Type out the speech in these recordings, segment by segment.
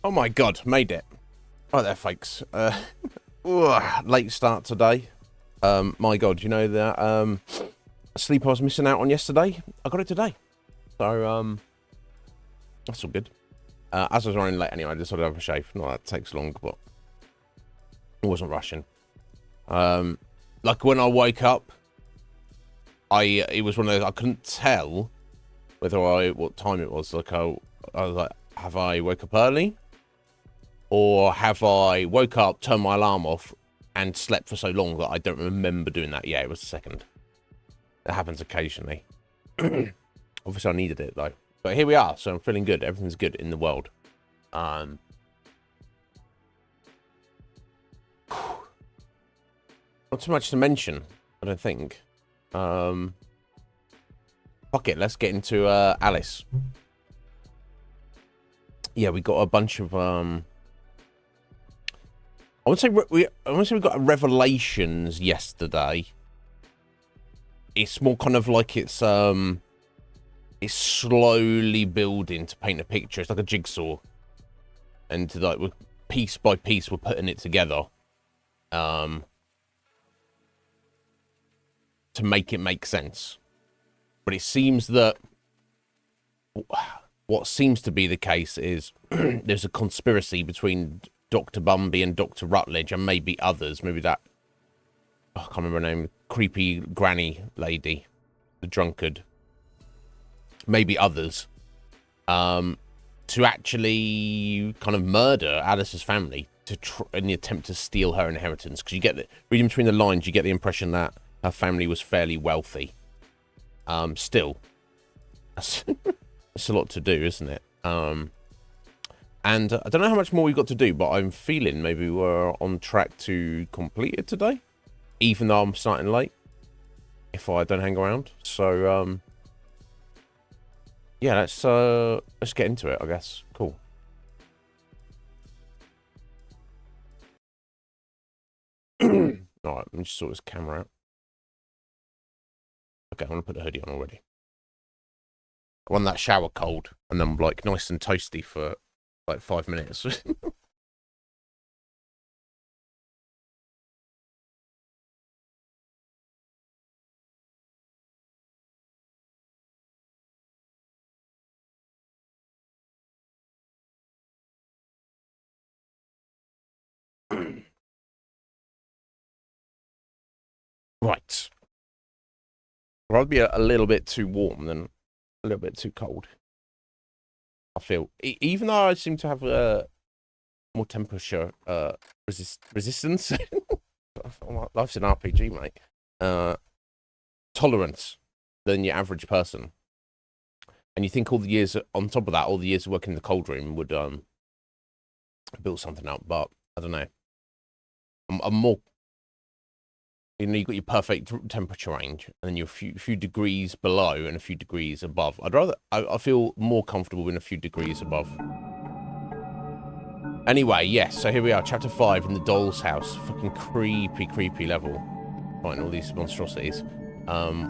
Oh my god, made it. Right there, folks. Late start today. My god, you know that sleep I was missing out on yesterday? I got it today. So, that's all good. As I was running late anyway, I decided to have a shave. Not that takes long, but I wasn't rushing. Like when I woke up, it was one of those, I couldn't tell what time it was. Like I was like, have I woke up early? Or have I woke up, turned my alarm off, and slept for so long that I don't remember doing that? Yeah, it was the second. That happens occasionally. Obviously, I needed it, though. But here we are, so I'm feeling good. Everything's good in the world. Not too much to mention, I don't think. Fuck it, let's get into Alice. Yeah, we got a bunch of... I would say we got revelations yesterday. It's more kind of like it's slowly building to paint a picture. It's like a jigsaw, and like piece by piece, we're putting it together, to make it make sense. But it seems that what seems to be the case is there's a conspiracy between Dr. Bumby and Dr. Rutledge, and maybe others. Maybe that... I can't remember her name. Creepy granny lady. The drunkard. Maybe others. To actually kind of murder Alice's family in the attempt to steal her inheritance. Because you get reading between the lines, you get the impression that her family was fairly wealthy. Still. That's a lot to do, isn't it? And I don't know how much more we've got to do, but I'm feeling maybe we're on track to complete it today, even though I'm starting late, if I don't hang around. So, yeah, let's get into it, I guess. Cool. All right, let me just sort this camera out. Okay, I'm going to put the hoodie on already. I want that shower cold, and then like nice and toasty for like 5 minutes. Right. I'd rather be a little bit too warm than a little bit too cold. I feel, even though I seem to have more temperature resistance. Life's an RPG, mate. Tolerance than your average person. And you think all the years on top of that, all the years of working in the cold room would build something up, but I don't know. I'm more. You know, you've got your perfect temperature range, and then you're a few degrees below and a few degrees above. I feel more comfortable in a few degrees above. Anyway, yes, so here we are, chapter 5 in the doll's house. Fucking creepy level. Fighting all these monstrosities.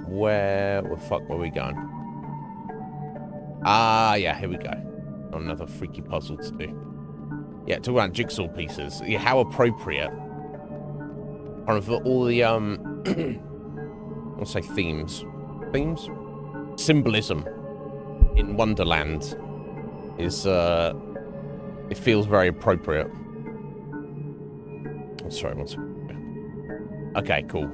Where the fuck were we going? Ah, yeah, here we go. Another freaky puzzle to do. Yeah, talk about jigsaw pieces. Yeah, how appropriate. Kind of all the, let's say themes. Themes? Symbolism in Wonderland is, it feels very appropriate. Oh, sorry, one second. Okay, cool.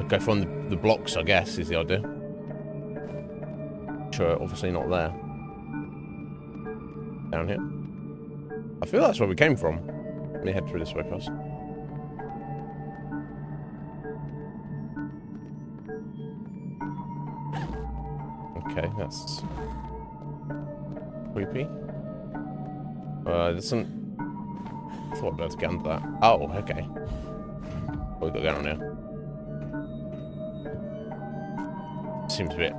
Go from the blocks, I guess, is the idea. Sure, obviously not there. Down here. I feel that's where we came from. Let me head through this way first. Okay, that's creepy. Doesn't... I thought I'd be able to get under that. Oh, okay. What we got going on here? Seems a bit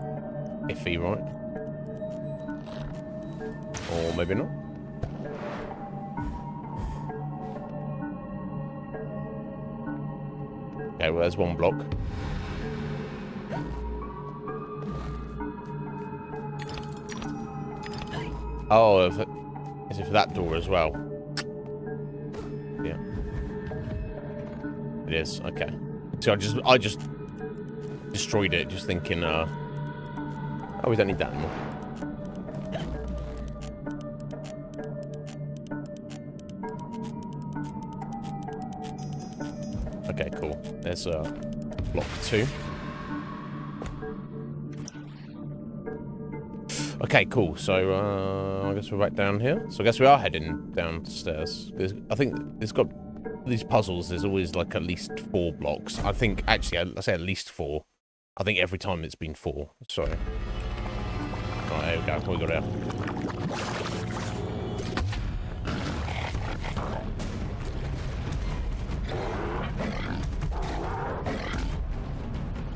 iffy, right? Or maybe not. Okay, well, there's one block. Oh, Is it for that door as well? Yeah. It is. Okay. So I just destroyed it, just thinking, oh, we don't need that anymore. Okay, cool. There's block 2. Okay, cool. So I guess we're back down here. So I guess we are heading downstairs. I think it's got these puzzles. There's always like at least 4 blocks. I think actually I say at least 4. I think every time it's been 4. So right, there we go. We got it.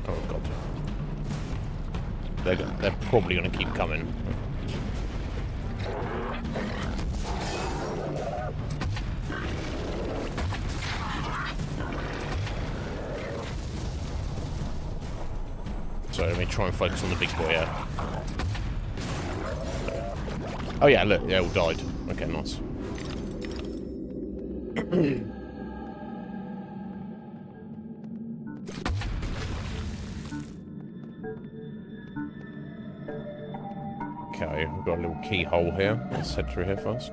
Oh god. They're probably going to keep coming. So let me try and focus on the big boy here. Oh yeah, look, they all died. Okay, nice. Okay, we've got a little keyhole here. Let's head through here first.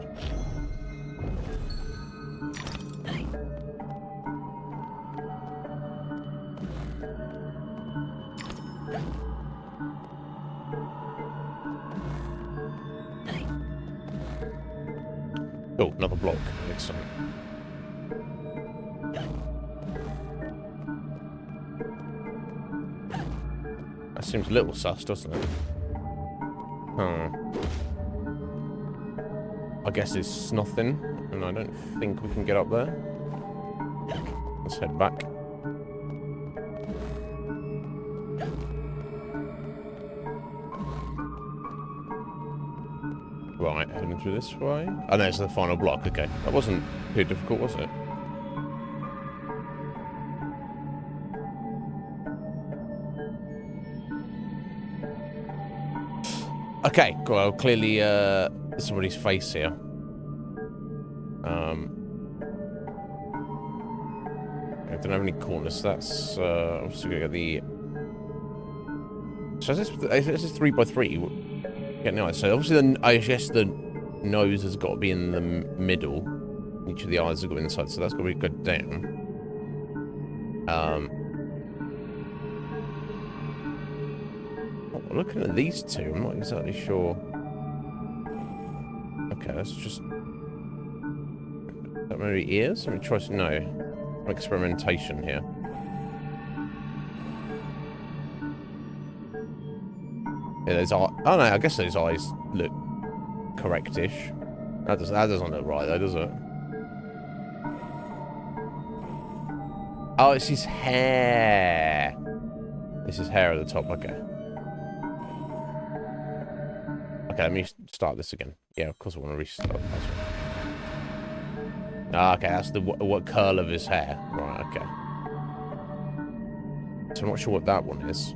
Oh, another block. Excellent. That seems a little sus, doesn't it? I guess it's nothing, and I don't think we can get up there. Let's head back. Right, heading through this way. Oh no, it's the final block, okay. That wasn't too difficult, was it? Okay, well, clearly, somebody's face here. I don't have any corners. That's I'm just gonna get the. So this is 3x3. Yeah, no. So obviously, I guess the nose has got to be in the middle. Each of the eyes have got to be inside, so that's got to be good down. Looking at these two, I'm not exactly sure. Okay, let's just. That maybe ears? Let me try some. No. Experimentation here. Yeah, those eyes. Oh no, I guess those eyes look correctish. That doesn't look right though, does it? Oh, it's his hair. It's his hair at the top. Okay. Okay, let me start this again. Yeah, of course I want to restart the puzzle. Ah, okay, that's the what curl of his hair. Right, okay. So I'm not sure what that one is.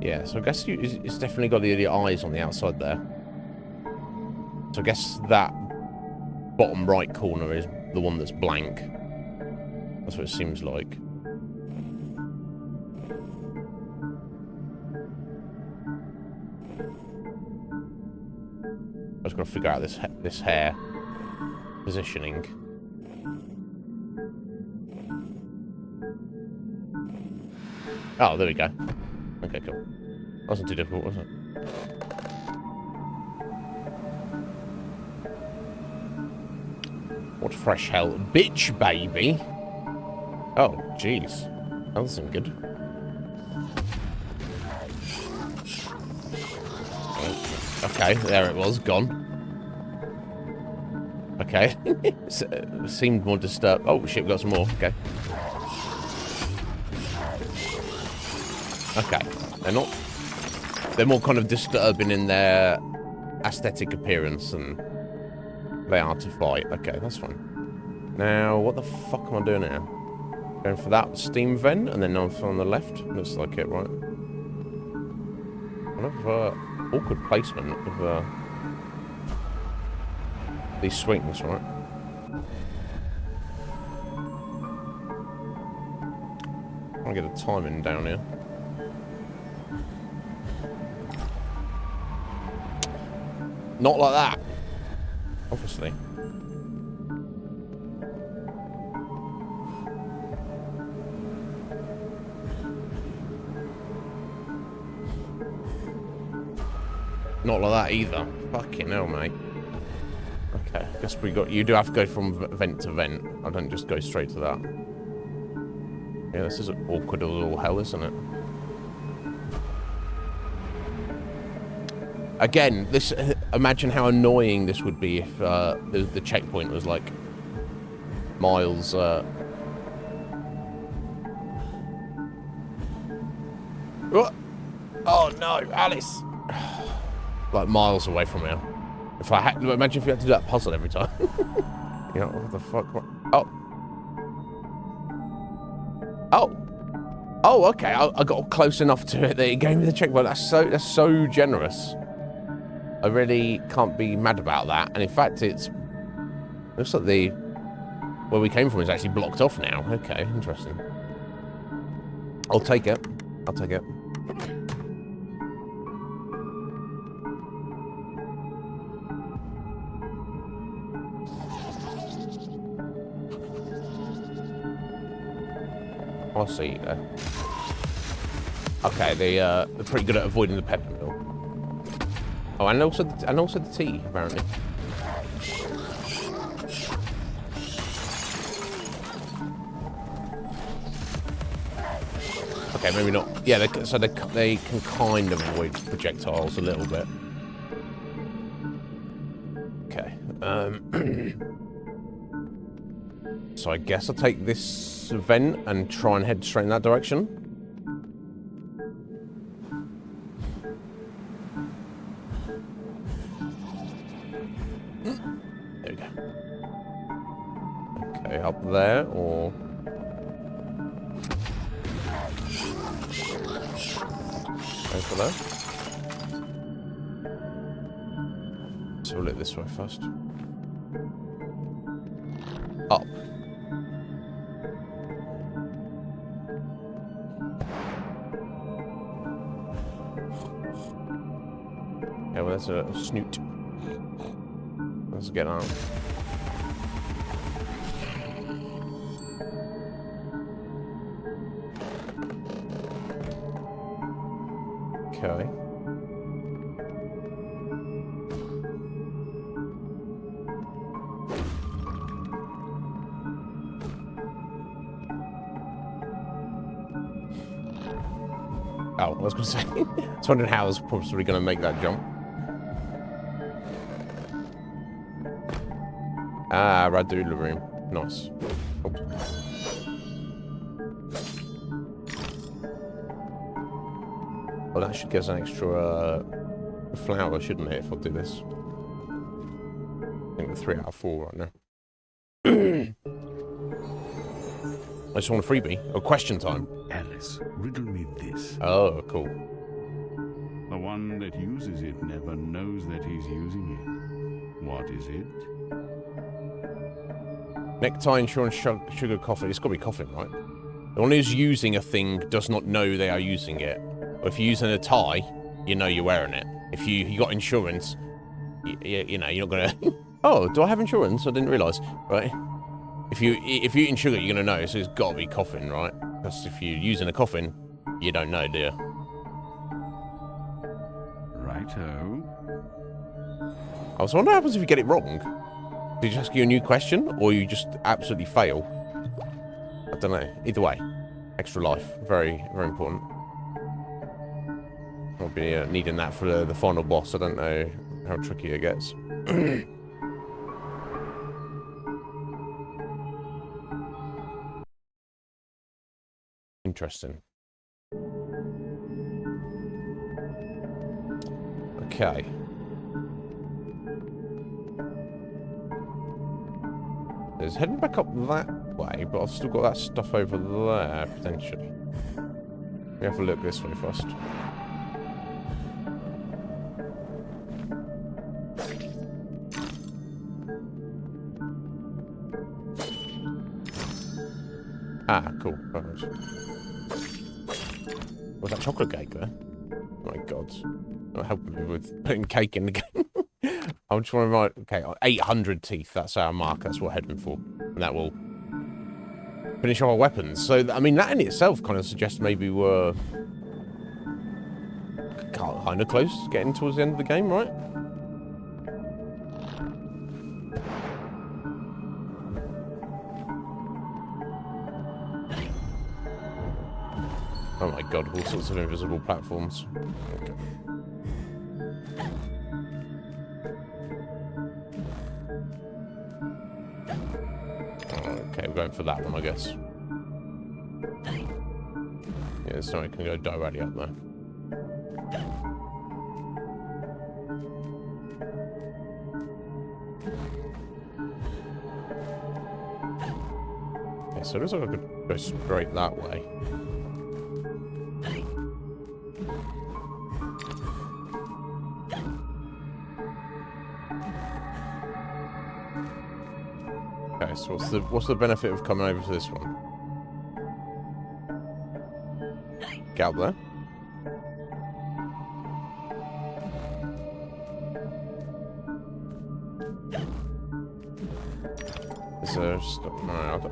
Yeah, so I guess it's definitely got the eyes on the outside there. So I guess that bottom right corner is the one that's blank. That's what it seems like. I just got to figure out this hair positioning. Oh, there we go. Okay, cool. Wasn't too difficult, was it? What fresh hell? Bitch, baby! Oh, jeez. That doesn't good. Okay, there it was, gone. Okay. Seemed more disturbed. Oh, shit, we got some more. Okay. Okay. They're not... They're more kind of disturbing in their aesthetic appearance than they are to fight. Okay, that's fine. Now, what the fuck am I doing here? Going for that steam vent, and then on the left. Looks like it, right? Kind of awkward placement of these swings, right? I want to get the timing down here. Not like that. Obviously. Not like that either. Fucking hell, mate. Okay, guess you do have to go from vent to vent. I don't just go straight to that. Yeah, this is awkward as all hell, isn't it? Again, this. Imagine how annoying this would be if the checkpoint was like miles. Oh no, Alice! Like miles away from here. If I had, imagine if you had to do that puzzle every time. You know, what the fuck? What? Oh. Oh. Oh, okay. I got close enough to it that it gave me the checkpoint. That's so generous. I really can't be mad about that. And in fact, looks like where we came from is actually blocked off now. Okay, interesting. I'll take it. I'll take it. I see. Okay, they're pretty good at avoiding the pepper mill. Oh, and also the tea, apparently. Okay, maybe not. Yeah, so they can kind of avoid projectiles a little bit. Okay. So I guess I'll take this vent and try and head straight in that direction. There we go. Okay, up there, or... Go for that. So we'll look this way first. Up. Yeah, well, that's a snoot. Let's get on. Okay. Oh, I was going to say. I was wondering how I was probably going to make that jump. Ah, Radula room. Nice. Oh. Well, that should give us an extra flower, shouldn't it, if I do this? I think we're 3 out of 4 right now. I just want a freebie. Oh, question time. Alice, riddle me this. Oh, cool. The one that uses it never knows that he's using it. What is it? Necktie, insurance, sugar, coffee. It's got to be coffin, right? The one who's using a thing does not know they are using it. Or if you're using a tie, you know you're wearing it. If you got insurance, you know, you're not going to... Oh, do I have insurance? I didn't realise. Right? If you eat sugar, you're going to know. So it's got to be coffin, right? Because if you're using a coffin, you don't know, do you? Righto. I was wondering what happens if you get it wrong. Did you ask you a new question, or you just absolutely fail? I don't know. Either way, extra life, very, very important. I'll be needing that for the final boss. I don't know how tricky it gets. Interesting. Okay. It's heading back up that way, but I've still got that stuff over there, potentially. We have to look this way first. Ah, cool. Perfect. Was that chocolate cake there? Oh my god. Not helping me with putting cake in the game. I'm just wondering, right, okay, 800 teeth, that's our mark, that's what we're heading for. And that will finish our weapons. So, I mean, that in itself kind of suggests maybe we're kind of close, getting towards the end of the game, right? Oh my god, all sorts of invisible platforms. Okay. Okay, we're going for that one, I guess. Yeah, so I can go directly up there. Okay, so it looks like I could go straight that way. Okay, so what's the benefit of coming over to this one? Get up there. Is there stuff? No, I don't.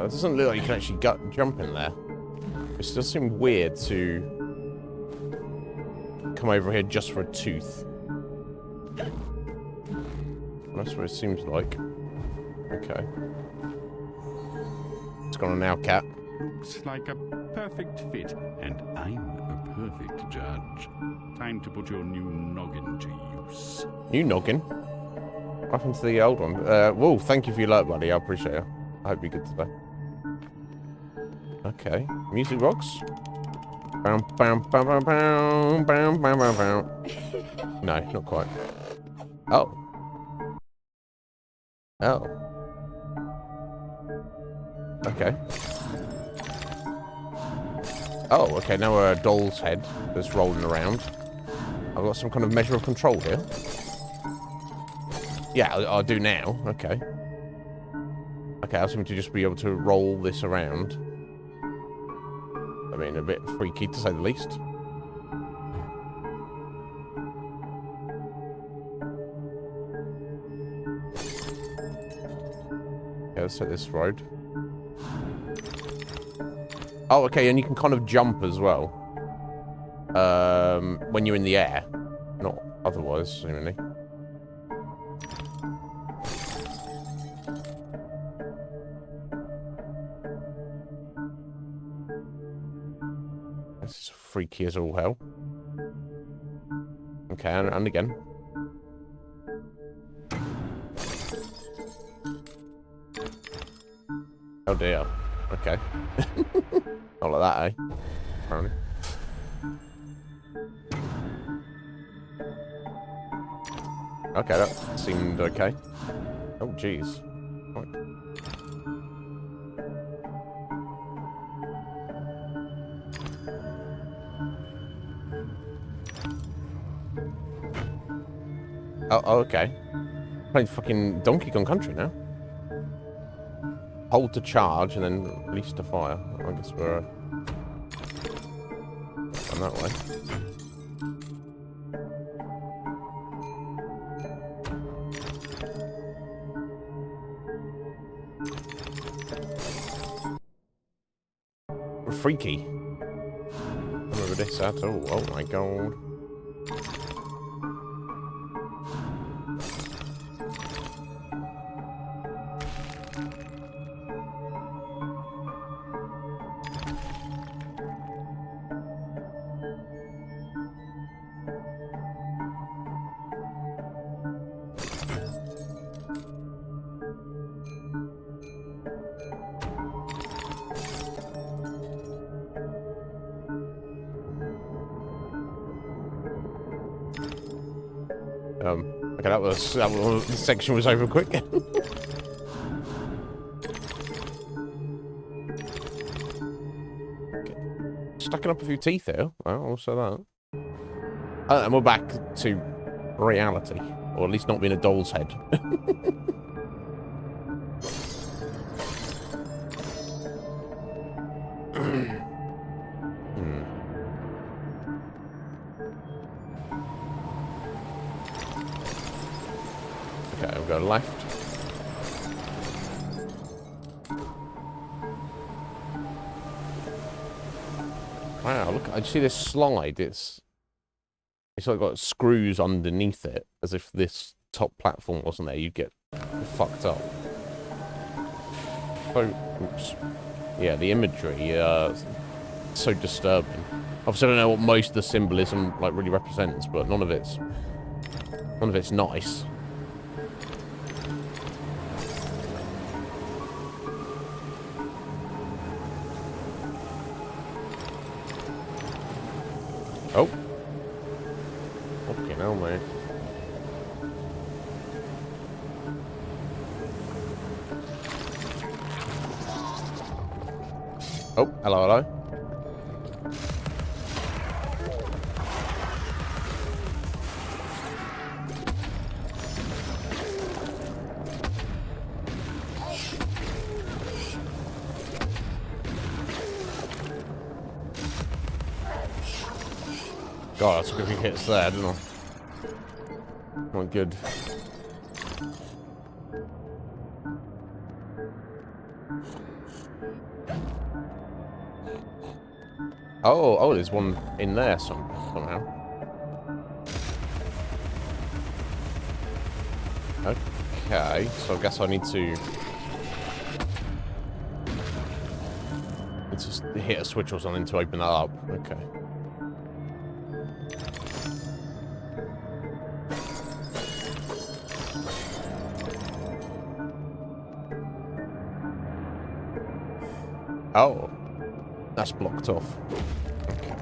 It doesn't look like you can actually jump in there. It still seems weird to come over here just for a tooth. That's what it seems like. Okay. It's gone on now, cat. Looks like a perfect fit, and I'm a perfect judge. Time to put your new noggin to use. New noggin? What happened to the old one? Whoa, thank you for your alert, buddy. I appreciate it. I hope you're good today. Okay. Music rocks. Bam, bam, bam, bam, bam, bam, bam, bam, bam. No, not quite. Oh. Oh. Okay. Oh, okay, now we're a doll's head that's rolling around. I've got some kind of measure of control here. Yeah, I'll do now. Okay. Okay, I seem to just be able to roll this around. I mean, a bit freaky, to say the least. Okay, let's hit this road. Oh, okay, and you can kind of jump as well. When you're in the air. Not otherwise, seemingly. This is freaky as all hell. Okay, and again. Oh dear. Okay. Not like that, eh? Apparently. Okay, that seemed okay. Oh, jeez. Right. Oh, okay. Playing fucking Donkey Kong Country now. Hold to charge and then release to fire. I guess we're going that way. We're freaky. I don't remember this at all. Oh my god. Okay, the section was over quick. Okay. Stacking up a few teeth here. Well, also that. And we're back to reality, or at least not being a doll's head. Okay, we'll go left. Wow, look, I see this slide. It's like got screws underneath it, as if this top platform wasn't there, you'd get fucked up. So, oops. Yeah, the imagery, so disturbing. Obviously, I don't know what most of the symbolism like really represents, but none of it's nice. Oh. Fucking hell, mate. Oh, hello, hello. God, I took a few hits there, didn't I? Not good. Oh, there's one in there somehow. Okay, so I guess I need to hit a switch or something to open that up. Okay. Oh, that's blocked off. Okay.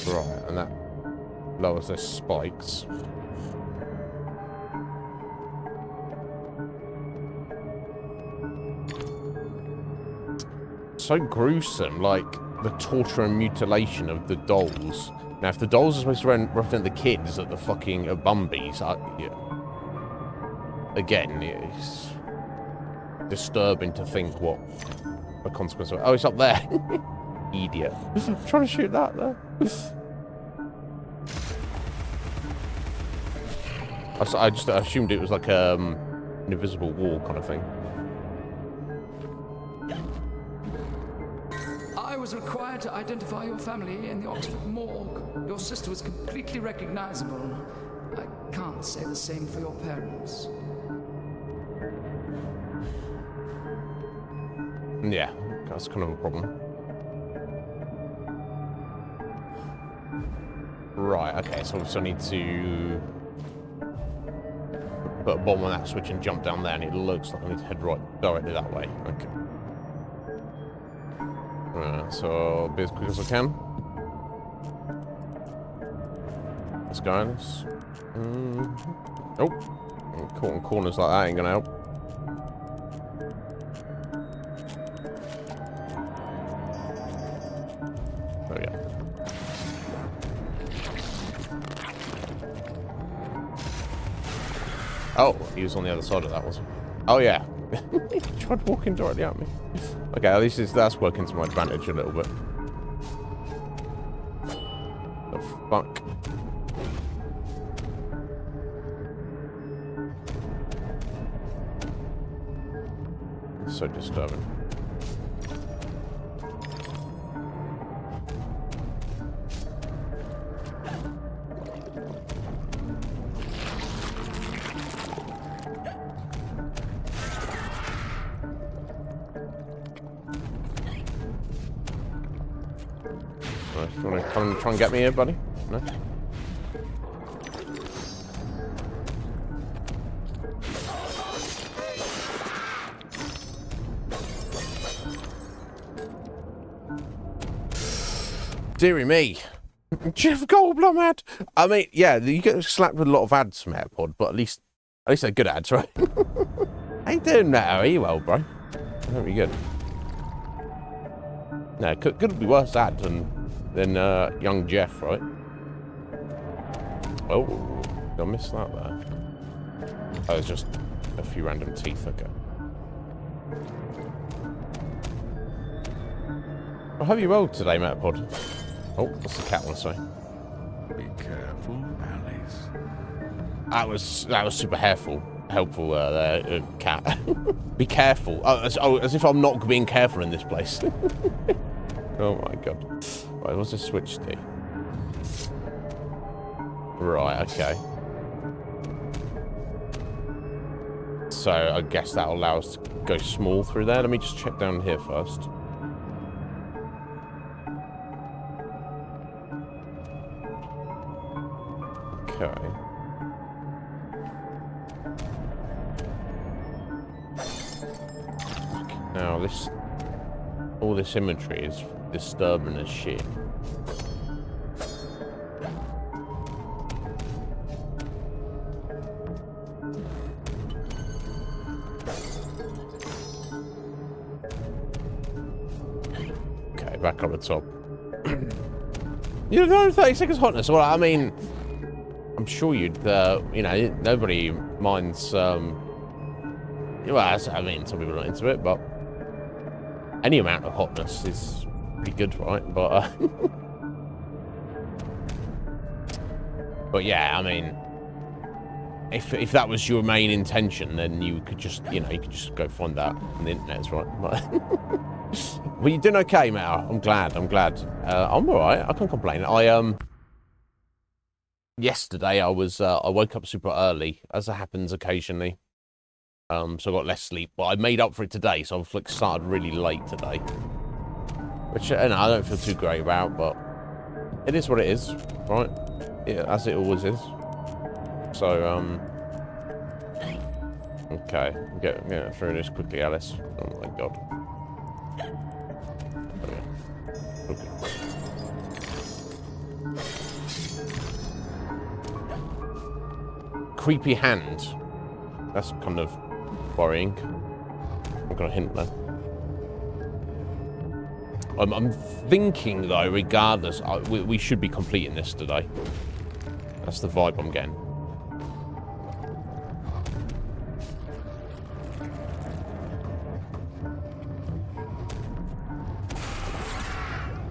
Right, and that lowers their spikes. So gruesome, like the torture and mutilation of the dolls. Now, if the dolls are supposed to represent the kids at the fucking Bumbies, yeah. Again, it's disturbing to think what the consequence of it. Oh, it's up there. Idiot. I'm trying to shoot that there. I just assumed it was like an invisible wall kind of thing. I was required to identify your family in the Oxford morgue. Your sister was completely recognizable. I can't say the same for your parents. Yeah, that's kind of a problem. Right, okay, so I need to put a bomb on that switch and jump down there, and it looks like I need to head directly that way. Okay. So I'll be as quick as I can. Let's go, Alice. Oh, caught in corners like that ain't gonna help. Oh yeah. Oh, he was on the other side of that, wasn't he? Oh yeah. He tried walking directly at me. Okay, at least that's working to my advantage a little bit. The fuck? So disturbing. You want to come and try and get me here, buddy? No? Deary me. Jeff Goldblum ad. I mean, yeah, you get slapped with a lot of ads from AirPod, but at least they're good ads, right? How you doing, Matt? Are you well, bro? I hope you're good. No, could be worse ad than young Jeff, right? Oh, did I miss that there? Oh, it's just a few random teeth, okay. I hope you're well today, Matapod. Oh, what's the cat want to say? Be careful, Alice. That was super helpful, there, cat. Be careful. As if I'm not being careful in this place. Oh my god. Right, what's this switch do? Right, okay. So I guess that'll allow us to go small through there. Let me just check down here first. Okay. Now all this imagery is disturbing as shit. Okay, back up the top. You know, 30 seconds hotness. Well, I mean, I'm sure you'd, you know, nobody minds, well, I mean, some people are not into it, but any amount of hotness is pretty good, right? But, but yeah, I mean, if that was your main intention, then you could just, you know, you could just go find that on the internet, right? But, well, you're doing okay, mate. I'm glad. I'm all right. I can't complain. Yesterday I woke up super early, as it happens occasionally. So I got less sleep, but I made up for it today, so I've like started really late today. Which, you know, I don't feel too great about, but it is what it is, right? Yeah, as it always is. So, okay, get through this quickly, Alice. Oh my god. Okay. Creepy hand. That's kind of worrying. I'm gonna hint that. I'm thinking though, regardless, we should be completing this today. That's the vibe I'm getting.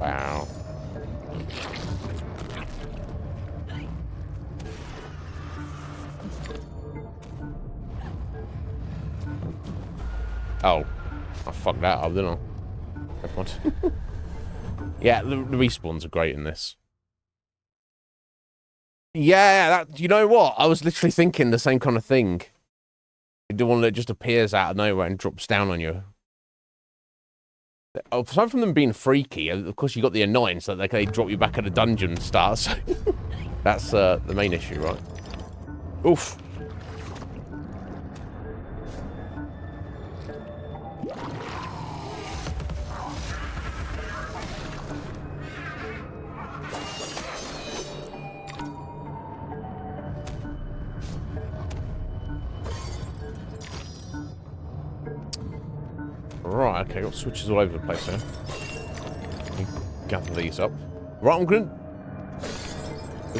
Wow. Oh, I fucked that up, didn't I? Never mind. Yeah, the respawns are great in this. Yeah, you know what? I was literally thinking the same kind of thing. The one that just appears out of nowhere and drops down on you. Aside from them being freaky, of course you got the annoyance that they drop you back at a dungeon start. So that's the main issue, right? Oof. Right, okay, got switches all over the place here. Let me gather these up. Right, we've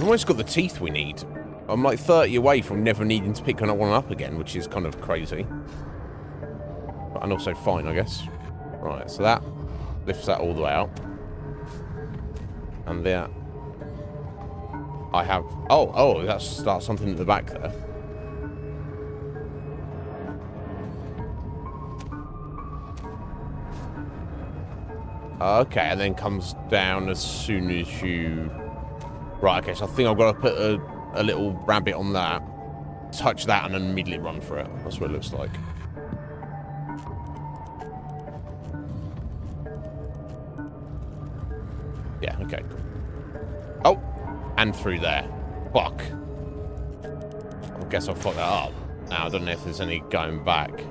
almost got the teeth we need. I'm like 30 away from never needing to pick one up again, which is kind of crazy. But, and also fine, I guess. Right, so that lifts that all the way out. And there I have... Oh, that starts something at the back there. Okay, and then comes down as soon as you... Right, okay, so I think I've got to put a little rabbit on that, touch that, and then immediately run for it. That's what it looks like. Yeah, okay, cool. Oh, and through there. Fuck. I guess I'll fuck that up. Now, I don't know if there's any going back.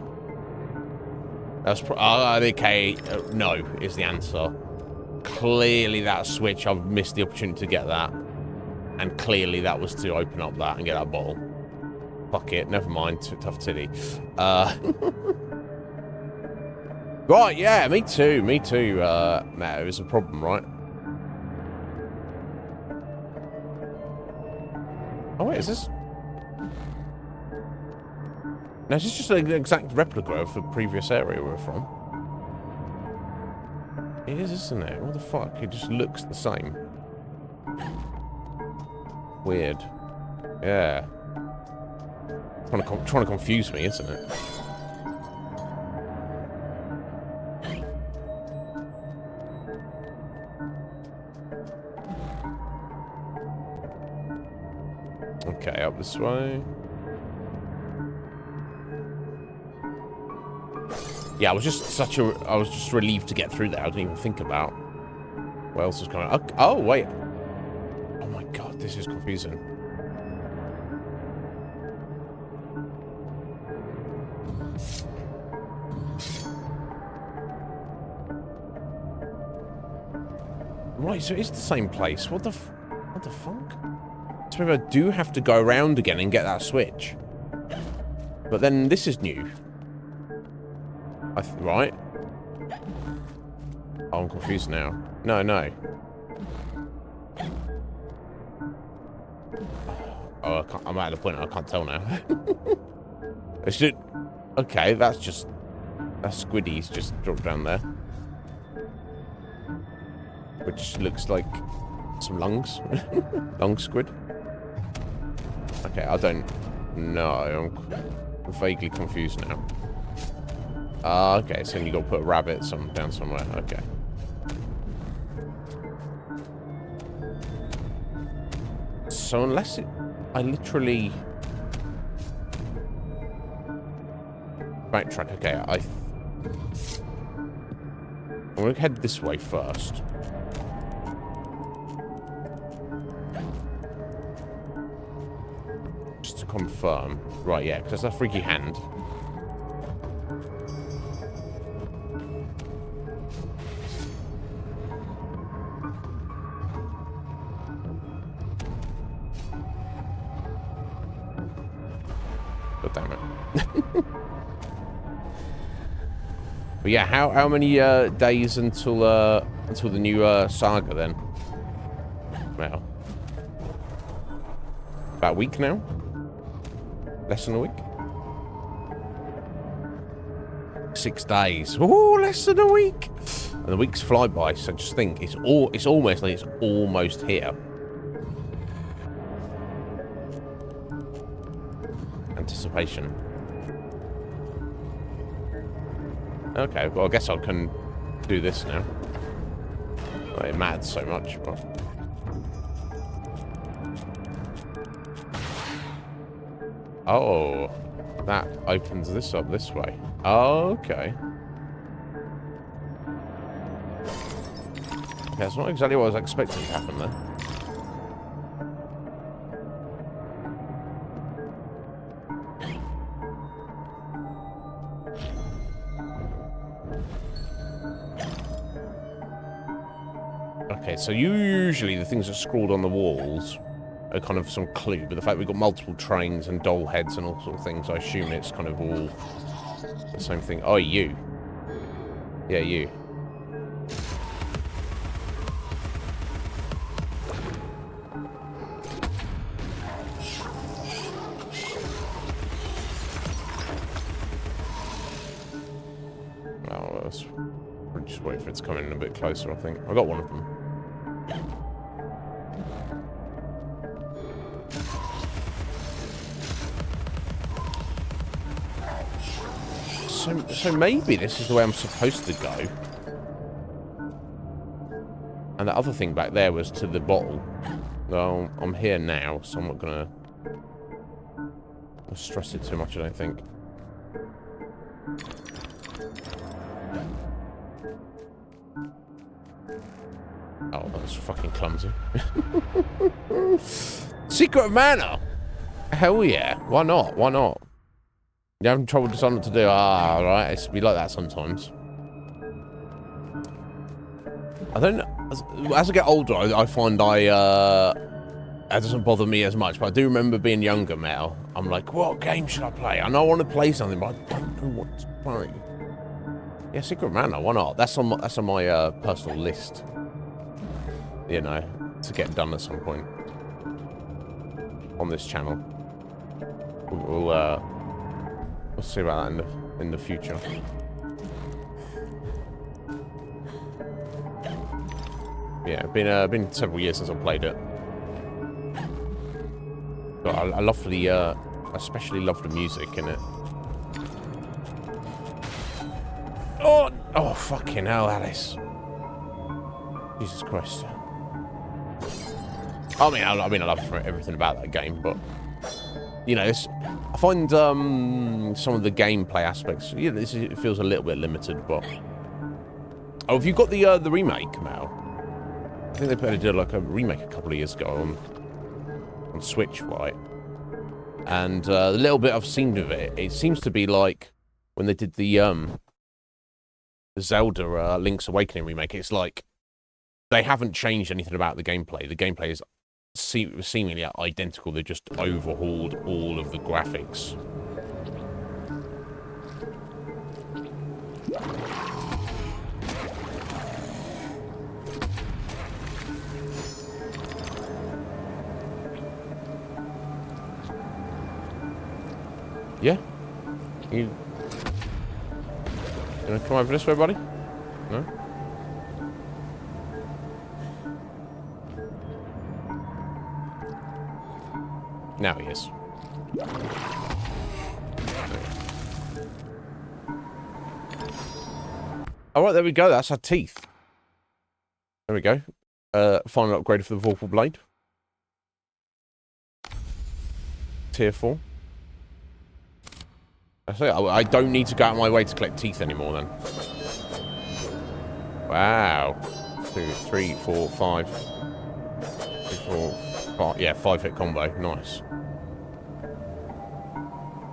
That's okay. No is the answer. clearly that switch, I've missed the opportunity to get that. And clearly that was to open up that and get that bottle. Fuck it, never mind, tough titty. Right, yeah, me too, Matt, it was a problem, right? Oh wait, is this... No, is this just an exact replica of the previous area we're from? It is, isn't it? What the fuck? It just looks the same. Weird. Yeah. Trying to confuse me, isn't it? Okay, up this way. Yeah, I was just relieved to get through there. I didn't even think about what else was going on. Oh, wait. Oh my god, this is confusing. Right, so it's the same place. What the fuck? So maybe I do have to go around again and get that switch. But then this is new. Right? Oh, I'm confused now. No. Oh, I'm at the point I can't tell now. It's just... Okay, that's Squiddy's just dropped down there. Which looks like some lung squid. Okay, I don't know. I'm vaguely confused now. Okay, so you got to put a rabbit down somewhere. Okay. So unless I literally backtrack. Okay, I'm gonna head this way first. Just to confirm. Right, yeah, because that's a freaky hand. God damn it. But yeah, how many days until the new saga then? Well, about a week now? Less than a week? 6 days. Ooh, less than a week. And the weeks fly by, so just think it's almost like it's almost here. Anticipation. Okay, well I guess I can do this now. Well, it matters so much, but... Oh, that opens this up this way. Oh, okay. Okay, that's not exactly what I was expecting to happen there. Okay, so usually the things that are scrawled on the walls are kind of some clue, but the fact we've got multiple trains and doll heads and all sorts of things, I assume it's kind of all the same thing. Oh, you. Yeah, you. Oh, let's just wait for it to come in a bit closer, I think. I got one of them. So maybe this is the way I'm supposed to go. And the other thing back there was to the bottle. Well, I'm here now, so I'm not gonna stress it too much, I don't think. Oh, that was fucking clumsy. Secret of Mana! Hell yeah. Why not? Why not? You're having trouble deciding what to do. Ah, right. It's be like that sometimes. I don't know. As I get older, I find it doesn't bother me as much, but I do remember being younger, Mel. I'm like, what game should I play? I know I want to play something, but I don't know what to play. Yeah, Secret Mana, why not? That's on my personal list. You know, to get done at some point on this channel. We'll see about that in the future. Yeah, been several years since I played it. But I love the especially love the music in it. Oh fucking hell, Alice! Jesus Christ! I mean, I love everything about that game, but you know, I find some of the gameplay aspects. Yeah, it feels a little bit limited, but oh, have you got the remake, Mal? I think they did like a remake a couple of years ago on Switch, right? And the little bit I've seen of it, it seems to be like when they did the Zelda Link's Awakening remake. It's like they haven't changed anything about the gameplay. The gameplay is seemingly identical. They just overhauled all of the graphics. Yeah? You gonna come over this way, buddy? No? Now he is. Alright, there we go. That's our teeth. There we go. Final upgrade for the Vorpal Blade. Tier 4. I don't need to go out of my way to collect teeth anymore then. Wow. 2, 3, 4, 5. 3, 4, 5. Yeah, 5-hit combo. Nice.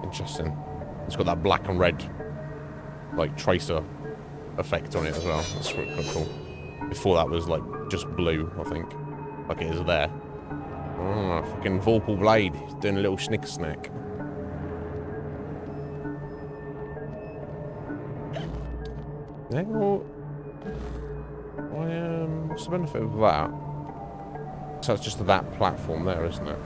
Interesting. It's got that black and red, like, tracer effect on it as well. That's pretty cool. Before that was, like, just blue, I think. Like it is there. Oh, fucking Vorpal Blade. He's doing a little snicker snack. Yeah, well, what's the benefit of that? So it's just that platform there, isn't it?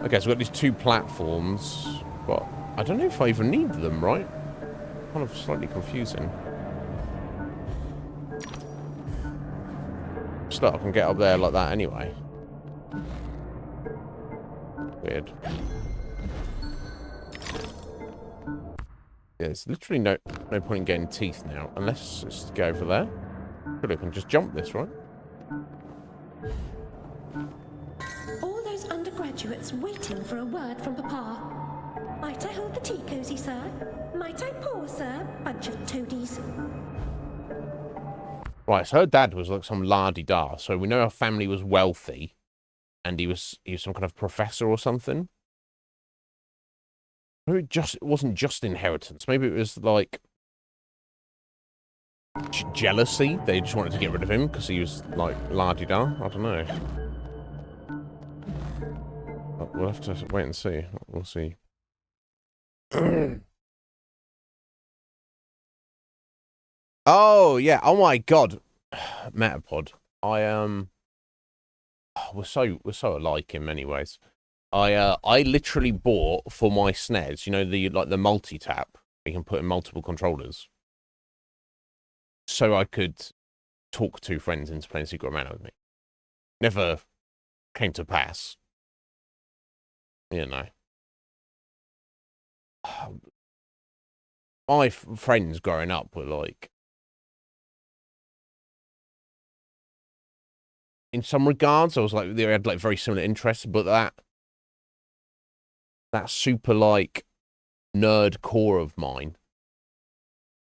Okay, so we've got these two platforms, but I don't know if I even need them, right? Kind of slightly confusing. Still, I can get up there like that anyway. Weird. Yeah, there's literally no point in getting teeth now, unless it's to go over there. Surely I can just jump this, right? All those undergraduates waiting for a word from Papa. Might I hold the tea cosy, sir? Might I pour, sir? Bunch of toadies. Right, so her dad was like some la-di-da, so we know her family was wealthy, and he was some kind of professor or something. Maybe it wasn't just inheritance. Maybe it was like jealousy. They just wanted to get rid of him because he was like la-di-da. I don't know. We'll have to wait and see. We'll see. Oh yeah. Oh my god. Metapod. We're so alike in many ways. I literally bought for my SNES, you know, the multi-tap you can put in multiple controllers, so I could talk to friends into playing Secret Mana with me. Never came to pass, you know. My friends growing up were like, in some regards, I was like, they had like very similar interests, but that super like nerd core of mine,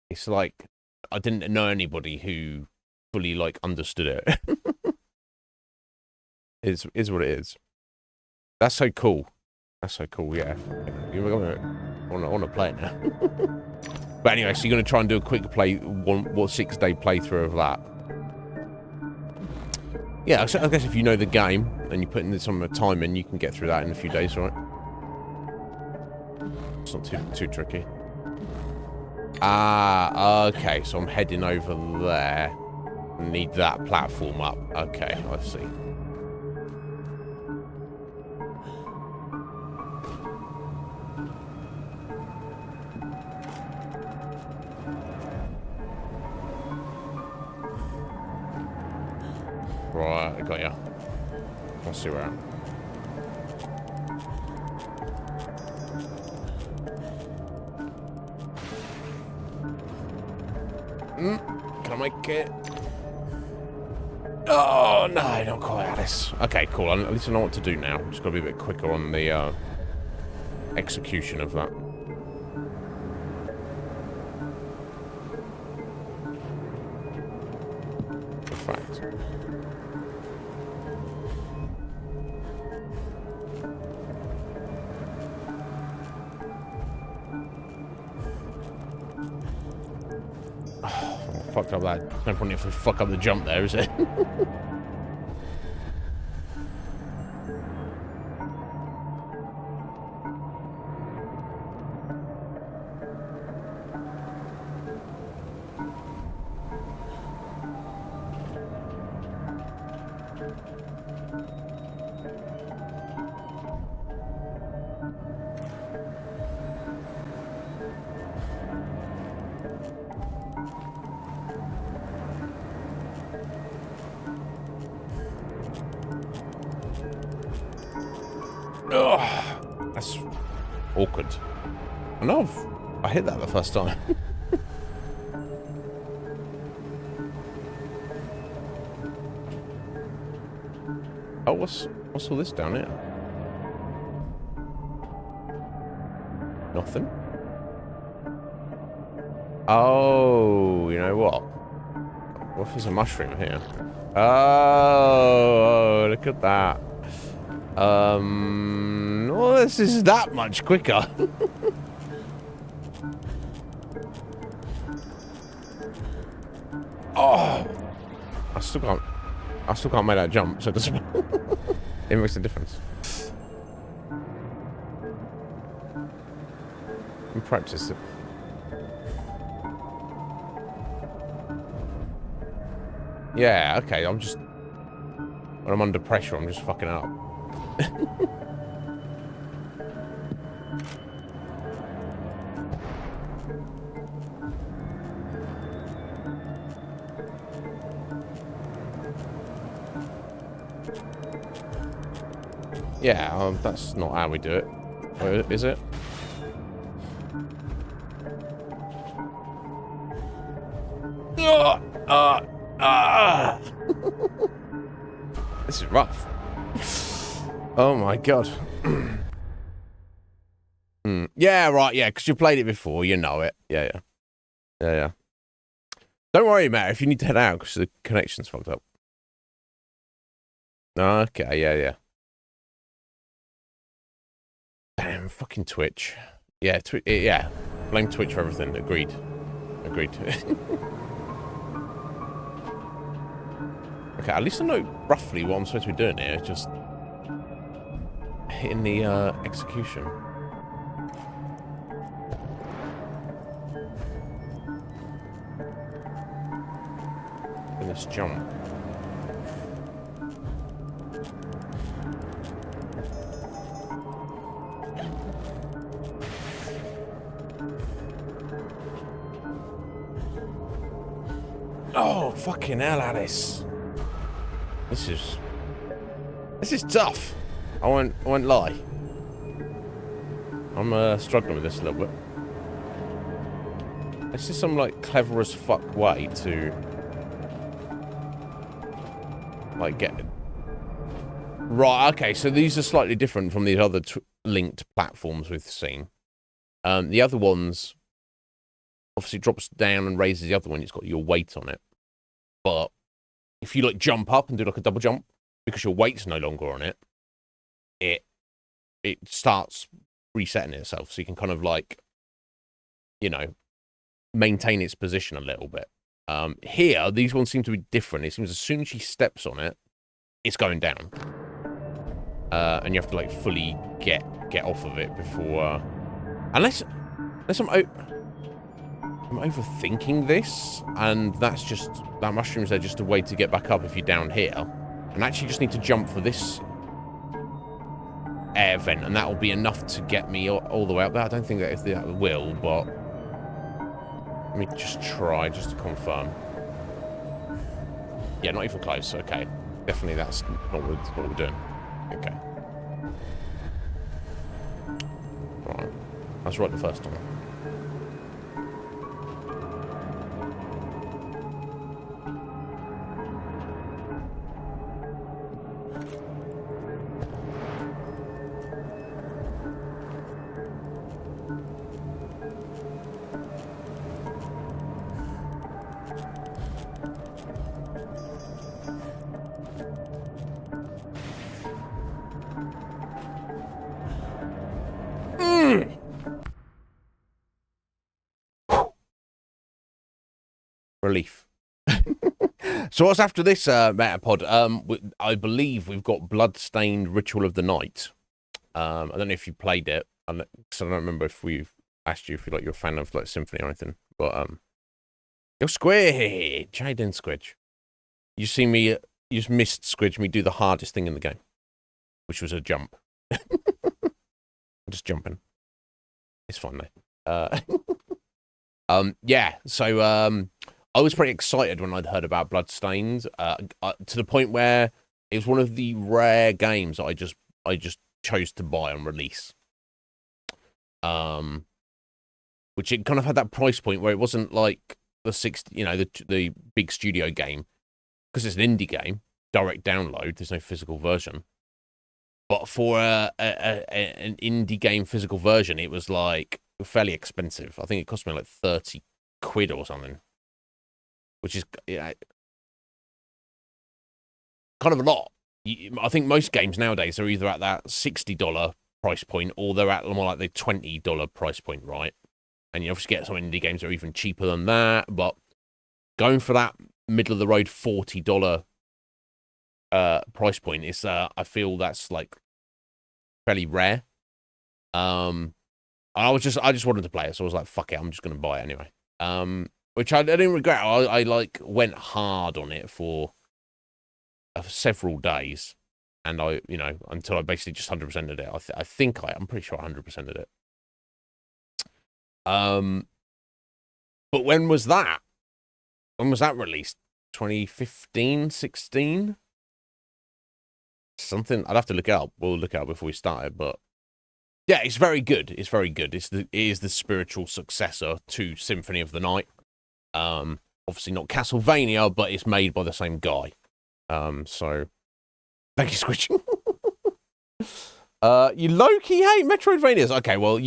it's like I didn't know anybody who fully like understood it. is what it is. That's so cool. That's so cool. Yeah, I want to play it now. But anyway, so you're going to try and do a quick play, 6-day playthrough of that. Yeah, I guess if you know the game and you put in some time in, you can get through that in a few days, right? It's not too tricky. Ah, okay, so I'm heading over there. Need that platform up. Okay, I see. Right, I got ya. I'll see where I am. Can I make it? Oh, no, not quite, Alice. Okay, cool. At least I know what to do now. Just got to be a bit quicker on the execution of that. In fact. Fucked up that. No point if we fuck up the jump there, is it? Ugh, that's awkward. I know I hit that the first time. Oh, what's all this down here? Nothing. Oh, you know what? What if there's a mushroom here? Oh, look at that. Well, this is that much quicker. Oh, I still can't make that jump, so it doesn't. It makes a difference. In practice it. Yeah, okay, when I'm under pressure, I'm just fucking up. Yeah, that's not how we do it. Or is it? This is rough. Oh my god. Yeah, right, yeah, because you played it before, you know it. Yeah. Don't worry, Matt, if you need to head out because the connection's fucked up. Okay, yeah. Damn, fucking Twitch. Yeah, yeah. Blame Twitch for everything. Agreed. Okay, at least I know roughly what I'm supposed to be doing here. Just hitting the execution. And this jump. Oh, fucking hell, Alice. This is tough. I won't lie. I'm struggling with this a little bit. This is some like clever as fuck way to like get it. Right, okay, so these are slightly different from these other linked platforms we've seen. The other ones obviously drops down and raises the other one. It's got your weight on it. But if you like jump up and do like a double jump, because your weight's no longer on it, it starts resetting itself. So you can kind of like, you know, maintain its position a little bit. Here, these ones seem to be different. It seems as soon as she steps on it, it's going down. And you have to, like, fully get off of it before... Unless I'm overthinking this, and that's just... That mushroom's there just a way to get back up if you're down here. And actually just need to jump for this air vent, and that will be enough to get me all the way up there. I don't think that will, but... Let me just try, just to confirm. Yeah, not even close. Okay. Definitely that's not what we're doing. Okay. Right. I was right the first time. Relief. So what's after this Metapod? I believe we've got Bloodstained Ritual of the Night. I don't know if you played it. I don't remember if we've asked you if you're a fan of like Symphony or anything. But you're Squidge, Jaden Squidge. You see me, you just missed Squidge me do the hardest thing in the game, which was a jump. I'm just jumping. It's fun though. Yeah. So I was pretty excited when I'd heard about Bloodstained, to the point where it was one of the rare games I just chose to buy on release. Which it kind of had that price point where it wasn't like the big studio game, because it's an indie game, direct download. There's no physical version. But for an indie game physical version, it was like fairly expensive. I think it cost me like 30 quid or something. Which is kind of a lot. I think most games nowadays are either at that $60 price point or they're at more like the $20 price point, right? And you obviously get some indie games that are even cheaper than that. But going for that middle of the road $40 price point is, I feel that's like fairly rare. I just wanted to play it, so I was like, fuck it, I'm just gonna buy it anyway. Which I didn't regret. I like went hard on it for several days, and until I basically just 100%ed it. I'm pretty sure I 100%ed it. But when was that? When was that released? 2015, 16? Something. I'd have to look it up. We'll look it up before we started, but yeah, it's very good. It's very good. It is the spiritual successor to Symphony of the Night. Obviously not Castlevania, but it's made by the same guy. So thank you, Squidge. You low-key hate Metroidvanias. Okay, well,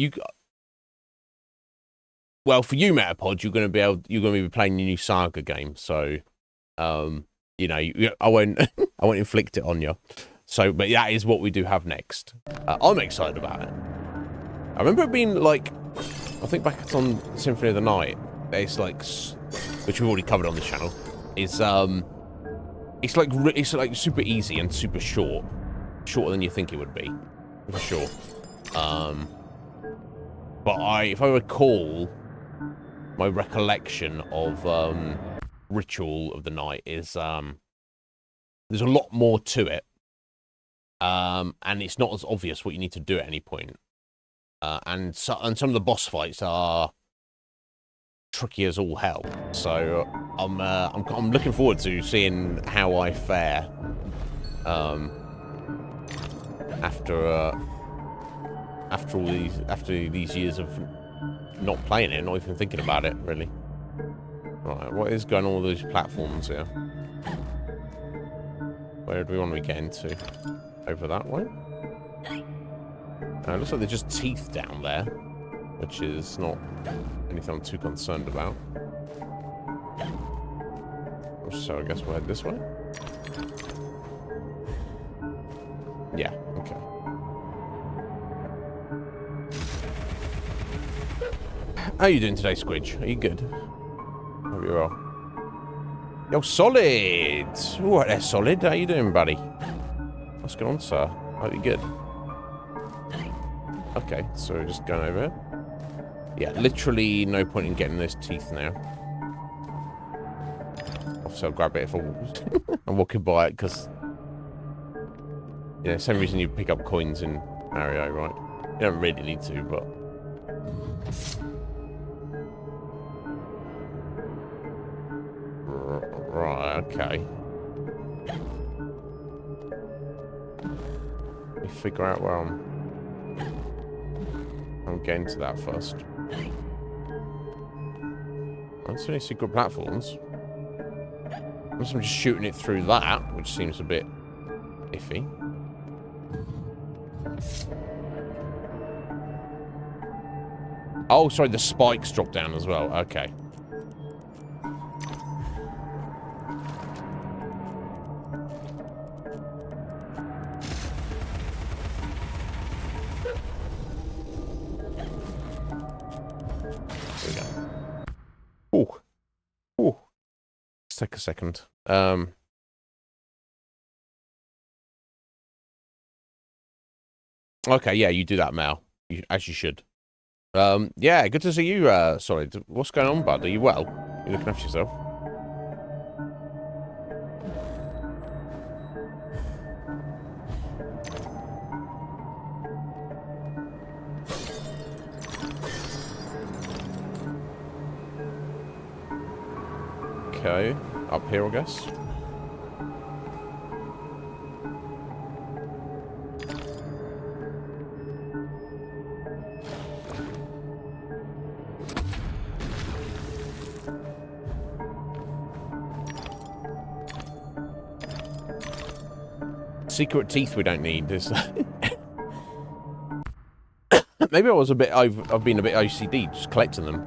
for you, Metapod, you're going to be playing your new Saga game. So, I won't inflict it on you. So, but that is what we do have next. I'm excited about it. I remember it being like, I think back on Symphony of the Night, it's like, which we've already covered on the channel, is it's like super easy and super shorter than you think it would be, for sure. But if I recall, my recollection of Ritual of the Night is there's a lot more to it, and it's not as obvious what you need to do at any point. And some of the boss fights are tricky as all hell. So I'm looking forward to seeing how I fare after these years of not playing it, not even thinking about it really. Right, what is going on with these platforms here? Where do we want to get into? Over that way? It looks like they're just teeth down there, which is not anything I'm too concerned about. So I guess we'll head this way? Yeah, okay. How you doing today, Squidge? Are you good? Hope you're well. Yo, Solid! Alright there, Solid. How you doing, buddy? What's going on, sir? Hope you're good. Okay, so we're just going over here. Yeah, literally no point in getting those teeth now. Obviously, I'll grab it if I'm walking by it, because... Yeah, same reason you pick up coins in Mario, right? You don't really need to, but... Right, okay. Let me figure out where I'm getting to that first. I don't see any secret platforms. Unless I'm just shooting it through that, which seems a bit iffy. Oh, sorry, the spikes drop down as well. Okay. There we go. Ooh. Ooh. Let's take a second. Okay, yeah, you do that, Mal. As you should. Yeah, good to see you, Solid. What's going on, bud? Are you well? You looking after yourself? Okay, up here, I guess. Secret teeth we don't need. This. Maybe I was a bit. I've been a bit OCD just collecting them.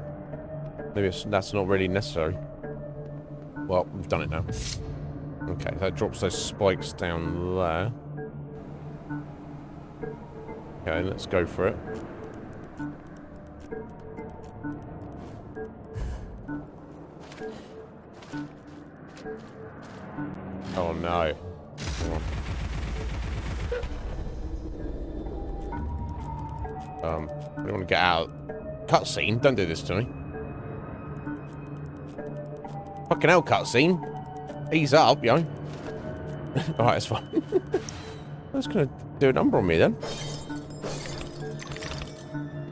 Maybe that's not really necessary. Well, we've done it now. Okay, that drops those spikes down there. Okay, let's go for it. Oh no. Come on. I don't want to get out. Cutscene? Don't do this to me. Fucking hell, cutscene. Ease up, yo. Alright, that's fine. That's gonna do a number on me then.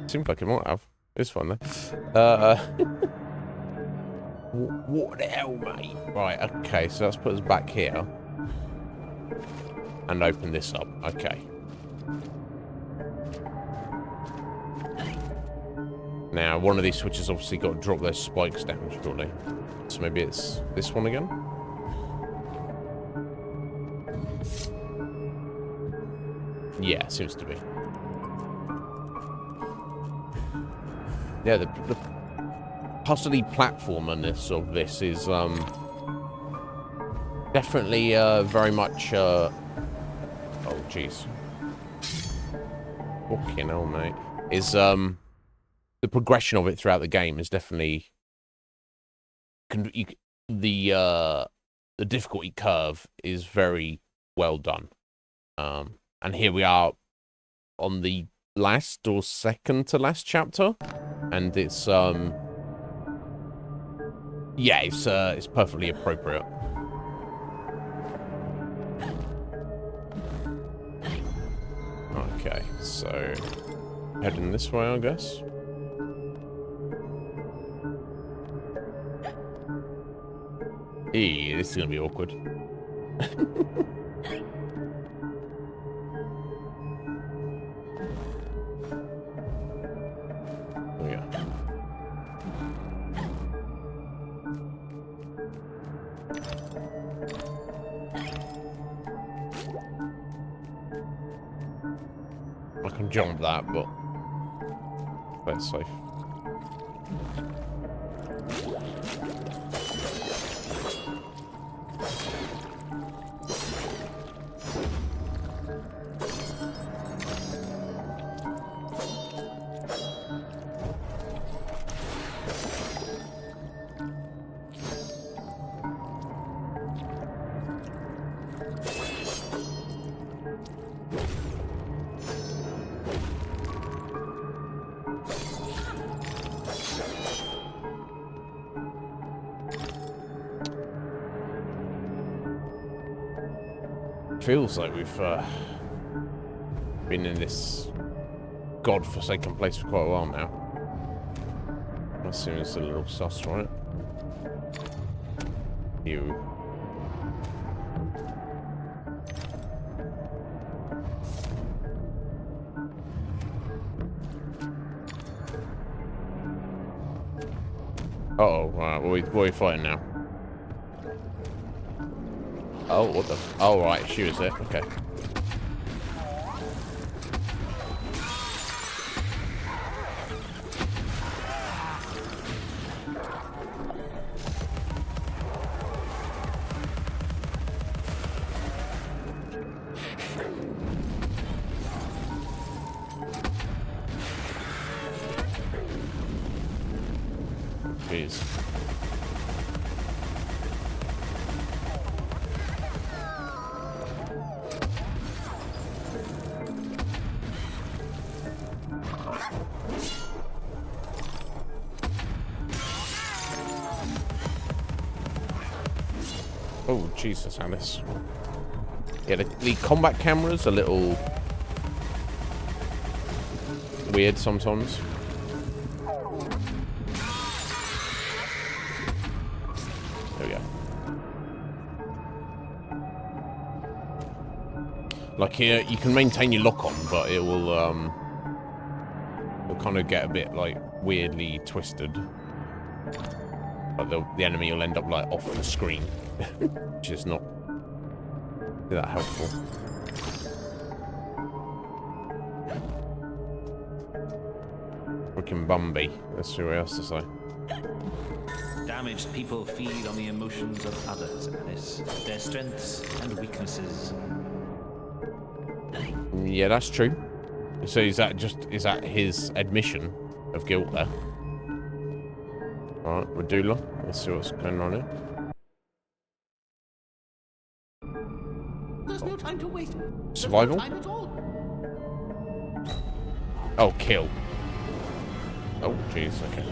Seems like it might have. It's fun though. What the hell, mate? Right, okay, so let's put us back here. And open this up. Okay. Now, one of these switches obviously got to drop those spikes down, surely. So maybe it's this one again? Yeah, seems to be. Yeah, the puzzly platformerness of this is definitely very much oh jeez. Fucking hell, mate. Is the progression of it throughout the game is definitely the difficulty curve is very well done. And here we are on the last or second to last chapter, and it's yeah, it's perfectly appropriate. Okay, so heading this way, I guess. Eee, this is gonna be awkward. Oh yeah. I can jump that, but that's safe. feels like we've been in this godforsaken place for quite a while now. That seems a little sus, right? You. Uh-oh, right, what are we fighting now? Oh, what the... Oh, right, she was there. Okay. Jeez. Oh, Jesus, Alice. Yeah, the combat camera's a little weird sometimes. There we go. Like here, you can maintain your lock on, but it will it'll kind of get a bit like weirdly twisted. But the enemy will end up like off the screen, which is not that helpful. Freaking Bumby. Let's see what else to say. Damaged people feed on the emotions of others, Alice. Their strengths and weaknesses. Yeah, that's true. So is that his admission of guilt there? Alright, Radula. Let's see what's going on here. There's no time to waste. Survival? There's no time at all. Oh, kill. Oh, jeez, okay.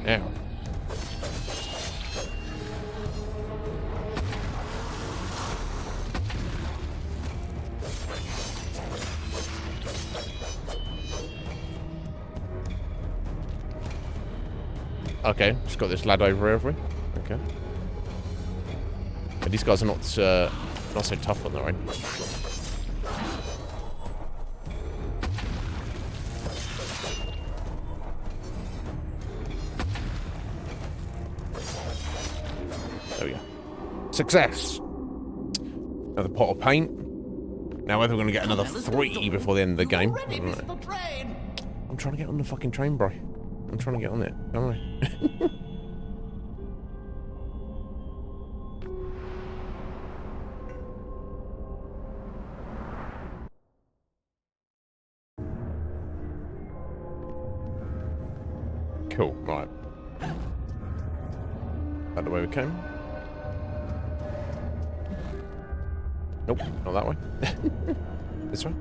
Yeah. Okay, just got this lad over here, have we? Okay. But these guys are not so tough on their own. There we go. Success! Another pot of paint. Now whether we're going to get another 3 before the end of the game. Already missed the train. I'm trying to get on the fucking train, bro. I'm trying to get on it. Don't worry. Cool, right. That the way we came? Nope, not that way. This way?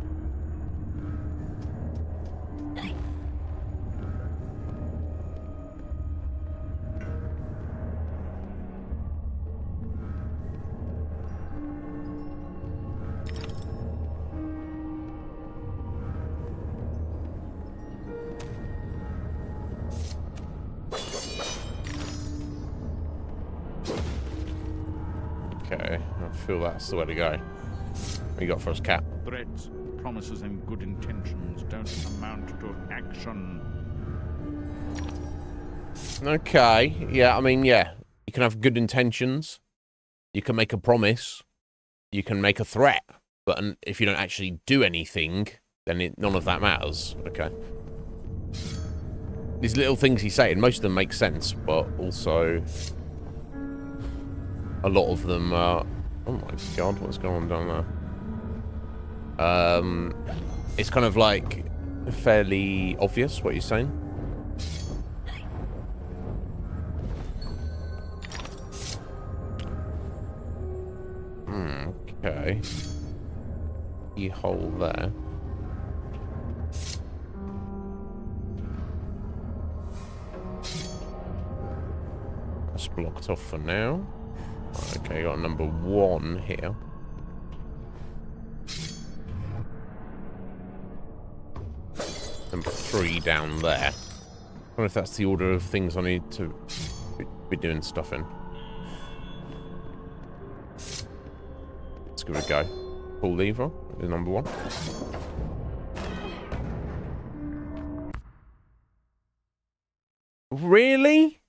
feel that's the way to go. What you got for us, Cat? Threats, promises, and good intentions don't amount to action. Okay. Yeah, I mean, yeah. You can have good intentions. You can make a promise. You can make a threat. But if you don't actually do anything, then none of that matters. Okay. These little things he's saying, most of them make sense, but also a lot of them are... Oh my god, what's going on down there? It's kind of like fairly obvious what he's saying. Okay. Keyhole there. That's blocked off for now. Okay, got number 1 here. Number 3 down there. I wonder if that's the order of things I need to be doing stuff in. Let's give it a go. Pull lever is number 1. Really?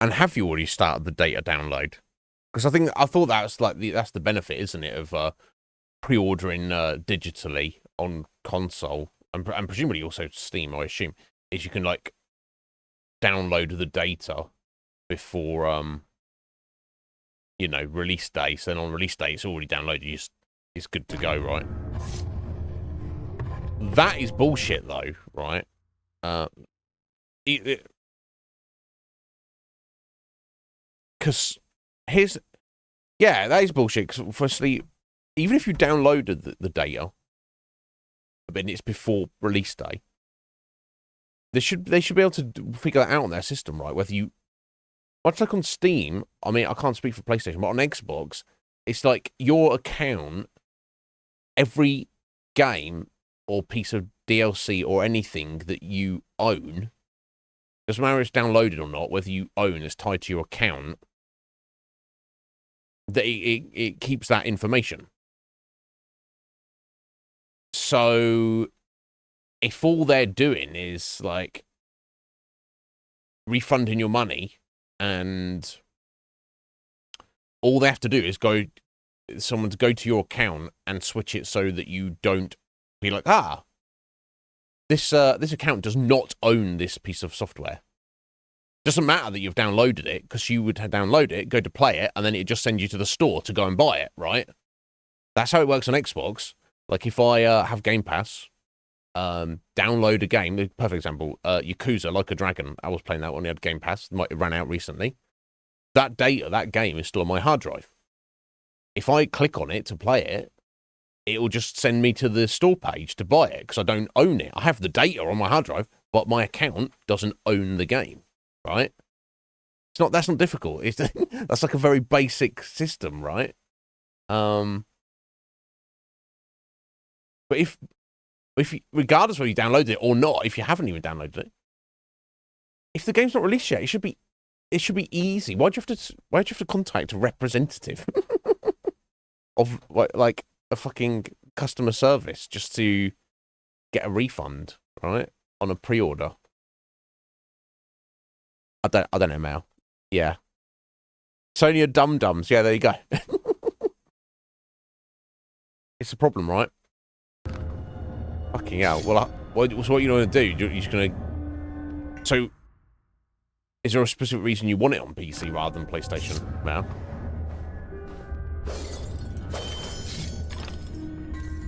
And have you already started the data download? Because I thought that's like that's the benefit, isn't it, of pre-ordering digitally on console and presumably also Steam. I assume is you can like download the data before you know, release day. So then on release day, it's already downloaded. It's good to go, right? That is bullshit, though, right? Because yeah, that is bullshit. Because firstly, even if you downloaded the data, but it's before release day, they should be able to figure that out on their system, right? Whether you, much like on Steam, I mean, I can't speak for PlayStation, but on Xbox, it's like your account, every game or piece of DLC or anything that you own, doesn't matter if it's downloaded or not, whether you own is tied to your account, that it keeps that information. So if all they're doing is like refunding your money and all they have to do is someone to go to your account and switch it so that you don't be like, this account does not own this piece of software. Doesn't matter that you've downloaded it, because you would download it, go to play it, and then it just send you to the store to go and buy it, right? That's how it works on Xbox. Like if I have Game Pass, download a game, the perfect example, Yakuza, Like a Dragon. I was playing that when I had Game Pass. It ran out recently. That data, that game is still on my hard drive. If I click on it to play it, it will just send me to the store page to buy it because I don't own it. I have the data on my hard drive, but my account doesn't own the game, right? That's not difficult. That's like a very basic system, right? But if you, regardless whether you download it or not, if you haven't even downloaded it, if the game's not released yet, it should be easy. Why'd you have to contact a representative of like a fucking customer service just to get a refund, right? On a pre-order. I don't know, Mal. Yeah. Sony are dum-dums. Yeah, there you go. It's a problem, right? Fucking hell. Well, so what you want to do? You're just going to... So, is there a specific reason you want it on PC rather than PlayStation, Mal?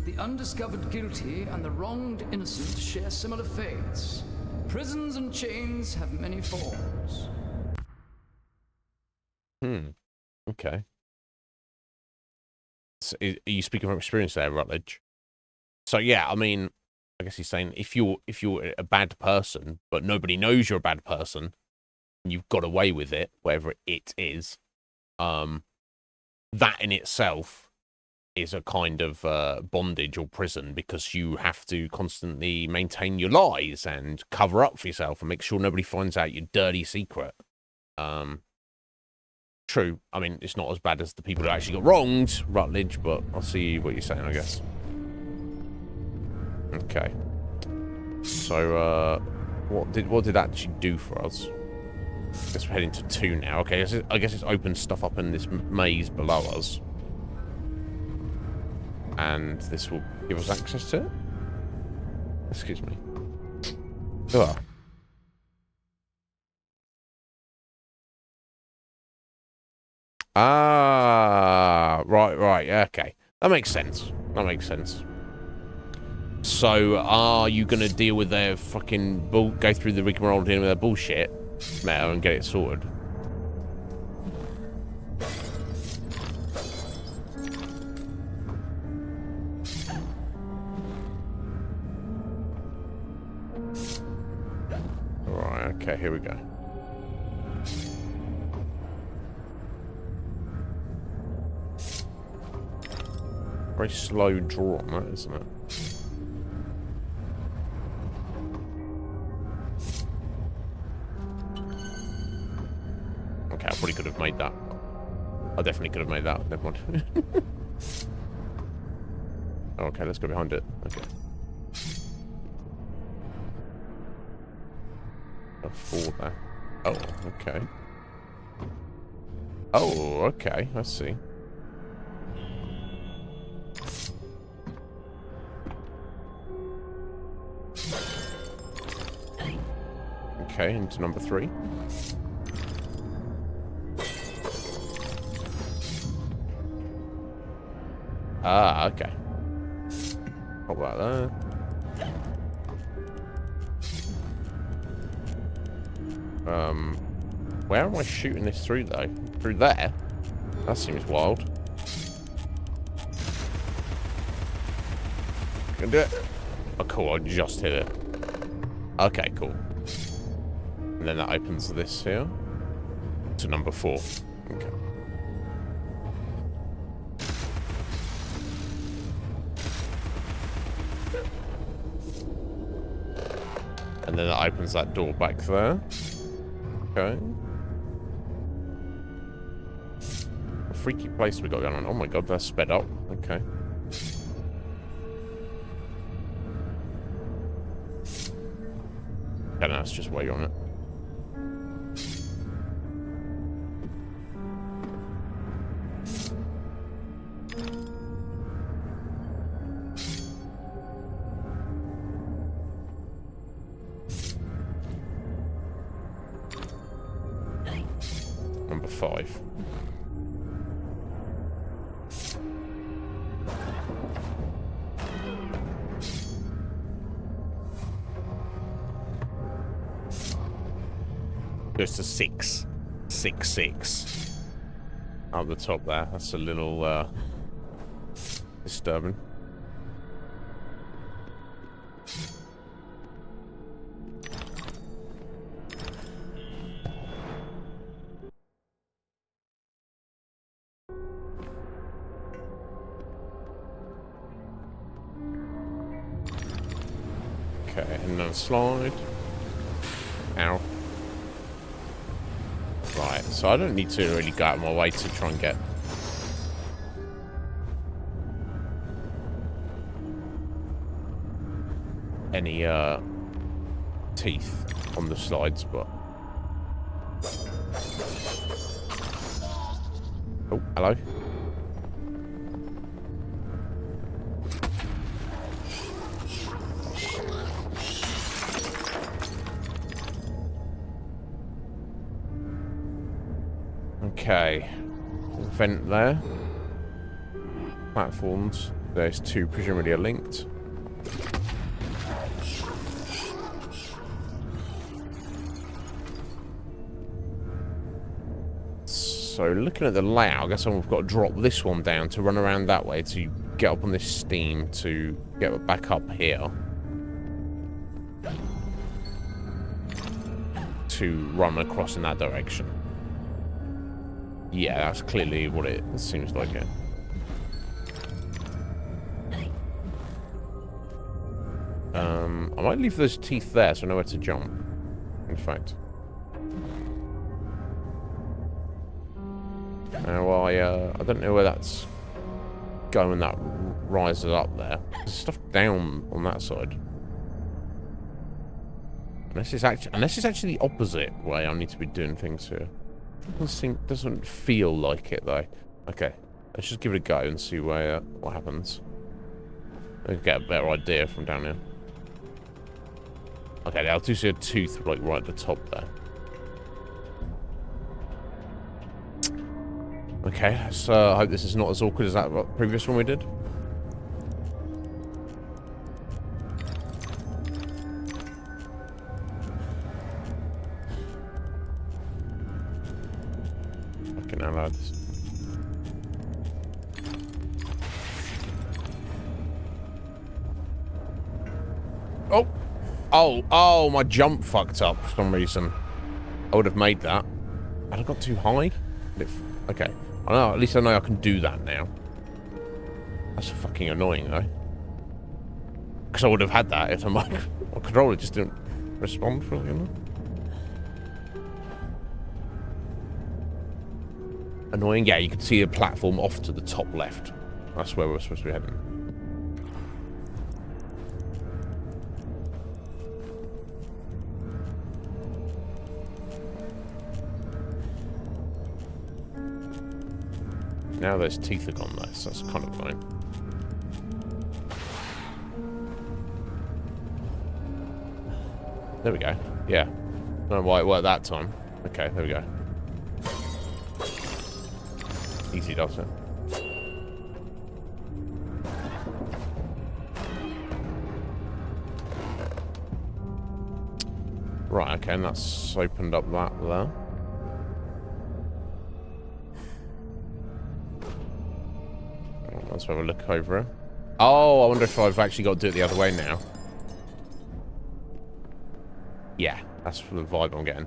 The undiscovered guilty and the wronged innocent share similar fates. Prisons and chains have many forms. Okay. So, are you speaking from experience there, Rutledge? So yeah, I mean, I guess he's saying if you're a bad person, but nobody knows you're a bad person, and you've got away with it, whatever it is, that in itself is a kind of bondage or prison because you have to constantly maintain your lies and cover up for yourself and make sure nobody finds out your dirty secret. True. I mean, it's not as bad as the people who actually got wronged, Rutledge, but I'll see what you're saying, I guess. Okay. So, what did that actually do for us? I guess we're heading to 2 now. Okay, I guess it's opened stuff up in this maze below us. And this will give us access to it? Excuse me. Ugh. Ah, right, okay. That makes sense. So, are you gonna deal with their fucking go through the rigmarole dealing with their bullshit now and get it sorted? Right, okay, here we go. Very slow draw on that, isn't it? Okay, I probably could have made that. I definitely could have made that. Never mind. Okay, let's go behind it. Okay. A 4 there. Oh, okay. Oh, okay. I see. Okay, into number 3. Ah, okay. Pop that there. Where am I shooting this through, though? Through there? That seems wild. Can do it. Oh, cool. I just hit it. Okay, cool. And then that opens this here to number 4. Okay. And then that opens that door back there. Okay. A freaky place we got going on. Oh my god, that's sped up. Okay. Okay, no, it's just wait on it. Number 5. Goes to 6. 6, 6. Up the top there. That's a little disturbing. Okay, and then slide. Ow. Right, so I don't need to really go out of my way to try and get any teeth on the slides, but oh, hello. Okay, vent there. Platforms. There's 2, presumably are linked. So looking at the layout, I guess we've got to drop this one down to run around that way to get up on this steam to get back up here. To run across in that direction. Yeah, that's clearly what it seems like it. I might leave those teeth there so I know where to jump. In fact. I don't know where that's going when that rises up there. There's stuff down on that side. Unless it's actually the opposite way I need to be doing things here. Doesn't feel like it though. Okay, let's just give it a go and see where what happens. I'll get a better idea from down here. Okay, I do see a tooth like right at the top there. Okay, let's hope this is not as awkward as that previous one we did. Fucking hell, lads. Oh, my jump fucked up for some reason. I would have made that. Had I got too high? Okay. I know, at least I know I can do that now. That's fucking annoying, though. Because I would have had that if my controller just didn't respond for you. Annoying. Yeah, you can see a platform off to the top left. That's where we're supposed to be heading. Now those teeth are gone though, so that's kind of fine. There we go. Yeah. I don't know why it worked that time. Okay, there we go. Easy does it. Right, okay, and that's opened up that there. Let's have a look over it. Oh, I wonder if I've actually got to do it the other way now. Yeah, that's the vibe I'm getting.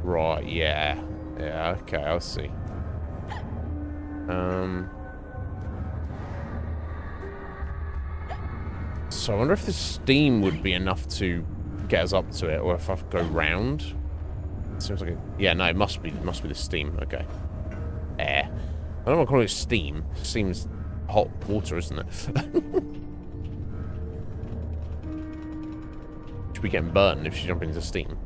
Right, yeah. Yeah, okay, I'll see. So I wonder if the steam would be enough to get us up to it, or if I have to go round. It seems like it. Yeah, no, it must be the steam. Okay. Air. I don't want to call it steam. It seems hot water, isn't it? Should be getting burned if she's jumping into steam.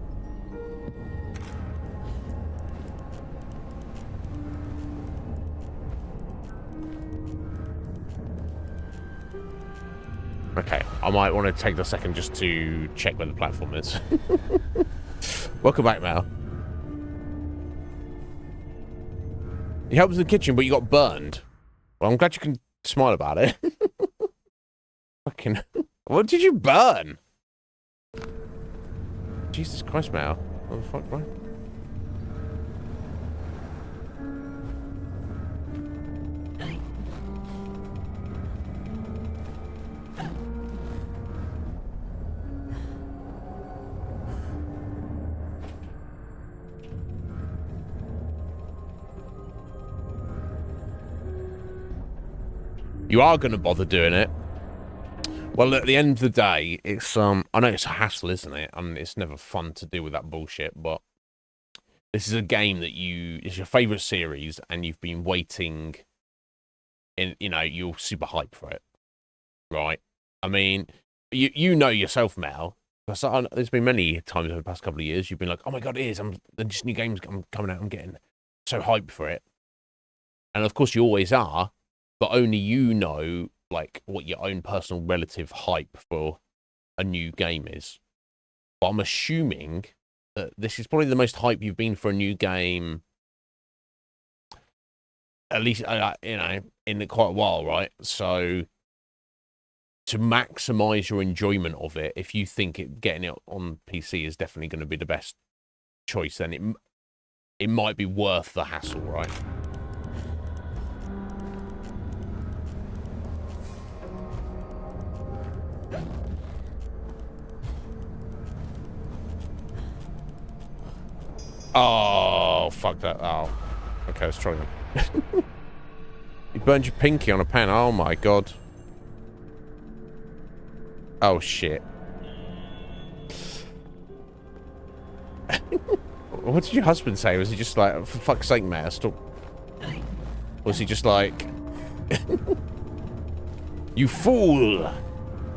Okay, I might want to take the second just to check where the platform is. Welcome back, Mal. You helped in the kitchen, but you got burned. Well, I'm glad you can smile about it. Fucking... What did you burn? Jesus Christ, Mal. What the fuck, bro? You are going to bother doing it. Well, at the end of the day, it's I know it's a hassle, isn't it? And it's never fun to deal with that bullshit, but this is a game that it's your favorite series, and you've been waiting. You're super hyped for it, right? I mean, you know yourself, Mel. There's been many times over the past couple of years you've been like, "Oh my god, it is! This new game's coming out. I'm getting so hyped for it," and of course you always are. But only you know, like, what your own personal relative hype for a new game is. But I'm assuming that this is probably the most hype you've been for a new game, at least, in quite a while, right? So, to maximize your enjoyment of it, if you think getting it on PC is definitely going to be the best choice, then it might be worth the hassle, right? Oh, fuck that. Oh. Okay, let's try again. You burned your pinky on a pen. Oh my god. Oh shit. What did your husband say? Was he just like, for fuck's sake, mate, stop? Was he just like, you fool!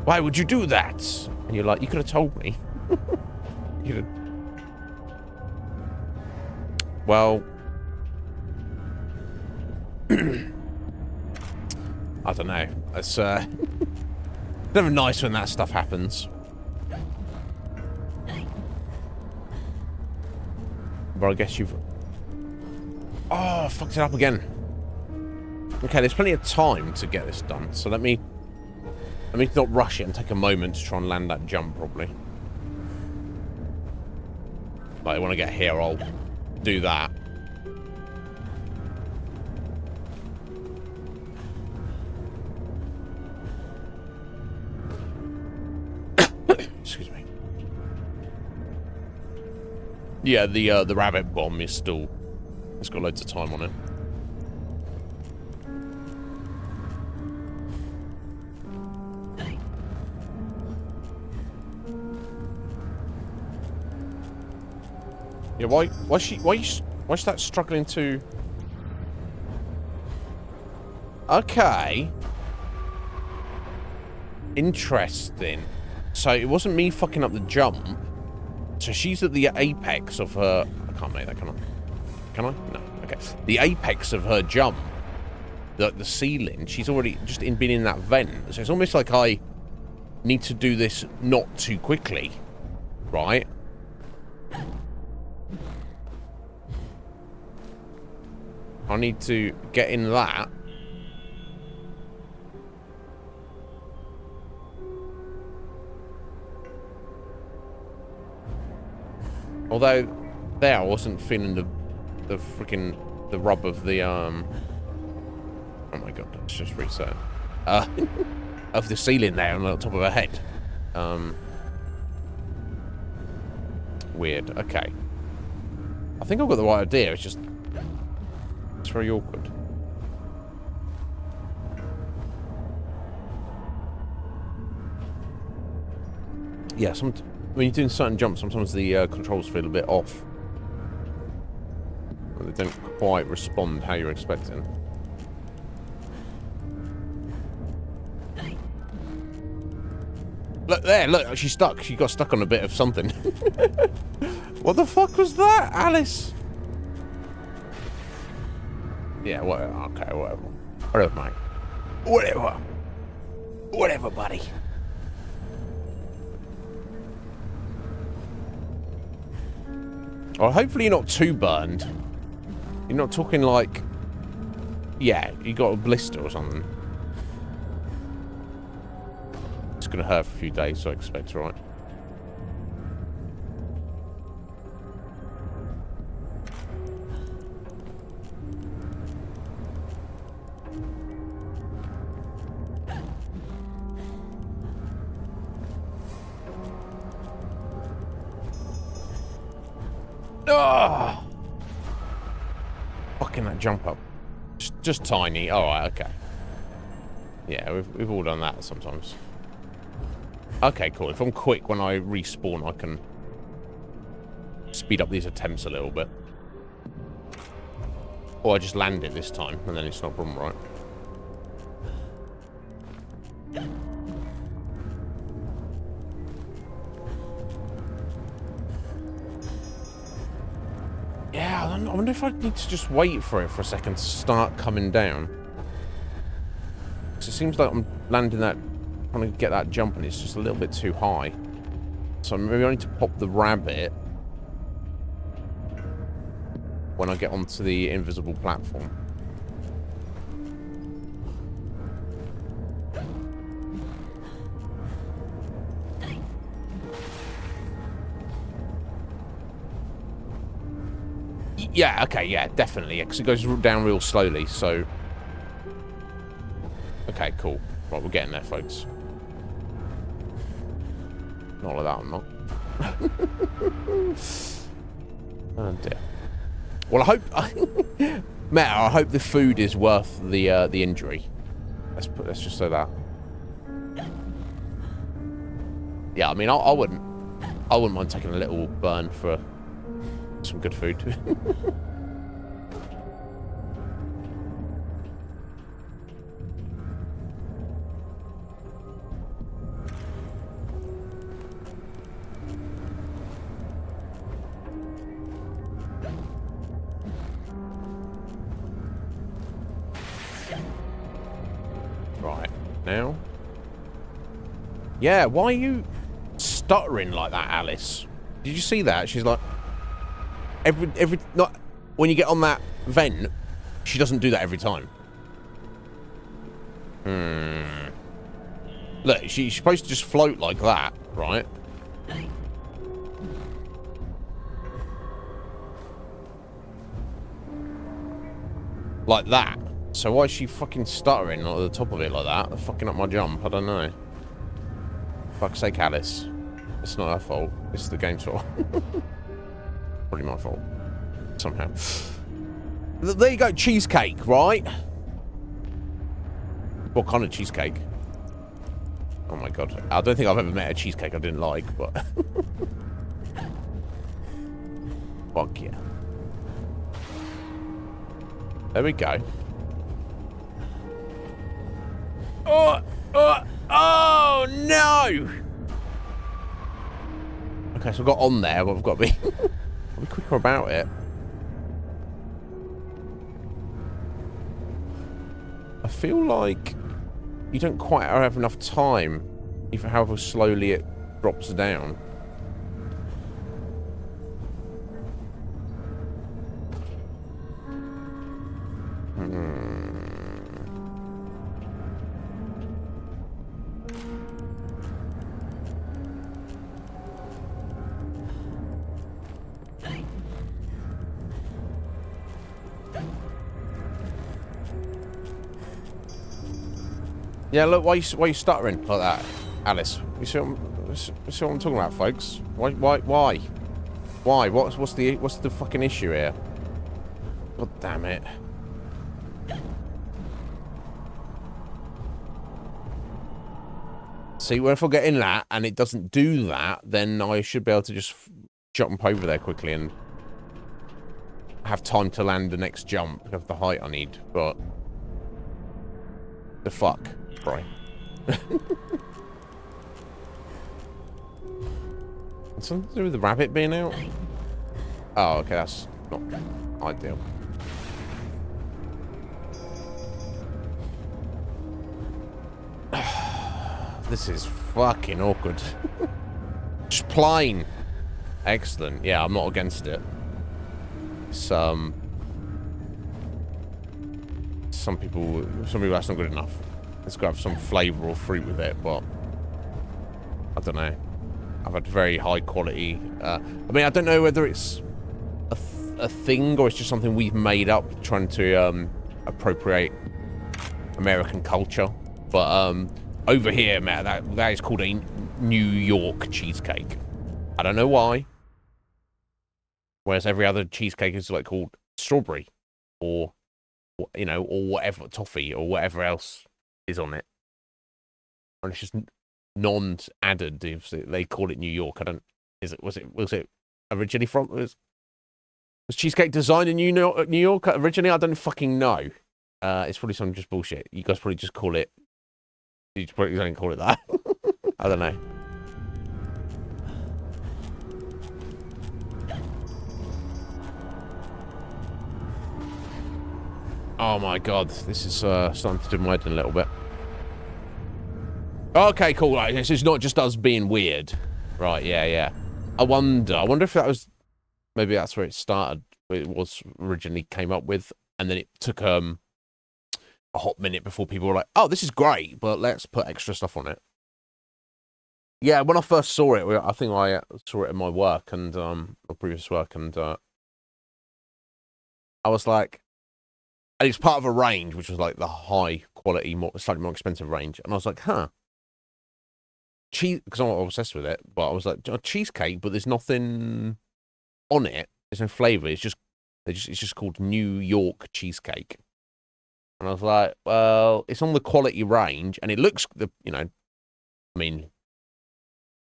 Why would you do that? And you're like, you could have told me. You could have... Well... I don't know. It's never nice when that stuff happens. But I guess you've... Oh, fucked it up again. Okay, there's plenty of time to get this done, so let me not rush it and take a moment to try and land that jump properly. Like, when I get here, I'll do that. Excuse me. Yeah, the rabbit bomb is still... It's got loads of time on it. Yeah, why's that struggling to... Okay. Interesting. So it wasn't me fucking up the jump. So she's at the apex of her... I can't make that, can I? Can I? No. Okay. The apex of her jump. The ceiling. She's already just been in that vent. So it's almost like I need to do this not too quickly. Right? I need to get in that. Although, there I wasn't feeling the freaking rub of the oh my god, let's just reset. Of the ceiling there on the top of her head. Weird. Okay. I think I've got the right idea. It's just it's very awkward. Yeah, when you're doing certain jumps, sometimes the controls feel a bit off. They don't quite respond how you're expecting. Look there, look, she's stuck. She got stuck on a bit of something. What the fuck was that, Alice? Yeah, whatever. Okay, whatever. Whatever, mate. Whatever. Whatever, buddy. Well, hopefully you're not too burned. You're not talking like... Yeah, you got a blister or something. It's gonna hurt for a few days, so I expect, right? Oh! Fucking that jump up. Just tiny. Alright, okay. Yeah, we've all done that sometimes. Okay, cool. If I'm quick when I respawn, I can speed up these attempts a little bit. Or I just land it this time, and then it's not a problem, right? Yeah, I wonder if I need to just wait for it for a second to start coming down. Because it seems like I'm landing that, trying to get that jump, and it's just a little bit too high. So maybe I need to pop the rabbit when I get onto the invisible platform. Yeah, okay, yeah, definitely. Yeah, because it goes down real slowly, so... Okay, cool. Right, we're getting there, folks. Not like that, I'm not. Oh, dear. Well, I hope... Meta, I hope the food is worth the injury. Let's just say that. Yeah, I mean, I wouldn't mind taking a little burn for some good food. Right, now. Yeah, why are you stuttering like that, Alice? Did you see that? She's like, not when you get on that vent, she doesn't do that every time. Look, she's supposed to just float like that, right? Like that. So why is she fucking stuttering at the top of it like that? Fucking up my jump, I don't know. Fuck's sake, Alice. It's not her fault. It's the game's fault. Probably my fault. Somehow. There you go, cheesecake, right? What kind of cheesecake? Oh my god. I don't think I've ever met a cheesecake I didn't like, but... Fuck yeah. There we go. Oh no! Okay, so I've got on there, but I've got to be, quicker about it. I feel like you don't quite have enough time, even however slowly it drops down. Yeah, look, why you stuttering like that, Alice? You see what I'm talking about, folks? Why? What's the fucking issue here? God damn it. See, well, if I get in that and it doesn't do that, then I should be able to just jump over there quickly and have time to land the next jump of the height I need, but... The fuck? Right. Something to do with the rabbit being out? Oh, okay, that's not ideal. This is fucking awkward. Just plain. Excellent. Yeah, I'm not against it. Some people that's not good enough. Let's go have some flavour or fruit with it, but I don't know. I've had very high quality. I mean, I don't know whether it's a thing or it's just something we've made up trying to appropriate American culture. But over here, man, that is called a New York cheesecake. I don't know why. Whereas every other cheesecake is like called strawberry or, you know, or whatever, toffee or whatever else is on it. And it's just non-added. They call it New York. I don't. Was it originally from? Was cheesecake designed in New York originally? I don't fucking know. It's probably some just bullshit. You guys probably just call it. You probably don't call it that. I don't know. Oh my god, this is starting to do my head in a little bit. Okay, cool. Right, this is not just us being weird. Right, yeah. I wonder if that was... Maybe that's where it started. It was originally came up with, and then it took a hot minute before people were like, oh, this is great, but let's put extra stuff on it. Yeah, when I first saw it, I think I saw it in my work and my previous work, and I was like... And it's part of a range, which was like the high quality, slightly more expensive range. And I was like, huh. Cheese, because I'm obsessed with it. But I was like, cheesecake, but there's nothing on it. There's no flavour. It's just It's just called New York cheesecake. And I was like, well, it's on the quality range, and it looks, I mean,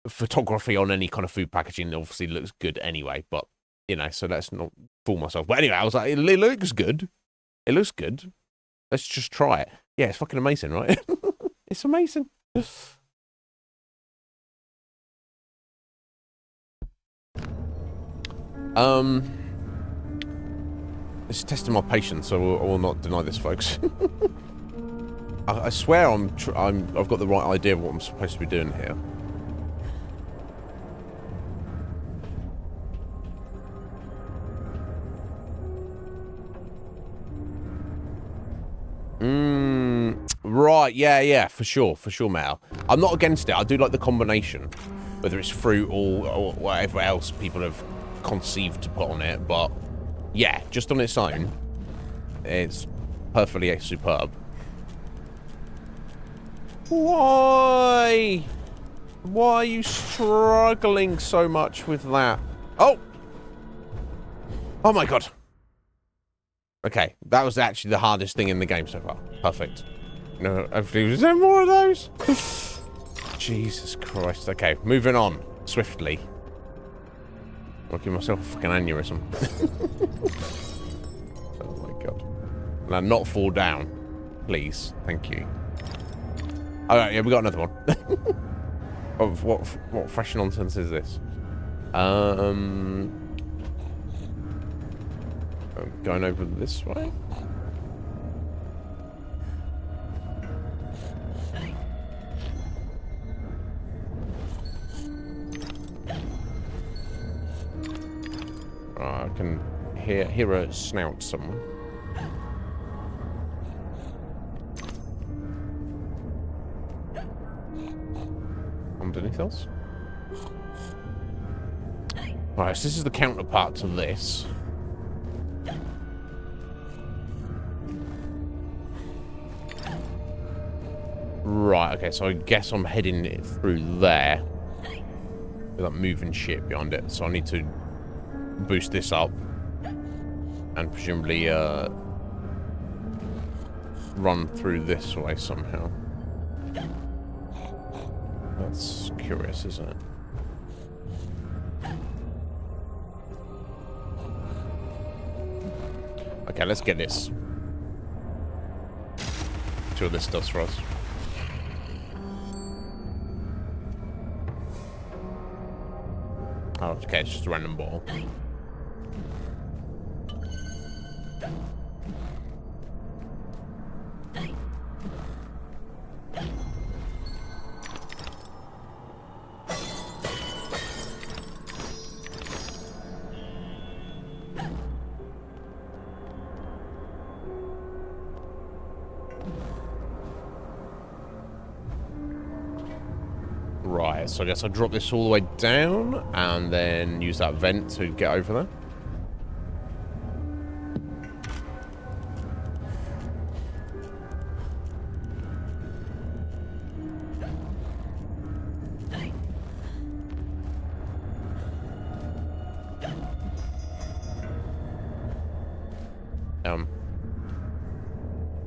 photography on any kind of food packaging obviously looks good anyway, but, so let's not fool myself. But anyway, I was like, it looks good. It looks good. Let's just try it. Yeah, it's fucking amazing, right? It's amazing. It's testing my patience, so I will not deny this, folks. I swear I've got the right idea of what I'm supposed to be doing here. Right, yeah, for sure, Mal. I'm not against it. I do like the combination, whether it's fruit or whatever else people have conceived to put on it, but yeah, just on its own, it's perfectly superb. Why? Why are you struggling so much with that? Oh! Oh my god. Okay, that was actually the hardest thing in the game so far. Perfect. No, hopefully, is there more of those? Jesus Christ. Okay, moving on swiftly. I'll give myself a fucking aneurysm. Oh my god. Now, not fall down. Please. Thank you. Alright, yeah, we got another one. Oh, what fresh nonsense is this? Going over this way? I can hear a snout somewhere. Underneath us? Right, so this is the counterpart to this. Right, okay, so I guess I'm heading it through there. With that moving shit behind it, so I need to boost this up. And presumably, run through this way somehow. That's curious, isn't it? Okay, let's get this. See what this does for us. Oh, okay, it's just a random ball. Right, so I guess I'll drop this all the way down and then use that vent to get over there.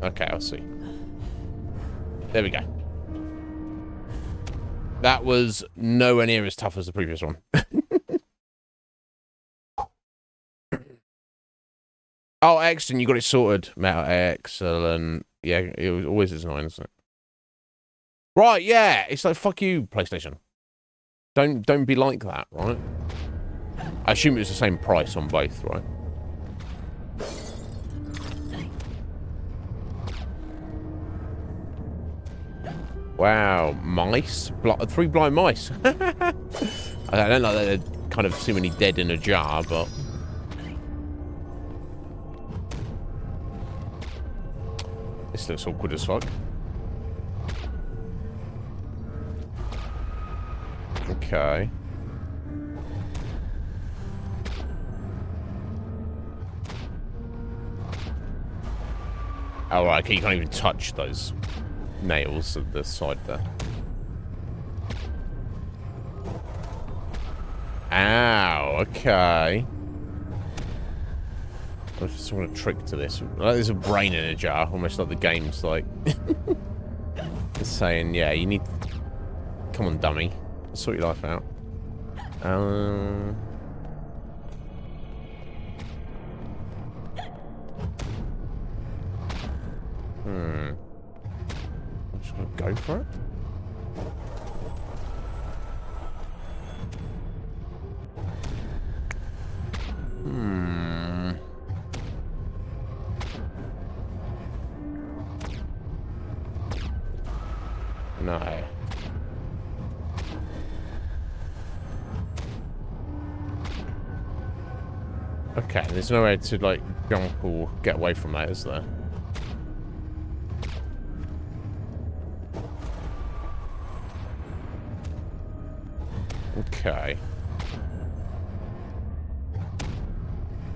Okay, I'll see. There we go. That was nowhere near as tough as the previous one. Oh, excellent. You got it sorted, Matt. Excellent. Yeah, it always is annoying, isn't it? Right, yeah. It's like, fuck you, PlayStation. Don't be like that, right? I assume it was the same price on both, right? Wow, mice? 3 blind mice. I don't know that they're kind of seemingly dead in a jar, but... This looks awkward as fuck. Okay. Oh, right, okay, you can't even touch those nails at the side there. Ow, okay. There's some kind of trick to this. Like, there's a brain in a jar, almost like the game's like... it's saying, yeah, you need... Come on, dummy. Sort your life out. I'm just gonna go for it. No. Okay, there's no way to, like, jump or get away from that, is there? Okay.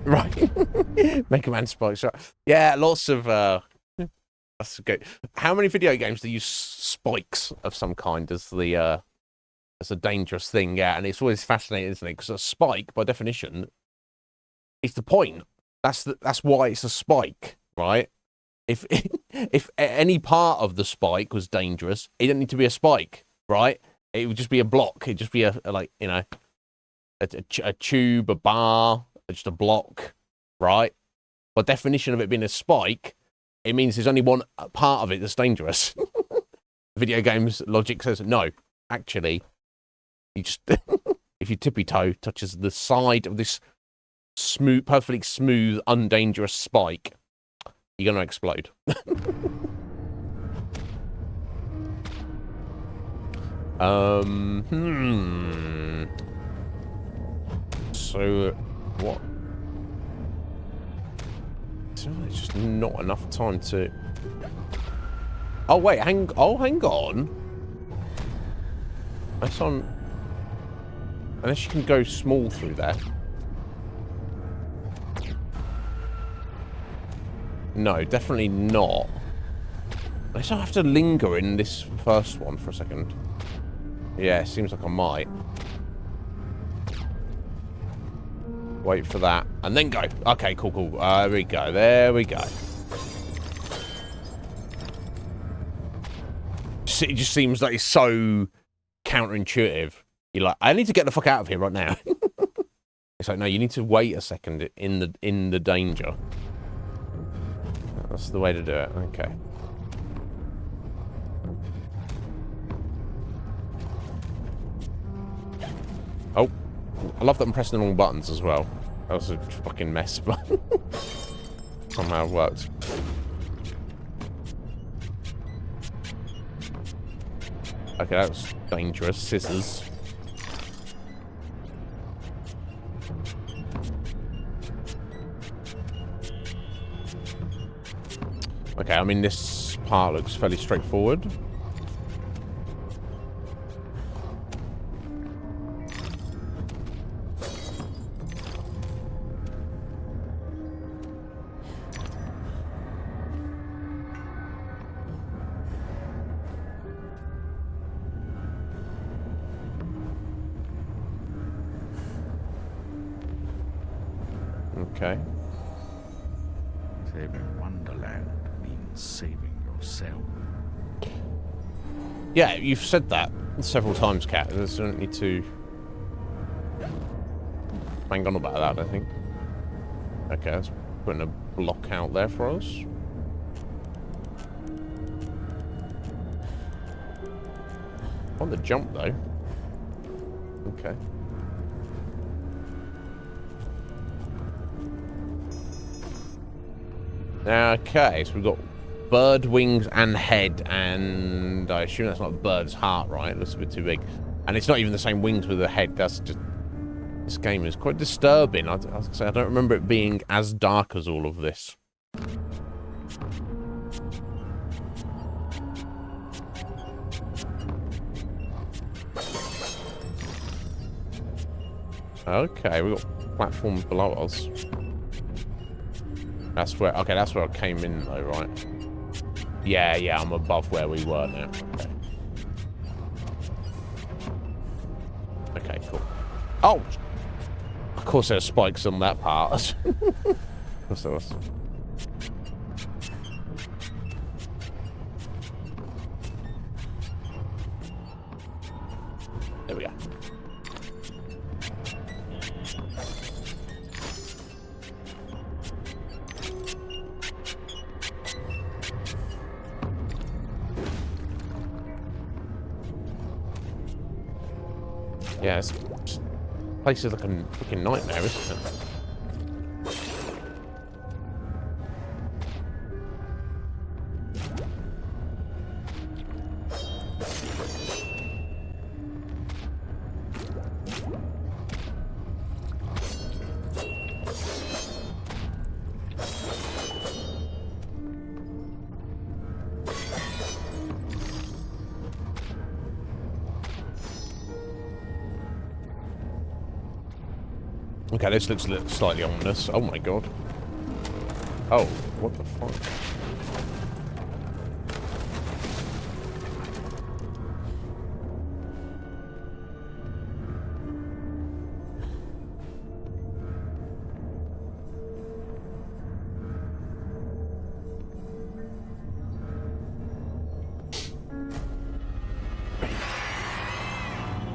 Right. Mega Man Spike Shot. Yeah, lots of, that's good. How many video games do you use spikes of some kind as the, as a dangerous thing? Yeah, and it's always fascinating, isn't it? Because a spike, by definition, is the point. That's why it's a spike, right? If any part of the spike was dangerous, it didn't need to be a spike, right? It would just be a block. It'd just be a like, you know, a tube, a bar, just a block, right? By definition of it being a spike, it means there's only one part of it that's dangerous. Video games logic says no. Actually, you just if your tippy toe touches the side of this smooth, perfectly smooth, undangerous spike, you're gonna explode. So, what? So it's just not enough time to... Oh, wait, hang on. That's on... Unless you can go small through there. No, definitely not. Unless I have to linger in this first one for a second. Yeah, it seems like I might. Wait for that. And then go. Okay, cool, cool. There we go. There we go. It just seems like it's so counterintuitive. You're like, I need to get the fuck out of here right now. It's like, no, you need to wait a second in the danger. That's the way to do it. Okay. Oh. I love that I'm pressing the wrong buttons as well. That was a fucking mess, but somehow it worked. Okay, that was dangerous. Scissors. Okay, I mean, this part looks fairly straightforward. Okay. Saving Wonderland means saving yourself. Yeah, you've said that several times, Kat. There's don't need to hang on about that, I think. Okay, let's put a block out there for us. On the jump, though. Okay. Okay, so we've got bird wings and head, and I assume that's not a bird's heart, right? It looks a bit too big. And it's not even the same wings with the head. That's just... This game is quite disturbing. I was gonna say, I don't remember it being as dark as all of this. Okay, we've got platforms below us. That's where... Okay, that's where I came in, though, right? Yeah, yeah, I'm above where we were now. Okay. Okay, cool. Oh! Of course there's spikes on that part. Of course there was. There we go. Yeah, this place is like a freaking nightmare, isn't it? Okay, this looks slightly ominous. Oh my god. Oh, what the fuck?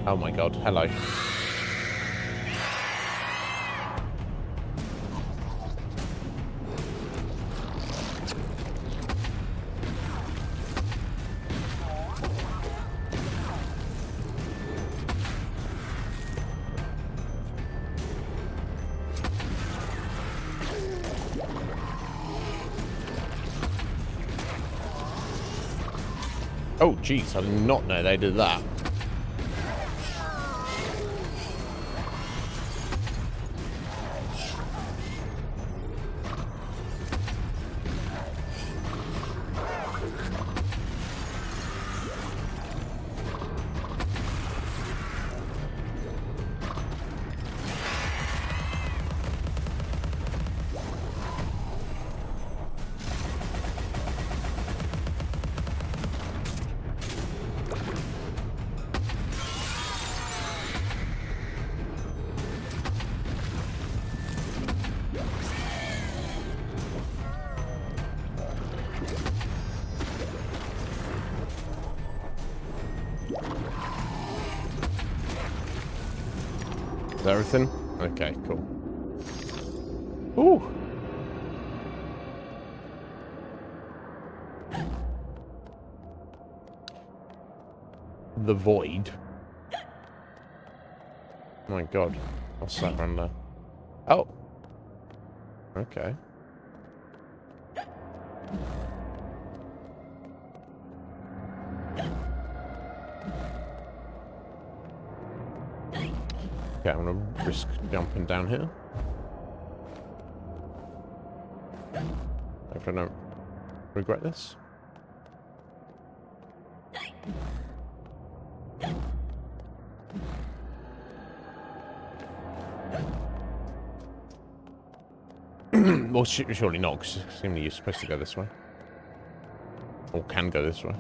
Oh my god, hello. Oh, jeez, I did not know they did that. Is that everything? Okay, cool. Ooh. The void. Oh my god. What's that around there? Oh. Okay. Okay, I'm gonna risk jumping down here. Hope I don't regret this. Well, surely not, because seemingly you're supposed to go this way. Or can go this way.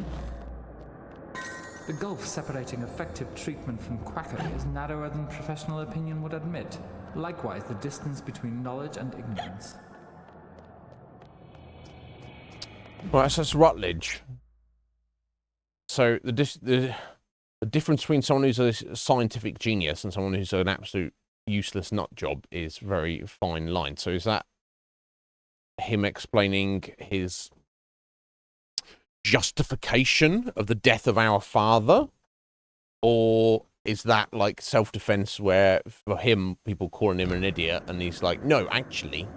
The gulf separating effective treatment from quackery is narrower than professional opinion would admit. Likewise, the distance between knowledge and ignorance. Right, so that's Rutledge. So the difference between someone who's a scientific genius and someone who's an absolute useless nut job is very fine line. So is that him explaining his justification of the death of our father, or is that like self-defense where for him people calling him an idiot and he's like, no, actually,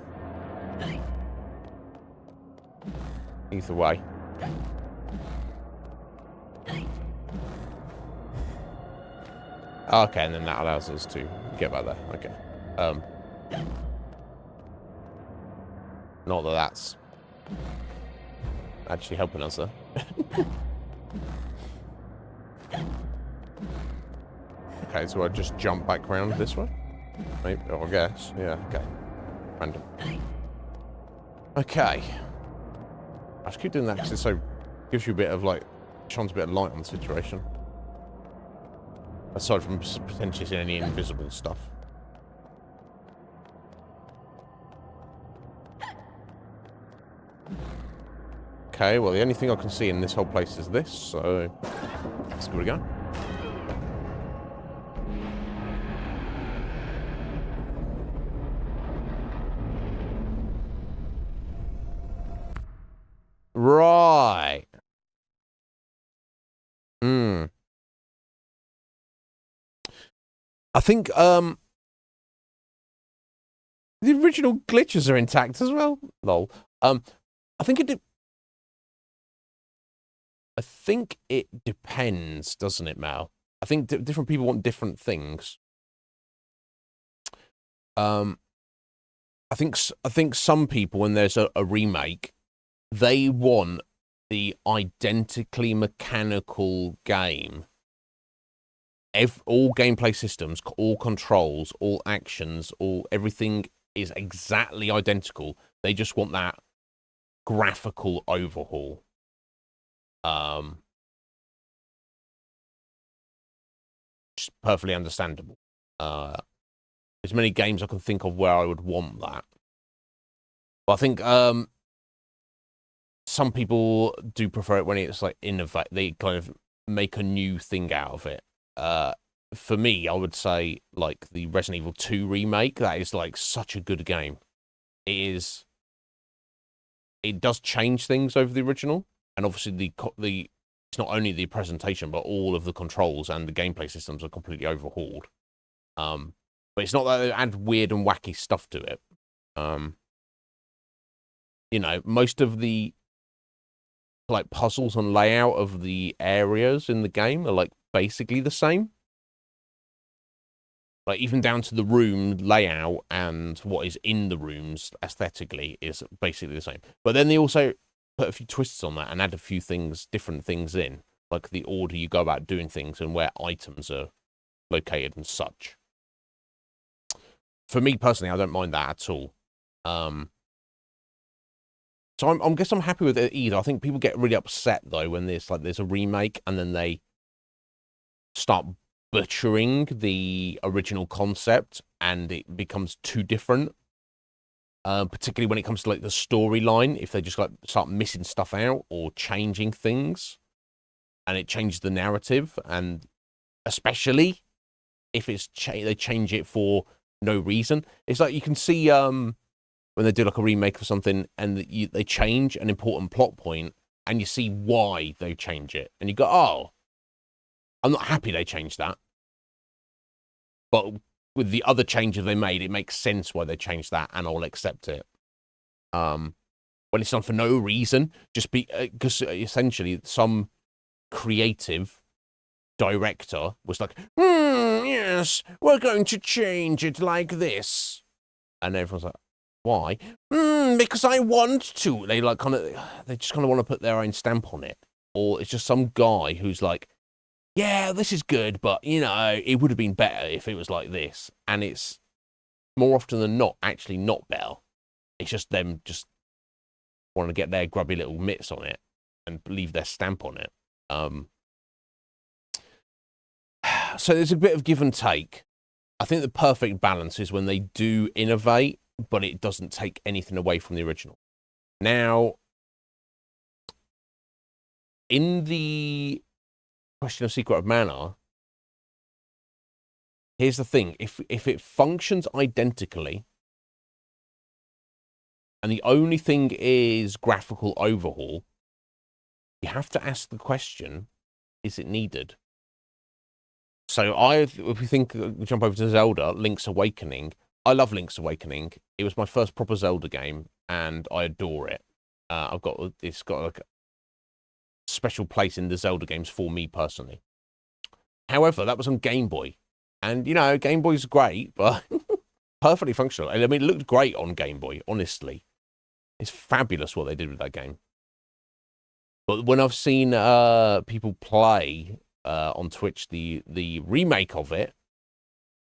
either way. Okay, and then that allows us to get back there. Okay. Not that that's actually helping us there. Okay, so I just jump back around this way? Maybe, I guess. Yeah, okay. Random. Okay. I just keep doing that because it gives you a bit of like, shines a bit of light on the situation. Aside from potentially seeing any invisible stuff. Okay, well, the only thing I can see in this whole place is this, so let's give it a go. Right. I think the original glitches are intact as well. Lol. I think it depends, doesn't it, Mal? I think different people want different things. I think some people, when there's a remake, they want the identically mechanical game. All gameplay systems, all controls, all actions, everything is exactly identical. They just want that graphical overhaul. Just perfectly understandable. There's many games I can think of where I would want that. But I think some people do prefer it when it's like innovate. They kind of make a new thing out of it. For me, I would say like the Resident Evil 2 remake. That is like such a good game. It does change things over the original, and obviously it's not only the presentation, but all of the controls and the gameplay systems are completely overhauled. But it's not that they add weird and wacky stuff to it. You know, most of the like puzzles and layout of the areas in the game are like basically the same. Like even down to the room layout and what is in the rooms aesthetically is basically the same. But then they also put a few twists on that and add a few things, different things in, like the order you go about doing things and where items are located and such. For me personally, I don't mind that at all. So I guess I'm happy with it either. I think people get really upset though when there's a remake and then they start butchering the original concept and it becomes too different. Particularly when it comes to like the storyline, if they just like start missing stuff out or changing things, and it changes the narrative, and especially if it's they change it for no reason. It's like you can see when they do like a remake of something and they change an important plot point, and you see why they change it, and you go, oh, I'm not happy they changed that. But with the other changes they made, it makes sense why they changed that, and I'll accept it. When it's done for no reason, just because essentially some creative director was like, yes, we're going to change it like this. And everyone's like, why? Because I want to. They just kind of want to put their own stamp on it. Or it's just some guy who's like, yeah, this is good, but, you know, it would have been better if it was like this. And it's more often than not actually not better. It's just them just want to get their grubby little mitts on it and leave their stamp on it. So there's a bit of give and take. I think the perfect balance is when they do innovate, but it doesn't take anything away from the original. Now, in the question of Secret of Mana, here's the thing. If it functions identically, and the only thing is graphical overhaul, you have to ask the question, is it needed? So if we jump over to Zelda, Link's Awakening, I love Link's Awakening. It was my first proper Zelda game, and I adore it. It's got like a special place in the Zelda games for me personally. However, that was on Game Boy, and you know, Game Boy's great, but perfectly functional. I mean, it looked great on Game Boy. Honestly, it's fabulous what they did with that game. But when I've seen people play on Twitch the remake of it,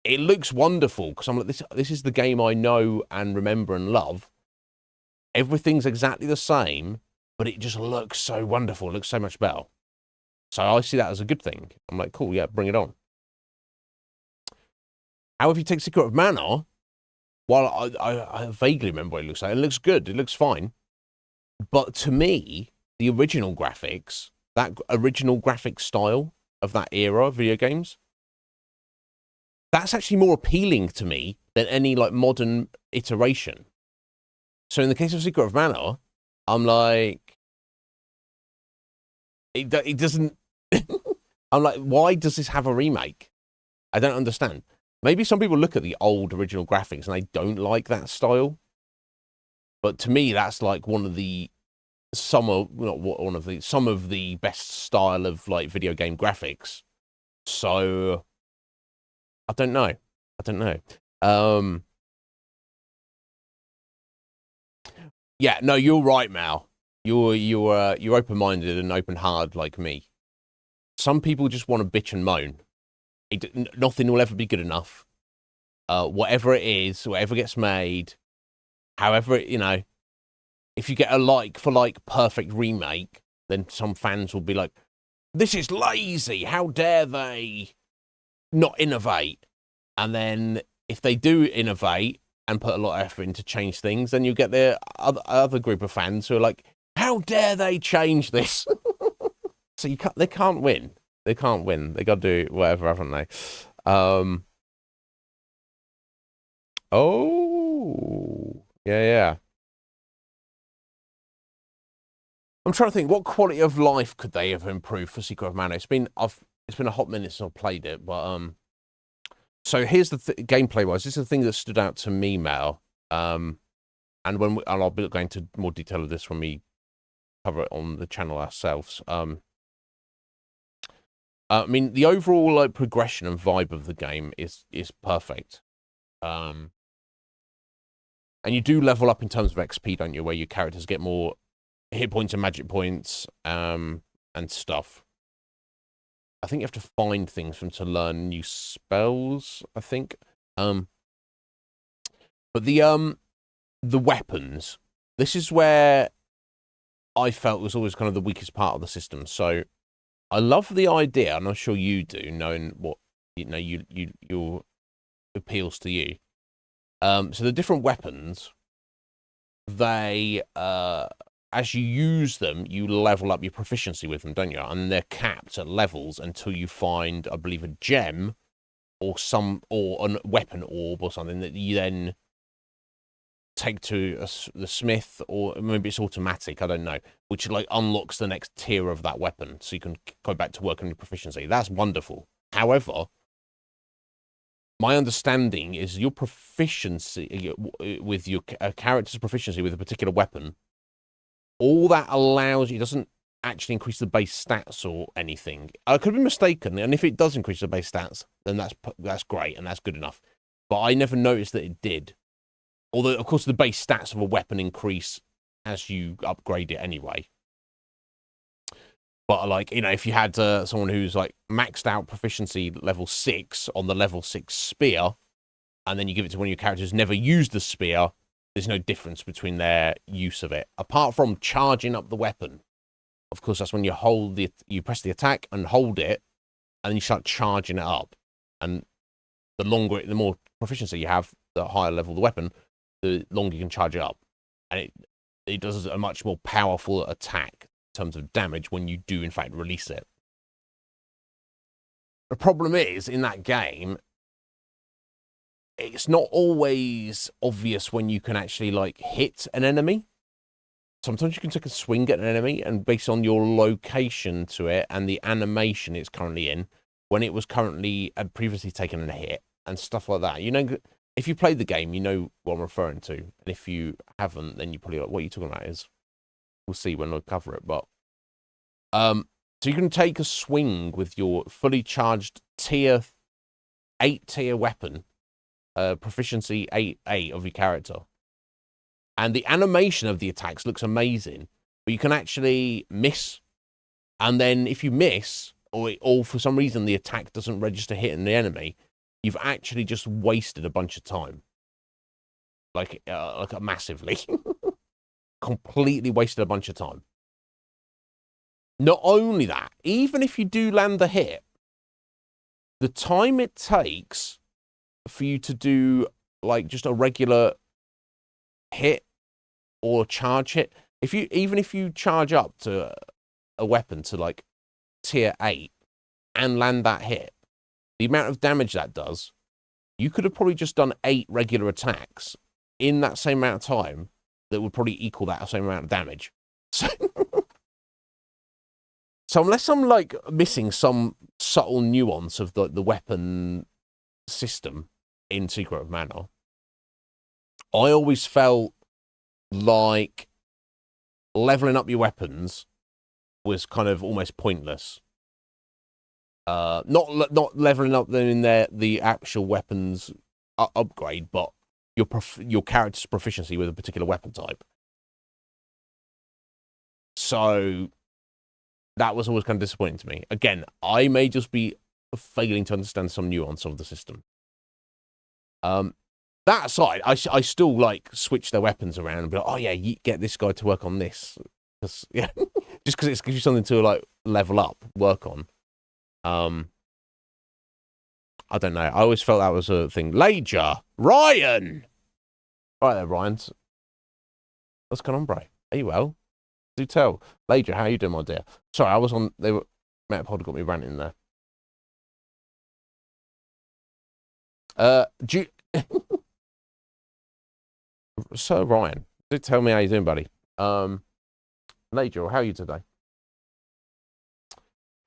it looks wonderful because I'm like, this is the game I know and remember and love. Everything's exactly the same, but it just looks so wonderful. It looks so much better. So I see that as a good thing. I'm like, cool, yeah, bring it on. However, if you take Secret of Mana, while I vaguely remember what it looks like, it looks good. It looks fine. But to me, the original graphics, that original graphic style of that era of video games, that's actually more appealing to me than any like modern iteration. So in the case of Secret of Mana, I'm like, it doesn't. I'm like, why does this have a remake? I don't understand. Maybe some people look at the old original graphics and they don't like that style. But to me, that's like some of the best style of like video game graphics. So I don't know. Yeah, no, you're right, Mal. You're open-minded and open-hearted like me. Some people just want to bitch and moan. Nothing will ever be good enough. Whatever it is, whatever gets made, however, if you get a like for like perfect remake, then some fans will be like, this is lazy. How dare they not innovate? And then if they do innovate and put a lot of effort in to change things, then you get the other group of fans who are like, how dare they change this? So they can't win. They can't win. They got to do whatever, haven't they? Oh, yeah. I'm trying to think, what quality of life could they have improved for Secret of Mana? It's been a hot minute since I've played it, but so here's the gameplay wise. This is the thing that stood out to me, Mel. And I'll be going into more detail of this when we cover it on the channel ourselves. I mean, the overall like progression and vibe of the game is perfect. And you do level up in terms of XP, don't you? Where your characters get more hit points and magic points, and stuff. I think you have to find things for them to learn new spells, I think. But the weapons, this is where I felt was always kind of the weakest part of the system. So I love the idea, and I'm sure you do, knowing what your appeals to you. So the different weapons, they as you use them, you level up your proficiency with them, don't you? And they're capped at levels until you find, I believe, a gem or a weapon orb or something that you then take to the smith, or maybe it's automatic, I don't know, which like unlocks the next tier of that weapon, so you can go back to work on your proficiency. That's wonderful. However, my understanding is your proficiency with your character's proficiency with a particular weapon, all that allows you doesn't actually increase the base stats or anything. I could be mistaken, and if it does increase the base stats, then that's great and that's good enough. But I never noticed that it did. Although, of course, the base stats of a weapon increase as you upgrade it anyway. But, like, if you had someone who's, like, maxed out proficiency level 6 on the level 6 spear, and then you give it to one of your characters who's never used the spear, there's no difference between their use of it. Apart from charging up the weapon. Of course, that's when you press the attack and hold it, and then you start charging it up. And the more proficiency you have, the higher level the weapon, the longer you can charge it up. And it does a much more powerful attack in terms of damage when you do, in fact, release it. The problem is, in that game, it's not always obvious when you can actually, like, hit an enemy. Sometimes you can take a swing at an enemy, and based on your location to it and the animation it's currently in, when it was had previously taken a hit and stuff like that. If you played the game, you know what I'm referring to. And if you haven't, then you probably like, what are you talking about? We'll see when I cover it. But so you can take a swing with your fully charged tier 8 weapon, proficiency 8 of your character. And the animation of the attacks looks amazing, but you can actually miss. And then if you miss, or for some reason the attack doesn't register hitting the enemy, you've actually just wasted a bunch of time. Like massively. Completely wasted a bunch of time. Not only that, even if you do land the hit, the time it takes for you to do like just a regular hit or charge hit even if you charge up to a weapon to like tier 8 and land that hit, the amount of damage that does, you could have probably just done 8 regular attacks in that same amount of time that would probably equal that same amount of damage. So, so unless I'm like missing some subtle nuance of the weapon system in Secret of Mana, I always felt like leveling up your weapons was kind of almost pointless. Not leveling up them in the actual weapons upgrade, but your character's proficiency with a particular weapon type. So that was always kind of disappointing to me. Again, I may just be failing to understand some nuance of the system. That aside, I still like switch their weapons around and be like, oh yeah, you get this guy to work on this, just because it gives you something to like level up, work on. I don't know. I always felt that was a thing. Lager, Ryan. Right there, Ryan. What's going on, bro? Are you well? Do tell. Lager, how you doing, my dear? Sorry, I was on. Metapod got me ranting there. Sir Ryan, do tell me how you doing, buddy. Lager, how are you today?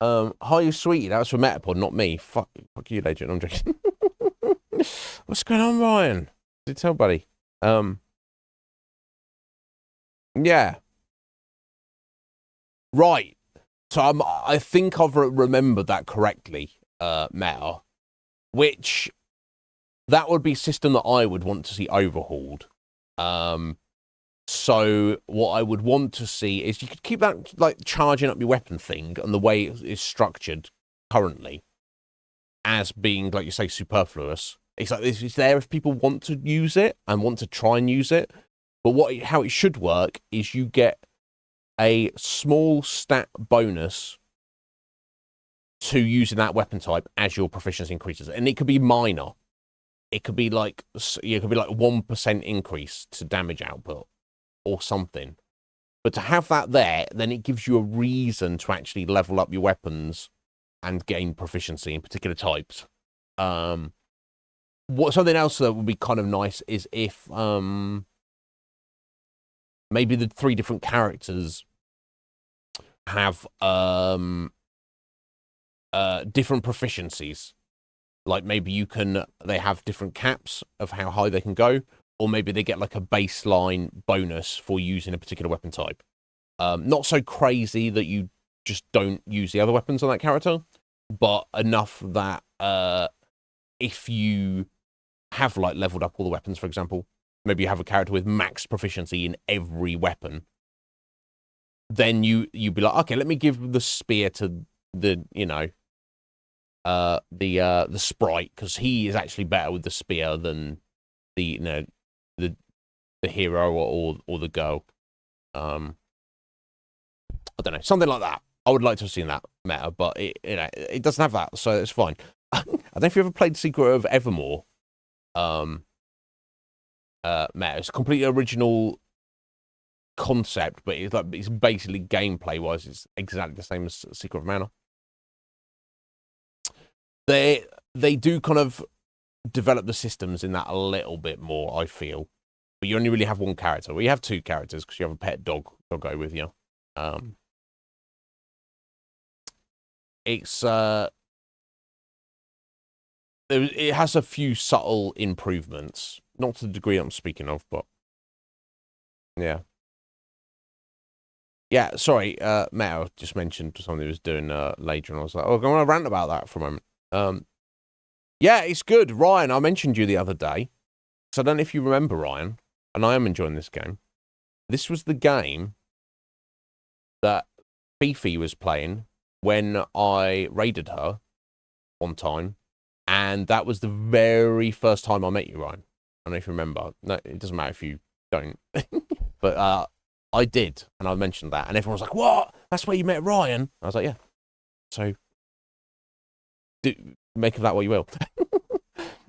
Hi, you sweetie. That was for Metapod, not me. Fuck you, Lager. I'm joking. What's going on, Ryan? Do tell, buddy. Yeah. Right. So I think I've remembered that correctly, Meta, which that would be a system that I would want to see overhauled. So what I would want to see is you could keep that like charging up your weapon thing and the way it is structured currently as being, like you say, superfluous. It's like it's there if people want to use it and want to try and use it. But how it should work is you get a small stat bonus to using that weapon type as your proficiency increases, and it could be minor. It could be like 1% increase to damage output or something. But to have that there, then it gives you a reason to actually level up your weapons and gain proficiency in particular types. Something else that would be kind of nice is if maybe the 3 different characters have different proficiencies. Like maybe they have different caps of how high they can go, or maybe they get like a baseline bonus for using a particular weapon type. Not so crazy that you just don't use the other weapons on that character, but enough that if you have like leveled up all the weapons, for example, maybe you have a character with max proficiency in every weapon, then you'd be like, okay, let me give the spear to the sprite, because he is actually better with the spear than the hero or the girl. I don't know, something like that. I would like to have seen that meta, but it doesn't have that, so it's fine. I don't know if you ever played Secret of Evermore. Meta. It's a completely original concept, but it's basically gameplay wise, it's exactly the same as Secret of Mana. They do kind of develop the systems in that a little bit more, I feel. But you only really have one character. Well, you have 2 characters because you have a pet doggo with you. It has a few subtle improvements, not to the degree I'm speaking of, but yeah. Yeah, sorry, Meta just mentioned something he was doing later, and I was like, oh, I'm going to rant about that for a moment. Yeah, it's good. Ryan, I mentioned you the other day, so I don't know if you remember, Ryan, and I am enjoying this game. This was the game that Fifi was playing when I raided her one time, and that was the very first time I met you, Ryan. I don't know if you remember. No, it doesn't matter if you don't. But I did, and I mentioned that, and everyone was like, what? That's where you met Ryan? I was like, yeah. So, make of that what you will.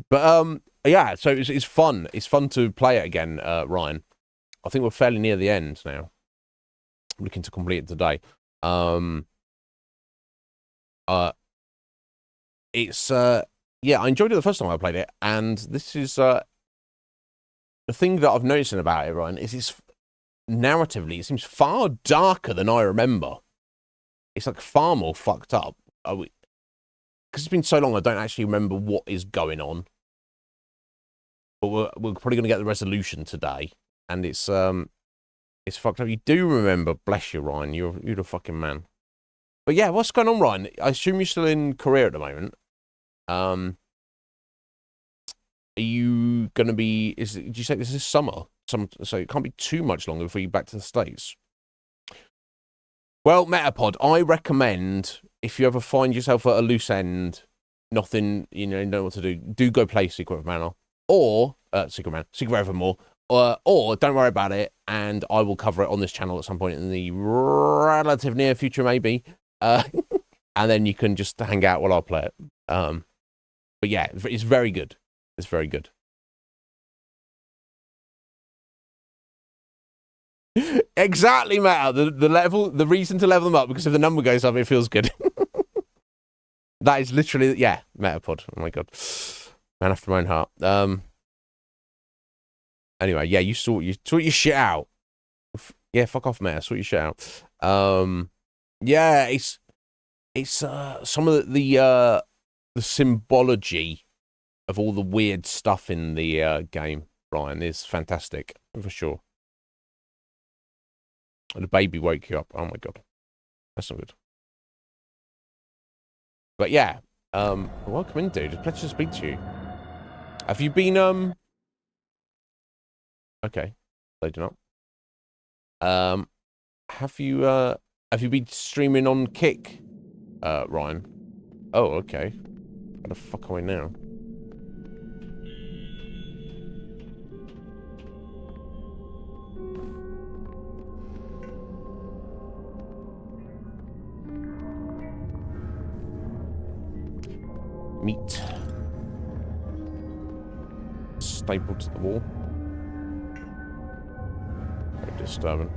But, yeah, so it's fun. It's fun to play it again, Ryan. I think we're fairly near the end now. looking to complete it today. It's yeah, I enjoyed it the first time I played it, and this is the thing that I've noticed about it, Ryan, is it's narratively, it seems far darker than I remember. It's like far more fucked up. Because it's been so long, I don't actually remember what is going on. But we're probably going to get the resolution today, and it's fucked up. You do remember, bless you, Ryan. You're the fucking man. But yeah, what's going on, Ryan? I assume you're still in Korea at the moment. Are you going to be? Did you say this is summer? So it can't be too much longer before you're back to the States. Well, Metapod, I recommend if you ever find yourself at a loose end, nothing, you know what to do go play Secret of Mana or Secret of Evermore. Or don't worry about it, and I will cover it on this channel at some point in the relative near future, maybe. And then you can just hang out while I play it. But yeah, it's very good. It's very good. Exactly, Matt. The reason to level them up, because if the number goes up, it feels good. That is literally, yeah, Metapod. Oh my god, man after my own heart. Anyway, yeah, you sort your shit out. Yeah, fuck off, Meta. Sort your shit out. Yeah, it's some of the symbology of all the weird stuff in the game, Ryan, is fantastic for sure. The baby woke you up. Oh my god, that's not good. But yeah, welcome in, dude. It's a pleasure to speak to you. Have you been Okay, loading up. Have you been streaming on Kick, Ryan? Oh, okay. Where the fuck are we now? Meat. Stapled to the wall. Very disturbing.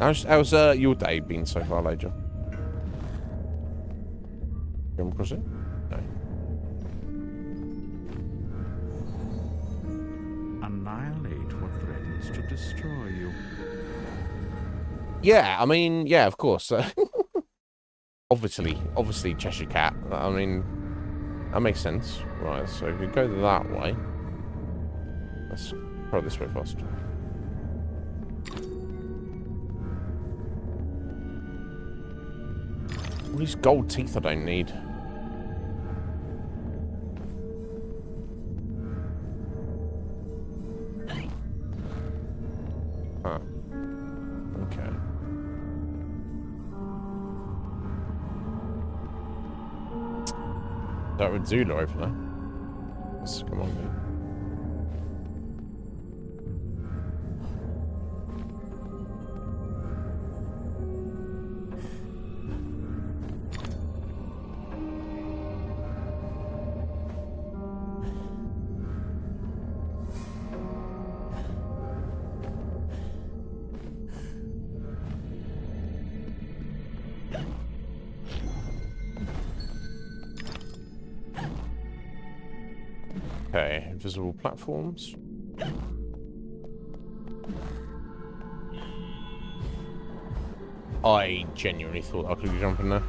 How's your day been so far, Ledger? Come across it? No. Annihilate what threatens to destroy you. Yeah, I mean, yeah, of course. Obviously, Cheshire Cat. I mean, that makes sense. Right, so if we go that way, let's try this way first. All these gold teeth I don't need. Huh. Okay. That would Zula over there. Let's come on, dude. Okay, invisible platforms. I genuinely thought I could be jumping there.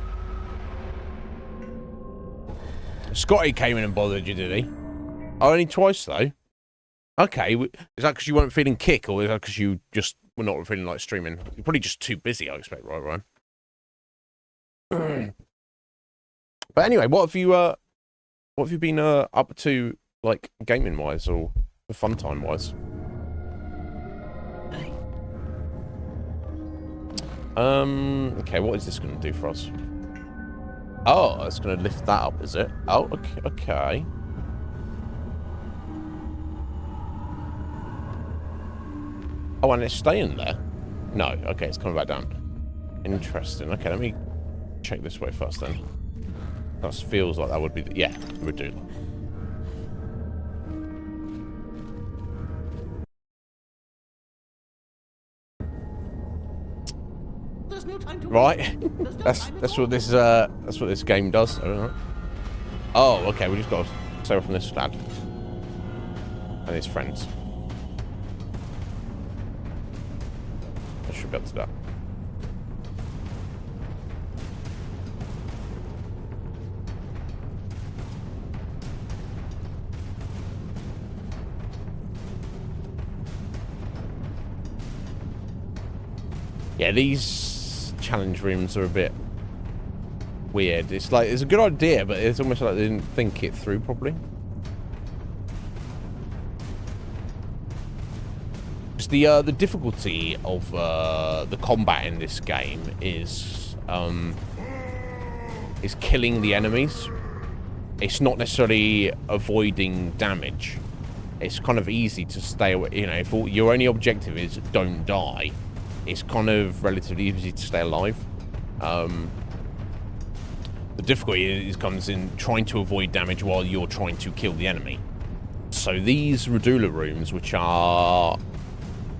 Scotty came in and bothered you, did he? Oh, only twice, though. Okay, is that because you weren't feeling Kick, or is that because you just were not feeling like streaming? You're probably just too busy, I expect, right, Ryan? But anyway, what have you been up to, like, gaming-wise, or fun time-wise? Okay, what is this going to do for us? Oh, it's going to lift that up, is it? Oh, okay. Oh, and it's staying there? No, okay, it's coming back down. Interesting. Okay, let me check this way first, then. That feels like that would be... Yeah, it would do. There's no time to Right? There's no that's time at that's all. what this game does. I don't know. Oh, okay. We just got to stay away from this lad and his friends. I should be able to do that. Yeah, these challenge rooms are a bit weird. It's like, it's a good idea, but it's almost like they didn't think it through properly. Just the difficulty of the combat in this game is killing the enemies. It's not necessarily avoiding damage. It's kind of easy to stay away. You know, if your only objective is don't die, it's kind of relatively easy to stay alive. The difficulty comes in trying to avoid damage while you're trying to kill the enemy. So these Radula rooms, which are...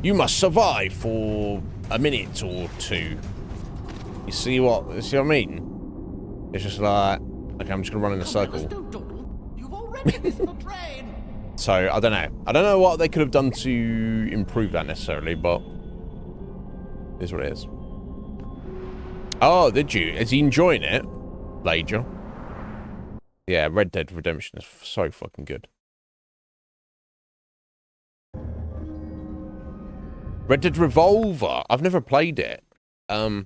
You must survive for a minute or two. You see what I mean? It's just like... Okay, I'm just going to run in a circle. Don't dawdle. You've already missed the train. So, I don't know. I don't know what they could have done to improve that necessarily, but... It is what it is. Oh, did you? Is he enjoying it? Lager. Yeah, Red Dead Redemption is so fucking good. Red Dead Revolver. I've never played it. Oh,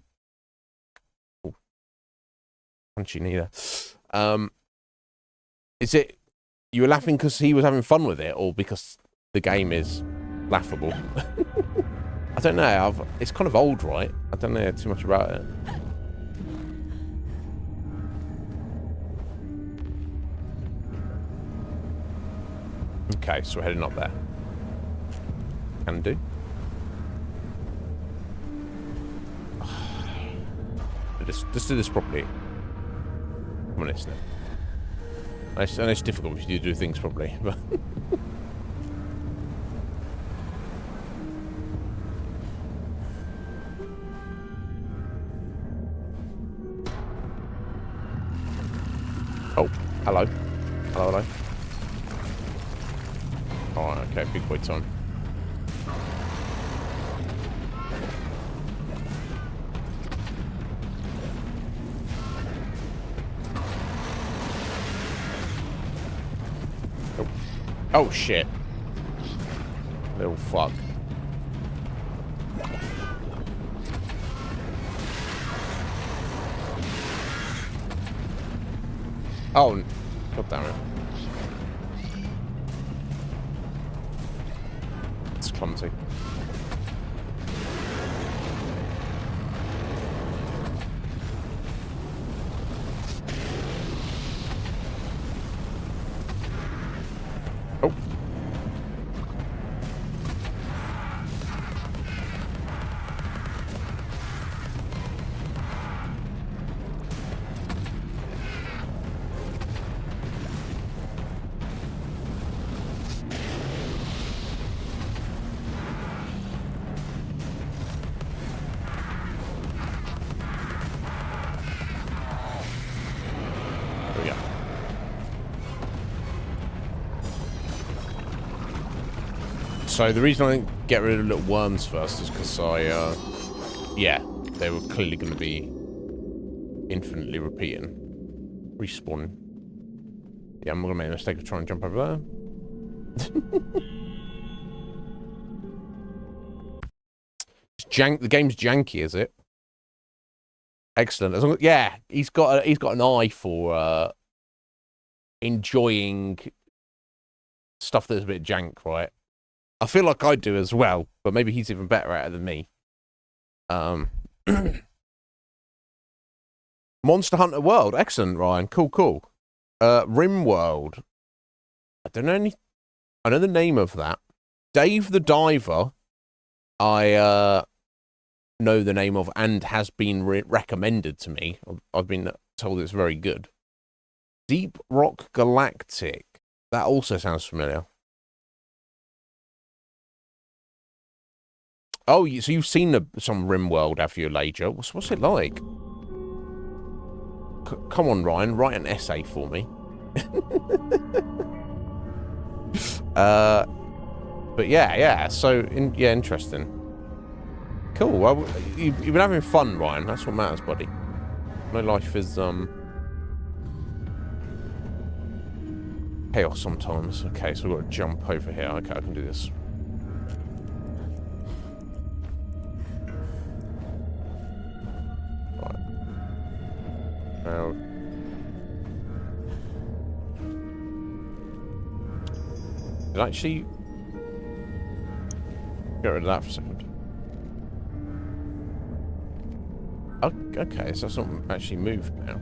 punchy neither. Is it... You were laughing because he was having fun with it, or because the game is laughable? I don't know. It's kind of old, right? I don't know too much about it. Okay, so we're heading up there. Can do. Let's do this properly. Come on, isn't it? And it's difficult if you do things properly, but... Oh, hello. Hello, hello. Alright, okay, big boy time. Oh, oh shit. Little fuck. Oh, god damn it. It's clumsy. Oh. There we go. So the reason I didn't get rid of the little worms first is because yeah, they were clearly going to be infinitely repeating, respawning. Yeah, I'm going to make a mistake of trying to jump over there. The game's janky, is it? Excellent. As long as, yeah, he's got an eye for enjoying stuff that's a bit jank, right? I feel like I do as well, but maybe he's even better at it than me. Monster Hunter World. Excellent, Ryan. Cool, cool. Rim World. I don't know I know the name of that. Dave the Diver. I know the name of and has been recommended to me. I've been told it's very good. Deep Rock Galactic. That also sounds familiar. Oh, so you've seen some Rim World, have you, Lager? What's it like? Come on, Ryan, write an essay for me. But yeah. So interesting. Cool. Well, you've been having fun, Ryan. That's what matters, buddy. My life is chaos sometimes. Okay, so we've got to jump over here. Okay, I can do this. Now, did I actually get rid of that for a second? Okay, so it's not actually moved now.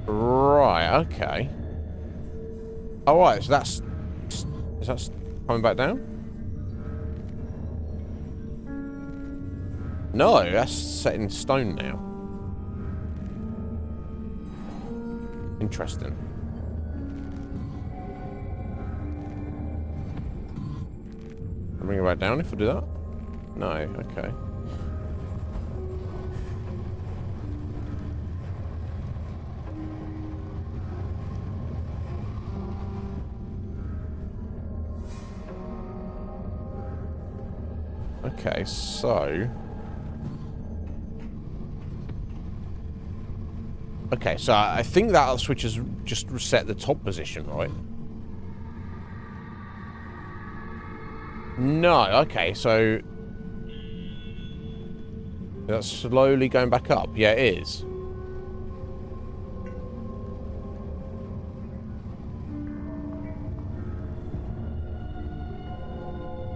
Right, okay. Alright, so that's... Is that coming back down? No, that's set in stone now. Interesting. Bring it back down if I do that? No, okay. Okay, so... Okay, so I think that switch has just reset the top position, right? No, okay, so... That's slowly going back up. Yeah, it is.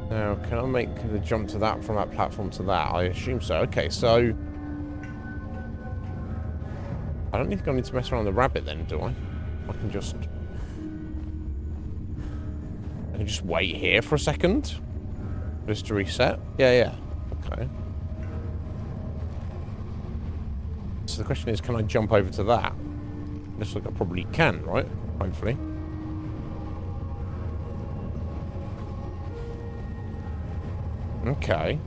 Now, can I make the jump to that from that platform to that? I assume so. Okay, so... I don't think I need to mess around with the rabbit then, do I? I can just... I can just wait here for a second? Just to reset? Yeah. Okay. So the question is, can I jump over to that? Looks like I probably can, right? Hopefully. Okay.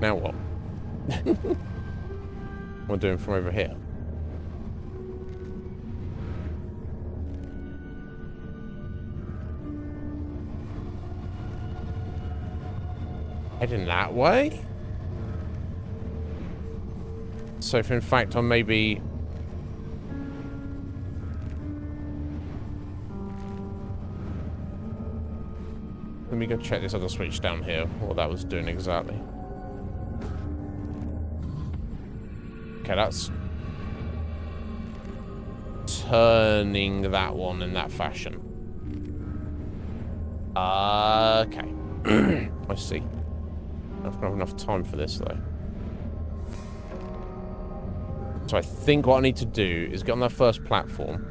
Now what? What am I doing from over here? Heading that way? So if in fact I'm maybe... Let me go check this other switch down here, what that was doing exactly. Okay, that's turning that one in that fashion. Okay. I see. I've not have enough time for this, though. So I think what I need to do is get on that first platform.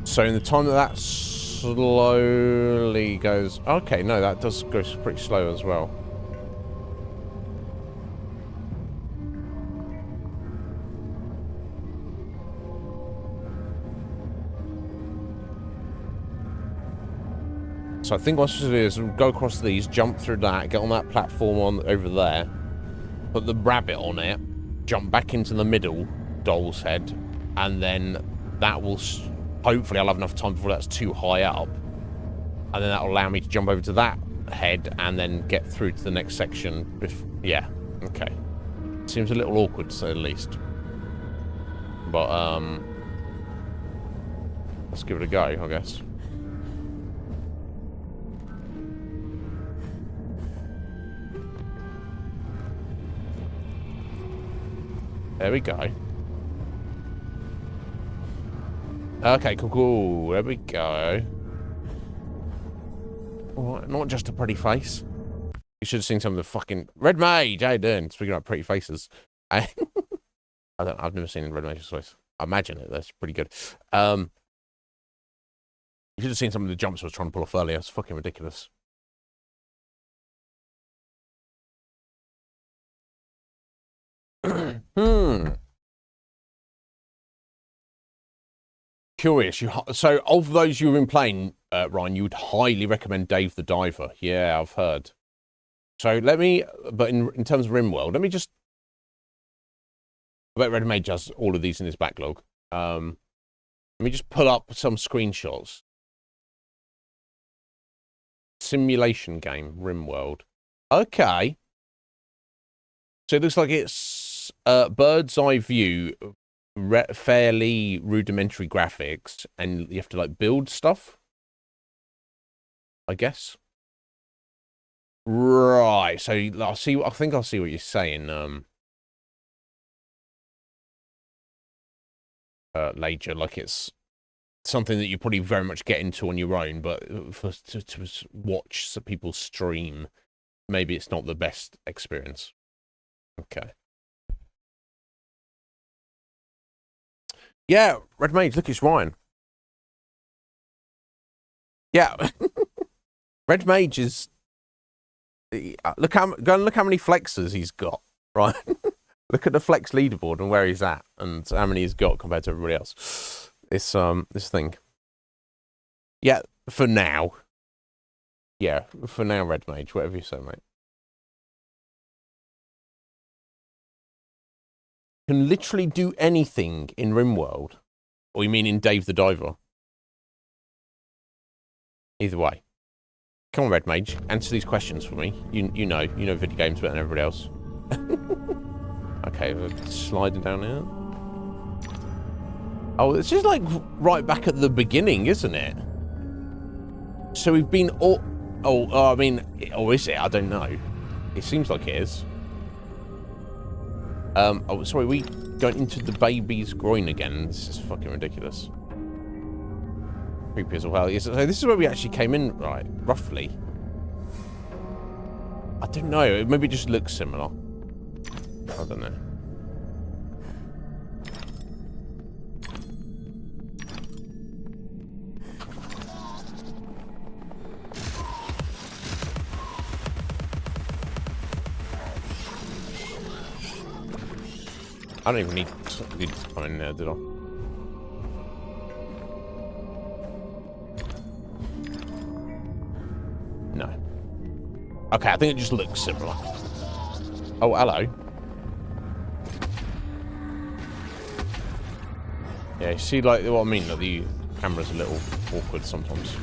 So in the time that slowly goes... Okay, no, that does go pretty slow as well. So I think what I'm supposed to do is go across these, jump through that, get on that platform over there, put the rabbit on it, jump back into the middle doll's head, and then that will... Hopefully I'll have enough time before that's too high up. And then that'll allow me to jump over to that head and then get through to the next section. Yeah, okay. Seems a little awkward, to say the least. But, let's give it a go, I guess. There we go. Okay, cool. There we go. Alright, not just a pretty face. You should have seen some of the fucking... Red Mage! How you doing? Speaking about pretty faces. I've never seen Red Mage's face. I imagine it. That's pretty good. You should have seen some of the jumps I was trying to pull off earlier. It's fucking ridiculous. Curious. So of those you've been playing, Ryan, you would highly recommend Dave the Diver. Yeah, I've heard. So let me, but in terms of RimWorld, let me just. I bet Red Mage has all of these in his backlog. Let me just pull up some screenshots. Simulation game, RimWorld. Okay. So it looks like it's bird's eye view, fairly rudimentary graphics, and you have to like build stuff, I guess. Right. So I'll see. I think I'll see what you're saying. Later, like it's something that you probably very much get into on your own, but to watch some people stream, maybe it's not the best experience. Okay. Yeah, Red Mage, look, it's Ryan. Yeah. Red Mage is... look how many flexes he's got, right? Look at the flex leaderboard and where he's at and how many he's got compared to everybody else. This thing. Yeah, for now. Yeah, for now, Red Mage, whatever you say, mate. Can literally do anything in RimWorld. Or you mean in Dave the Diver? Either way. Come on, Red Mage. Answer these questions for me. You know video games better than everybody else. Okay, we're sliding down here. Oh, this is like right back at the beginning, isn't it? So we've been all... Oh, I mean... Or is it? I don't know. It seems like it is. Oh, sorry, we going into the baby's groin again. This is fucking ridiculous. Creepy as well. So this is where we actually came in, right? Roughly. I don't know. Maybe it just looks similar. I don't know. I don't even need to come in there, did I? No. Okay, I think it just looks similar. Oh, hello. Yeah, you see, like, what I mean? That the camera's a little awkward sometimes.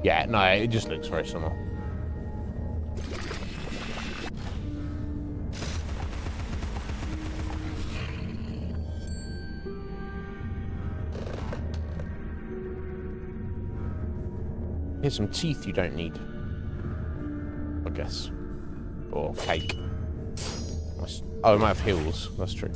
Yeah, no, it just looks very similar. Here's some teeth you don't need, I guess. Or cake. Oh, it might have heels. That's true.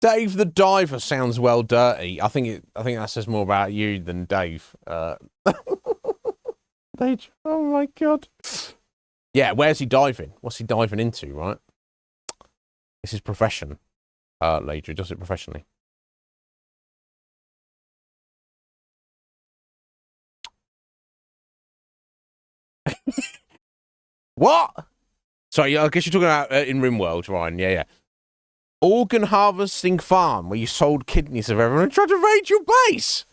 Dave the Diver sounds well dirty. I think that says more about you than Dave. Dave, oh my god. Yeah, where's he diving? What's he diving into, right? It's his profession. Later, he does it professionally. What? Sorry, I guess you're talking about in RimWorld, Ryan. Yeah, yeah. Organ harvesting farm where you sold kidneys of everyone and tried to raid your base.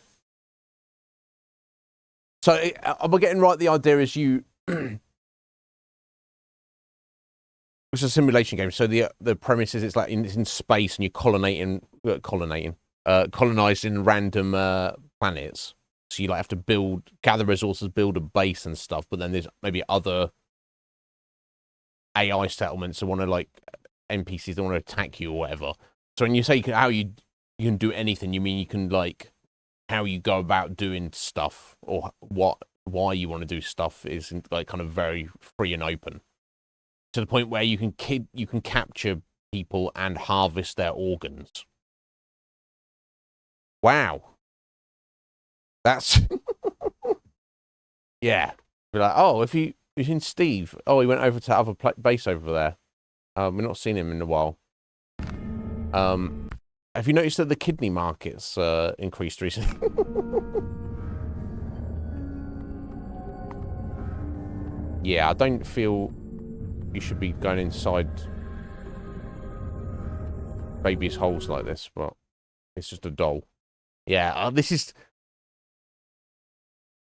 So, am I getting right? The idea is you... It's a simulation game. So the premise is it's like it's in space and you're colonizing random planets. So you like have to gather resources, build a base and stuff. But then there's maybe other AI settlements that want to like NPCs that want to attack you or whatever. So when you say how you can do anything, you mean you can like how you go about doing stuff or why you want to do stuff is like kind of very free and open, to the point where you can capture people and harvest their organs. Wow. That's yeah. Be like, oh, if you've seen Steve, oh, he went over to the other base over there. We've not seen him in a while. Have you noticed that the kidney market's increased recently? Yeah, I don't feel you should be going inside babies' holes like this, but it's just a doll. Yeah, this is...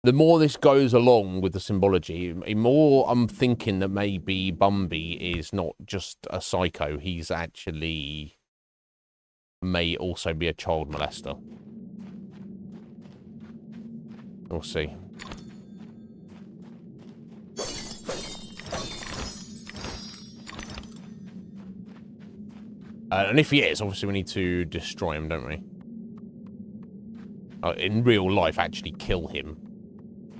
The more this goes along with the symbology, the more I'm thinking that maybe Bumby is not just a psycho. He's actually... may also be a child molester. We'll see. And if he is, obviously we need to destroy him, don't we? In real life, actually kill him.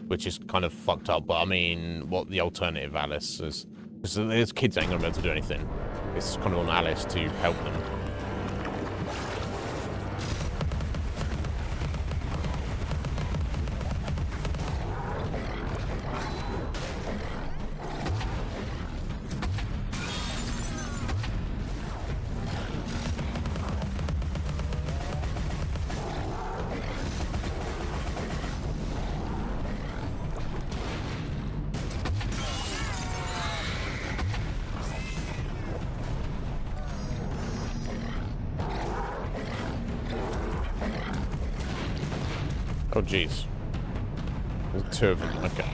Which is kind of fucked up, but I mean, what the alternative, Alice, is... Because these kids ain't gonna be able to do anything. It's kind of on Alice to help them. Oh, jeez. There's two of them. Okay.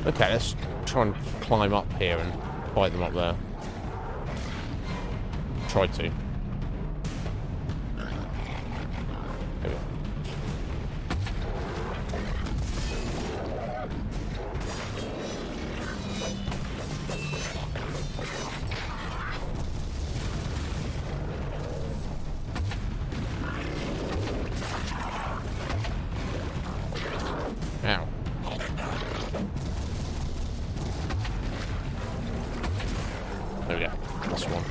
Okay, let's try and climb up here and fight them up there. Try to. There we go. Ow. There we go. That's one.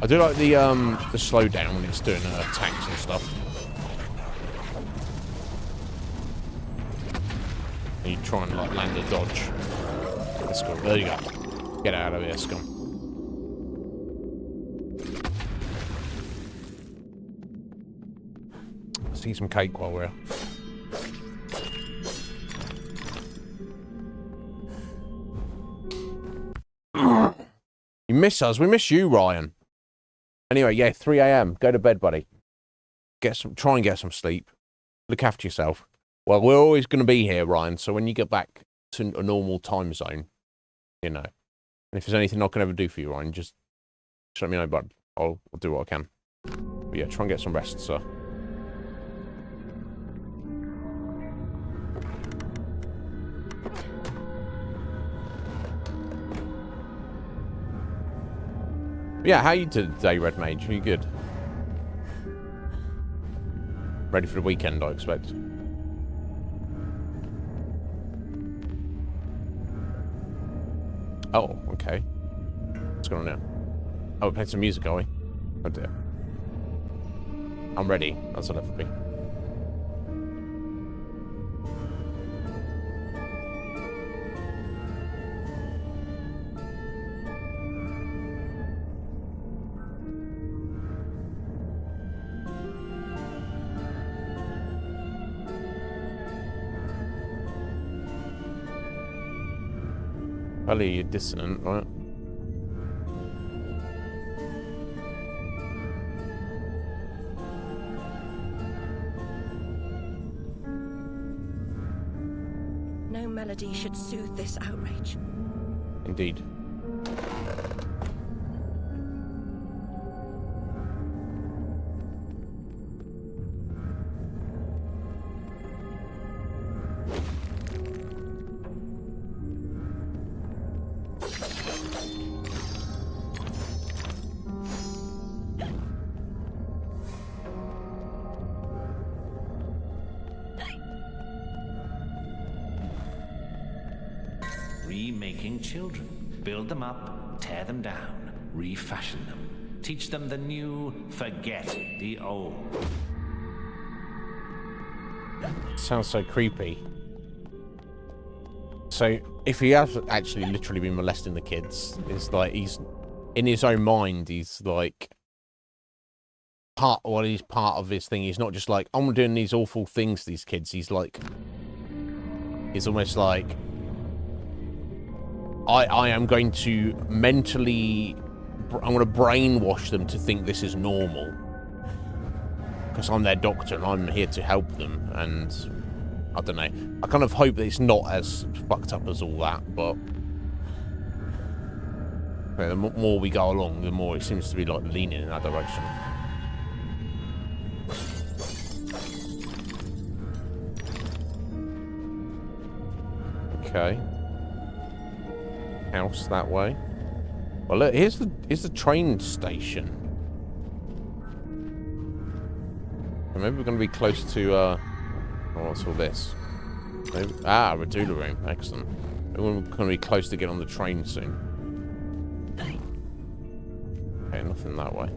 I do like the slowdown when it's doing attacks and stuff. And you try and like land a dodge. Let's go. There you go. Get out of here, scum. Let's eat some cake while we're here. You miss us. We miss you, Ryan. Anyway, yeah, 3 a.m. Go to bed, buddy. Try and get some sleep. Look after yourself. Well, we're always going to be here, Ryan. So when you get back to a normal time zone, you know. And if there's anything I can ever do for you, Ryan, just let me know, bud. I'll do what I can. But yeah, try and get some rest, sir. Yeah, how you today, Red Mage? Are you good? Ready for the weekend, I expect. Oh, okay. What's going on now? Oh, we're playing some music, are we? Oh dear. I'm ready. That's what I have to be. Probably you're dissonant, right? melody should soothe this outrage. Indeed. Remaking children. Build them up, tear them down, refashion them. Teach them the new, forget the old. Sounds so creepy. So, if he has actually literally been molesting the kids, it's like he's, in his own mind, he's like, he's part of his thing. He's not just like, I'm doing these awful things to these kids. He's like, he's almost like, I am going to mentally, I'm going to brainwash them to think this is normal. Because I'm their doctor and I'm here to help them. And I don't know. I kind of hope that it's not as fucked up as all that, but the more we go along, the more it seems to be like leaning in that direction. Okay. House that way. Well, look, here's the train station. And maybe we're going to be close to oh, what's all this? Maybe, Radula room. Excellent. We're going to be close to getting on the train soon. Okay, nothing that way.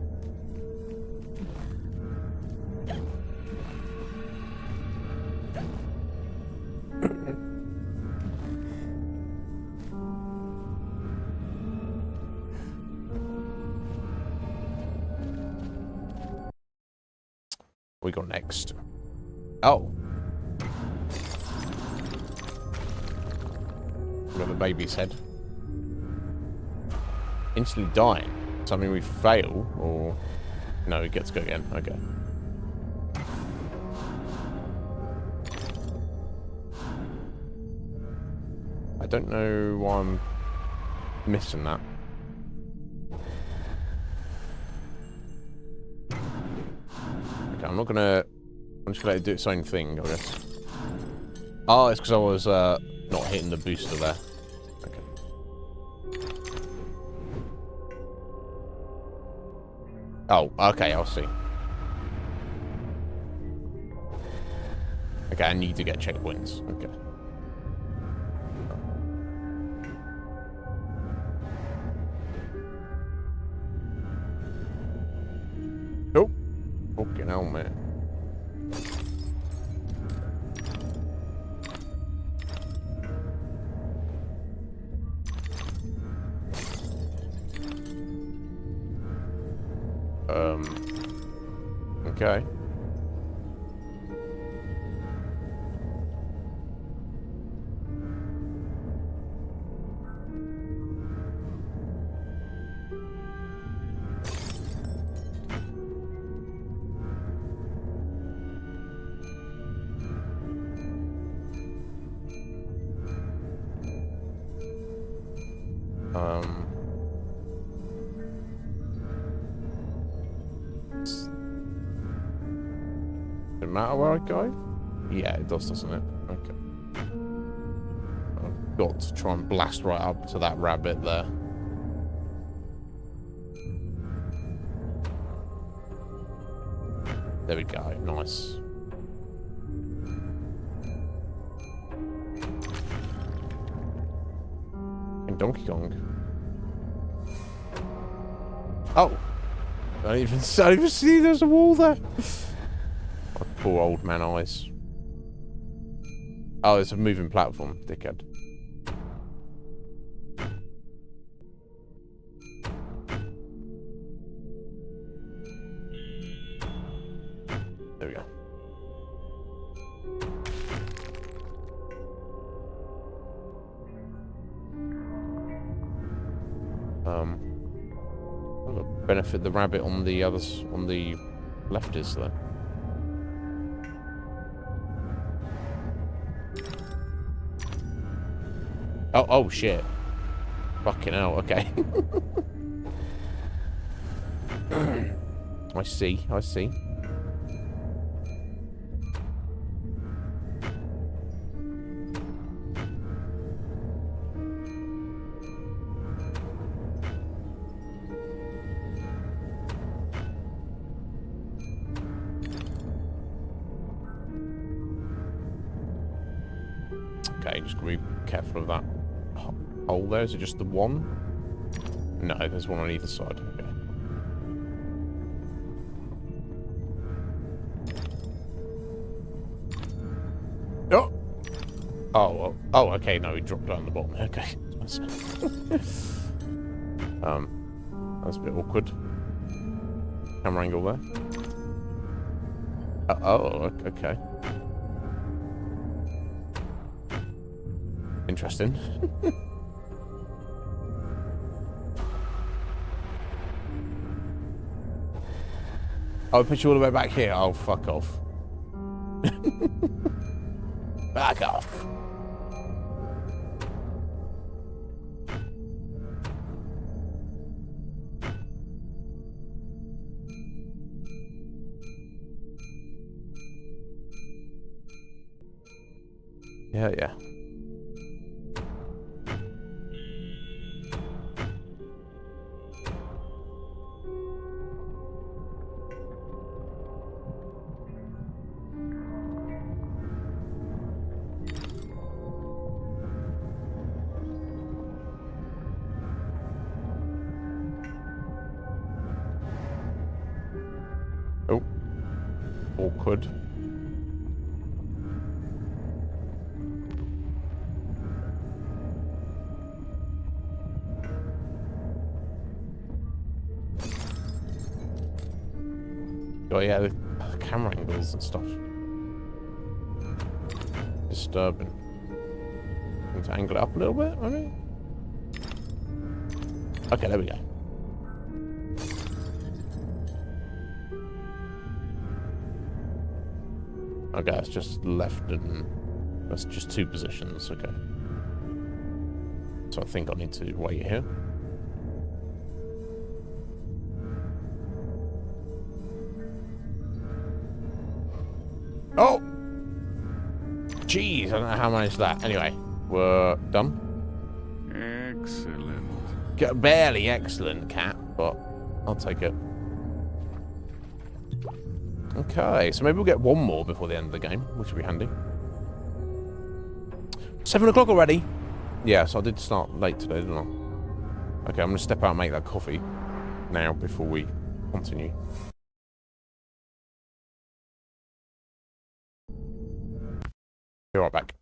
What we got next? Oh. We got the baby's head. Instantly dying. Something we fail, or... No, we get to go again. Okay. I don't know why I'm missing that. I'm not gonna... I'm just gonna let it do its own thing, I guess. Oh, it's because I was not hitting the booster there. Okay. Oh, okay, I'll see. Okay, I need to get checkpoints. Okay. Oh. Fucking hell, man. Okay. Does it matter where I go? Yeah, it does, doesn't it? Okay. I've got to try and blast right up to that rabbit there. There we go. Nice. And Donkey Kong. Oh! I don't even see there's a wall there. Oh, poor old man eyes. Oh, it's a moving platform, dickhead. There we go. I'll benefit the rabbit on the others, on the left is there. Oh shit. Fucking hell, okay. I see. Okay, just gonna be careful of that hole there. Is it just the one? No, there's one on either side. Okay. Oh! Oh, okay, no, he dropped down the bottom. Okay. That's a bit awkward. Camera angle there. Okay. Interesting. I'll put you all the way back here. Oh, fuck off. Back off. Yeah. Oh. Awkward. Oh yeah, the camera angles and stuff. Disturbing. Need to angle it up a little bit, maybe? Okay, there we go. Okay, that's just left and... That's just two positions, okay. So I think I need to wait here. Oh! Jeez, I don't know how I managed that. Anyway, we're done. Excellent. Barely excellent, cat, but I'll take it. Okay, so maybe we'll get one more before the end of the game, which will be handy. 7 o'clock already? Yeah, so I did start late today, didn't I? Okay, I'm going to step out and make that coffee now before we continue. Be right back.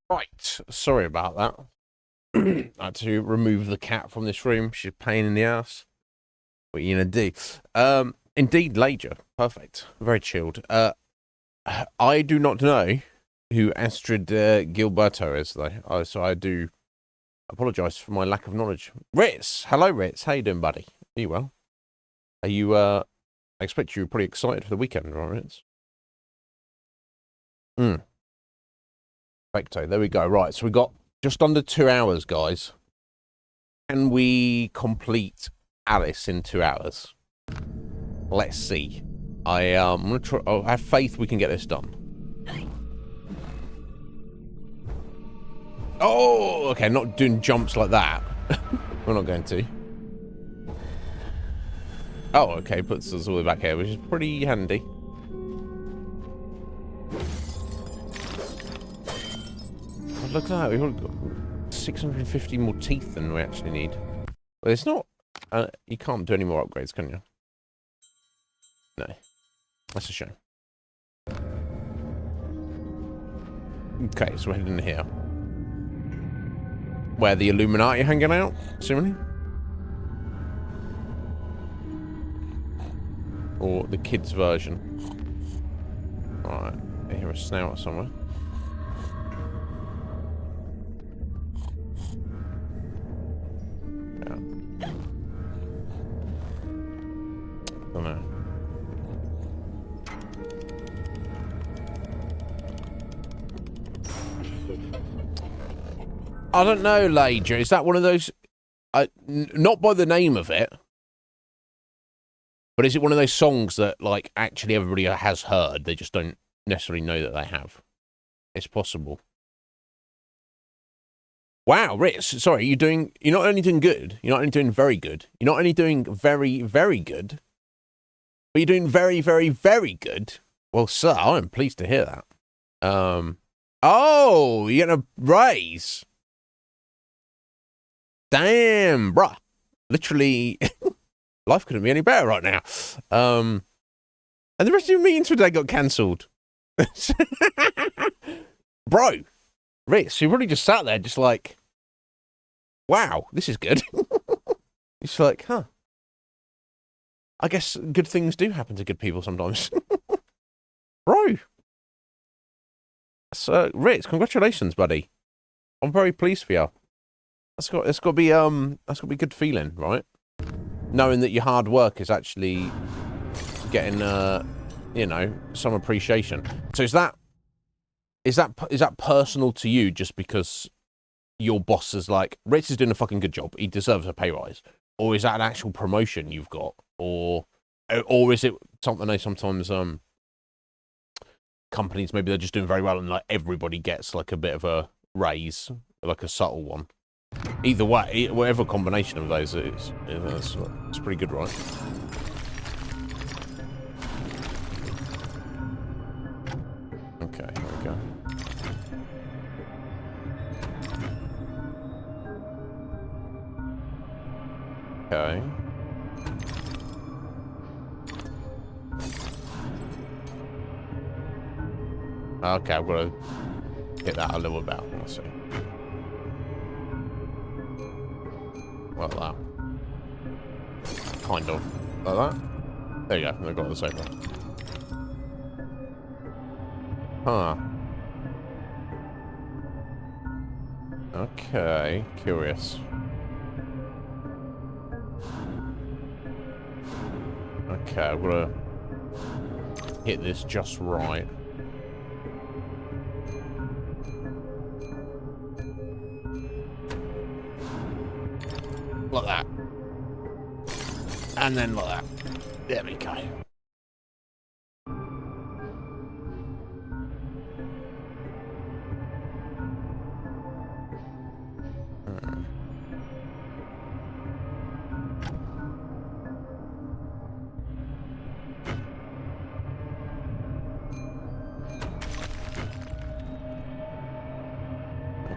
Right, sorry about that. I had to remove the cat from this room. She's a pain in the ass. What are you gonna do? Indeed, Ledger. Perfect. Very chilled. I do not know who Astrid Gilberto is, though. So I do apologise for my lack of knowledge. Ritz! Hello, Ritz. How you doing, buddy? Are you well? Are you, I expect you're pretty excited for the weekend, right, Ritz? Perfecto. There we go. Right, so we got just under 2 hours, guys. Can we complete Alice in 2 hours? Let's see. I'm gonna try. I have faith we can get this done. Oh, okay. Not doing jumps like that. We're not going to. Oh, okay. Puts us all the way back here, which is pretty handy. Oh, look at that. We've got 650 more teeth than we actually need. Well, it's not. You can't do any more upgrades, can you? No. That's a shame. Okay, so we're heading in here. Where the Illuminati are hanging out, assuming? Or the kids' version. Alright, I hear a snout somewhere. Yeah. Don't know. I don't know, Ledger. Is that one of those... not by the name of it. But is it one of those songs that, like, actually everybody has heard? They just don't necessarily know that they have. It's possible. Wow, Ritz. Sorry, you're not only doing good. You're not only doing very good. You're not only doing very, very good. But you're doing very, very, very good. Well, sir, I'm pleased to hear that. Oh, you're going to raise... Damn, bruh. Literally, life couldn't be any better right now. And the rest of your meetings today got cancelled. Bro, Ritz, you really just sat there just like, wow, this is good. It's like, huh. I guess good things do happen to good people sometimes. Bro. So, Ritz, congratulations, buddy. I'm very pleased for you. It's got to be that's got to be a good feeling, right? Knowing that your hard work is actually getting you know, some appreciation. So is that personal to you just because your boss is like, Ritz is doing a fucking good job, he deserves a pay rise? Or is that an actual promotion you've got? Or is it something they sometimes companies, maybe they're just doing very well and like everybody gets like a bit of a raise, like a subtle one? Either way, whatever combination of those is, it's pretty good, right? Okay, here we go. Okay. Okay, I've got to hit that a little bit. Let's see. Like that. Kind of. Like that. There you go. They've got the same one. Huh. Okay. Curious. Okay, I've got to hit this just right. Like that. And then like that. There we go.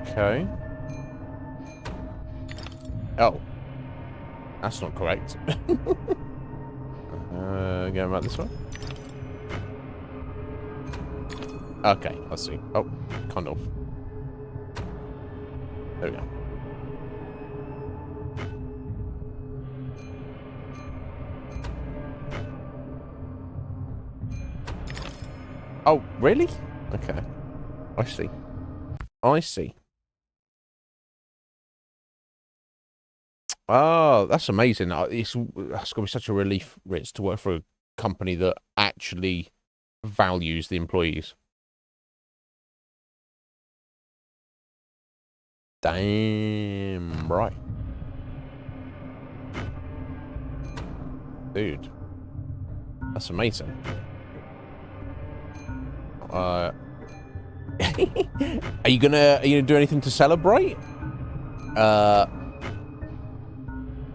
Okay. Oh. That's not correct. Going back this way. Okay, let's see. Oh, kind of. There we go. Oh, really? Okay. I see. I see. Oh, that's amazing. It's going to be such a relief, Ritz, to work for a company that actually values the employees. Damn right. Dude. That's amazing. Are you gonna do anything to celebrate?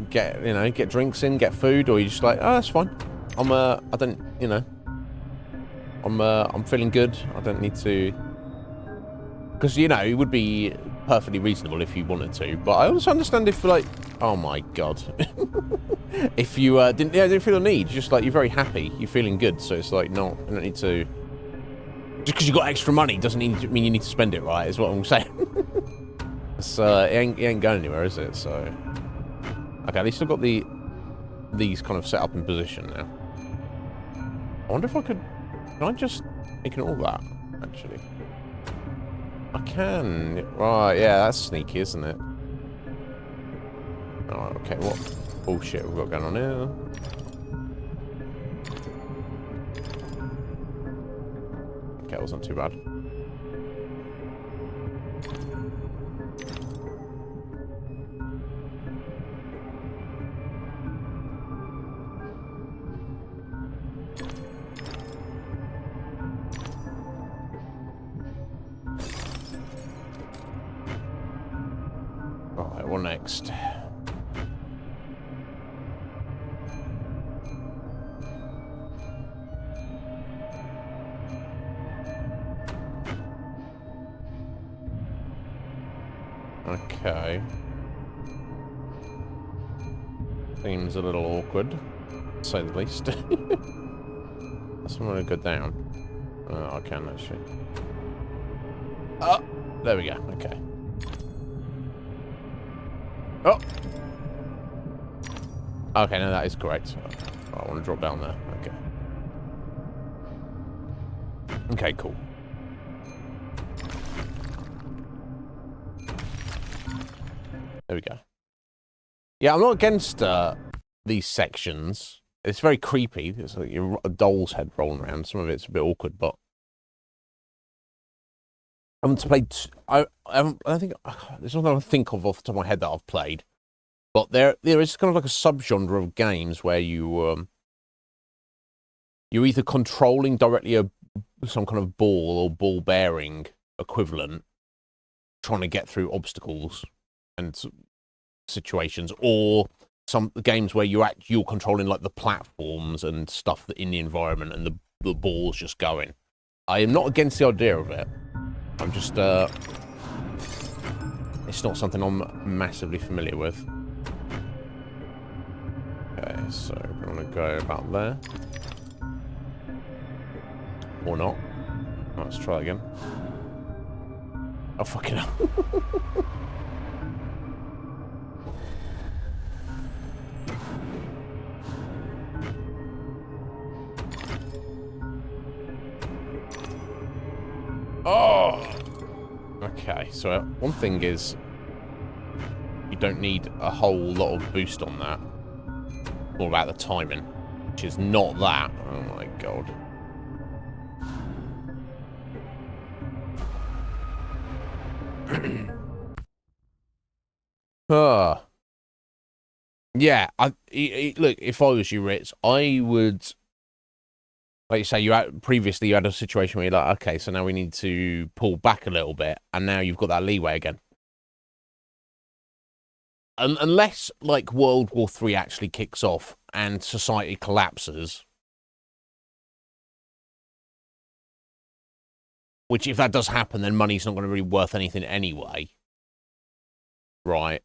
Get drinks in, get food, or you just like, oh, that's fine. I don't, I'm feeling good. I don't need to, because it would be perfectly reasonable if you wanted to, but I also understand if like, oh my god, if you didn't feel the need, just like you're very happy, you're feeling good, so it's like, no, I don't need to. Just because you got extra money doesn't mean you need to spend it, right? Is what I'm saying. It's it ain't going anywhere, is it? So okay, at least I've got these kind of set up in position now. I wonder if I could. Can I just ignore that? Actually, I can. Right, yeah, that's sneaky, isn't it? Oh, okay. What bullshit we've got going on here? Okay, it wasn't too bad. Alright, what next? Okay. Seems a little awkward, to say the least. That's I'm gonna go down. I can actually. Oh, there we go. Okay. Oh. Okay, no, that is correct. I want to drop down there. Okay. Okay, cool. There we go. Yeah, I'm not against these sections. It's very creepy. It's like a doll's head rolling around. Some of it's a bit awkward, but I haven't played. I don't think there's nothing I think of off the top of my head that I've played. But there is kind of like a subgenre of games where you're either controlling directly some kind of ball or ball bearing equivalent, trying to get through obstacles and situations, or some games where you're controlling like the platforms and stuff in the environment, and the ball's just going. I am not against the idea of it. I'm just it's not something I'm massively familiar with. Okay, so I'm gonna go about there, or not. Let's try again. Oh fucking hell. Oh! Okay, so one thing is you don't need a whole lot of boost on that. All about the timing, which is not that. Oh my god. Yeah, look, if I was you, Ritz, I would, like you say, previously you had a situation where you're like, okay, so now we need to pull back a little bit, and now you've got that leeway again. Unless, like, World War III actually kicks off and society collapses, which, if that does happen, then money's not going to be worth anything anyway, right?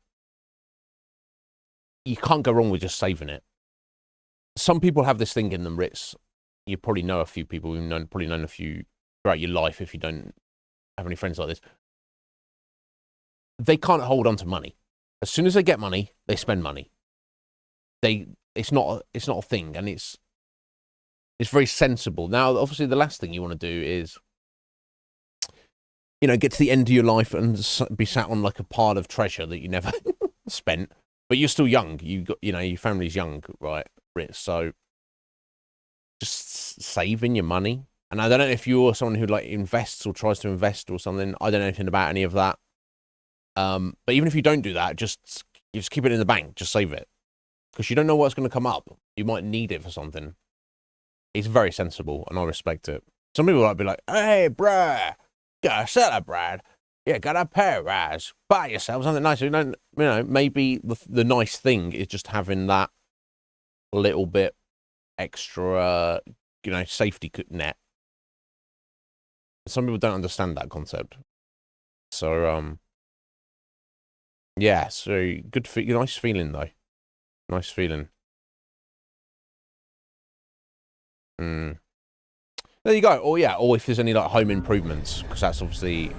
You can't go wrong with just saving it. Some people have this thing in them, Ritz. You probably know a few people who've probably known a few throughout your life if you don't have any friends like this. they can't hold on to money. As soon as they get money, they spend money. It's not a thing, and it's very sensible. Now, obviously, the last thing you want to do is, get to the end of your life and be sat on like a pile of treasure that you never spent, but you're still young. Your family's young, right? So just saving your money. And I don't know if you're someone who like invests or tries to invest or something. I don't know anything about any of that. But even if you don't do that, just keep it in the bank. Just save it, because you don't know what's going to come up. You might need it for something. It's very sensible, and I respect it. Some people might be like, "Hey, bruh, got a seller, Brad. Yeah, got a pair of eyes. Buy yourself something nice." Maybe the nice thing is just having that little bit extra, safety net. Some people don't understand that concept. So, yeah. So good, nice feeling though. Nice feeling. There you go. Or yeah, or if there's any like home improvements, because that's obviously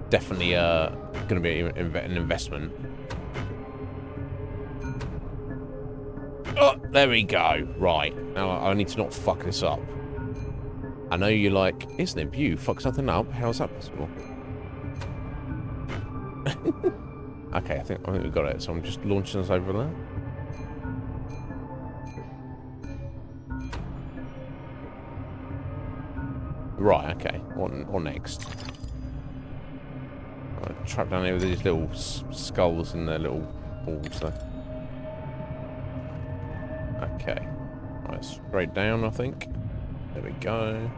definitely going to be an investment. Oh, there we go. Right. Now I need to not fuck this up. I know you're like, Iznib, you fuck something up. How's that possible? Okay, I think we got it. So I'm just launching us over there. Right, okay. What next? Right, trap down here with these little skulls and their little balls there. Okay. Right, straight down, I think. There we go.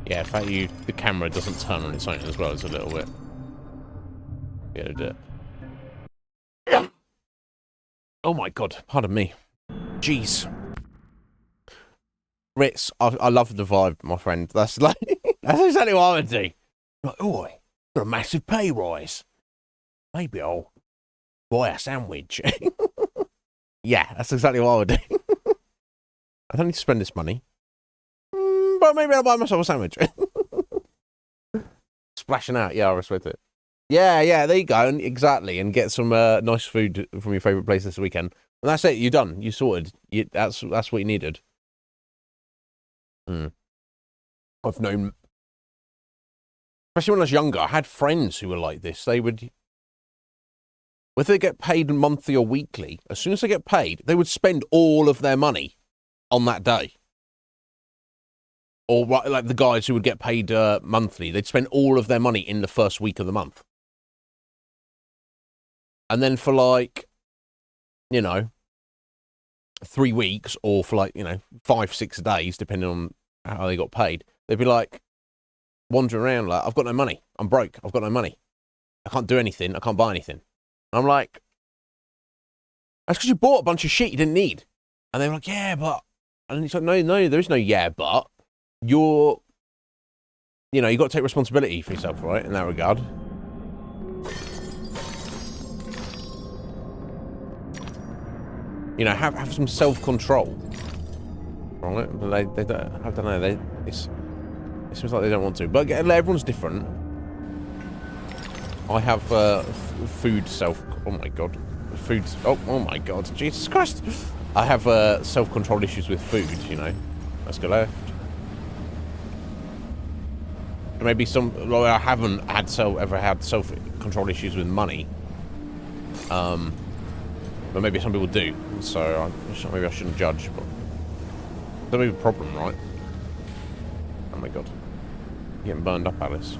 Yeah, in fact, the camera doesn't turn on its own as well. It's a little bit. Yeah, do it. Oh my god! Pardon me. Jeez. Ritz, I love the vibe, my friend. That's like that's exactly what I would do. Like, oh, got a massive pay rise. Maybe I'll buy a sandwich. Yeah, that's exactly what I would do. I don't need to spend this money. But maybe I'll buy myself a sandwich. Splashing out. Yeah, I respect it. Yeah, there you go. And exactly. And get some nice food from your favourite place this weekend. And that's it. You're done. You're sorted. That's what you needed. I've known... Especially when I was younger, I had friends who were like this. They would... Whether they get paid monthly or weekly, as soon as they get paid, they would spend all of their money on that day. Or like the guys who would get paid monthly, they'd spend all of their money in the first week of the month. And then for 3 weeks, or for 5-6 days, depending on how they got paid, they'd be like wandering around like, I've got no money. I'm broke. I've got no money. I can't do anything. I can't buy anything. And I'm like, that's because you bought a bunch of shit you didn't need. And they were like, yeah, but... And it's like, no, there is no yeah, but... you got to take responsibility for yourself, right? In that regard. Have some self-control. Right? But they don't, I don't know, it seems like they don't want to. But everyone's different. I have food self... Oh my god. Food... Oh my god. Jesus Christ. I have self-control issues with food, Let's go left. Maybe I haven't ever had self-control issues with money. But maybe some people do. So maybe I shouldn't judge. But that may be a problem, right? Oh my god. You're getting burned up, Alice.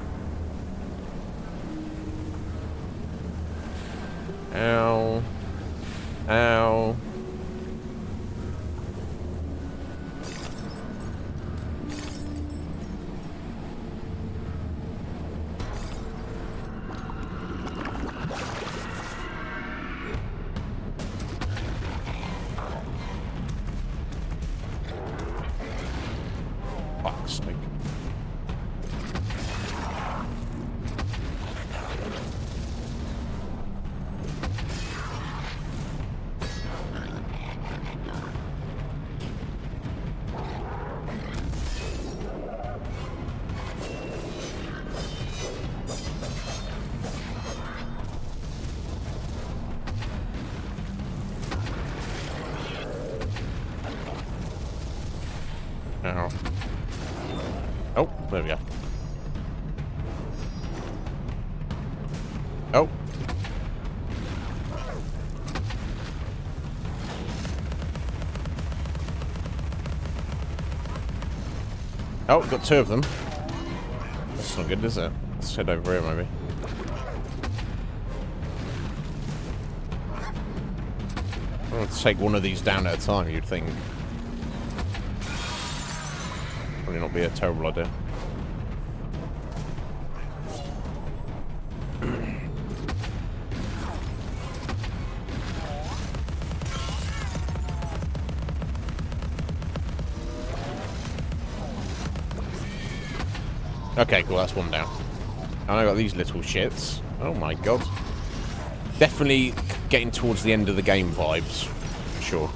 Ow. Ow. Ow. Oh, there we go. Oh. Oh, got two of them. That's not good, is it? Let's head over here, maybe. I'm going to take one of these down at a time, you'd think. Probably not be a terrible idea. Okay, cool, that's one down. And I got these little shits. Oh my god. Definitely getting towards the end of the game vibes, for sure.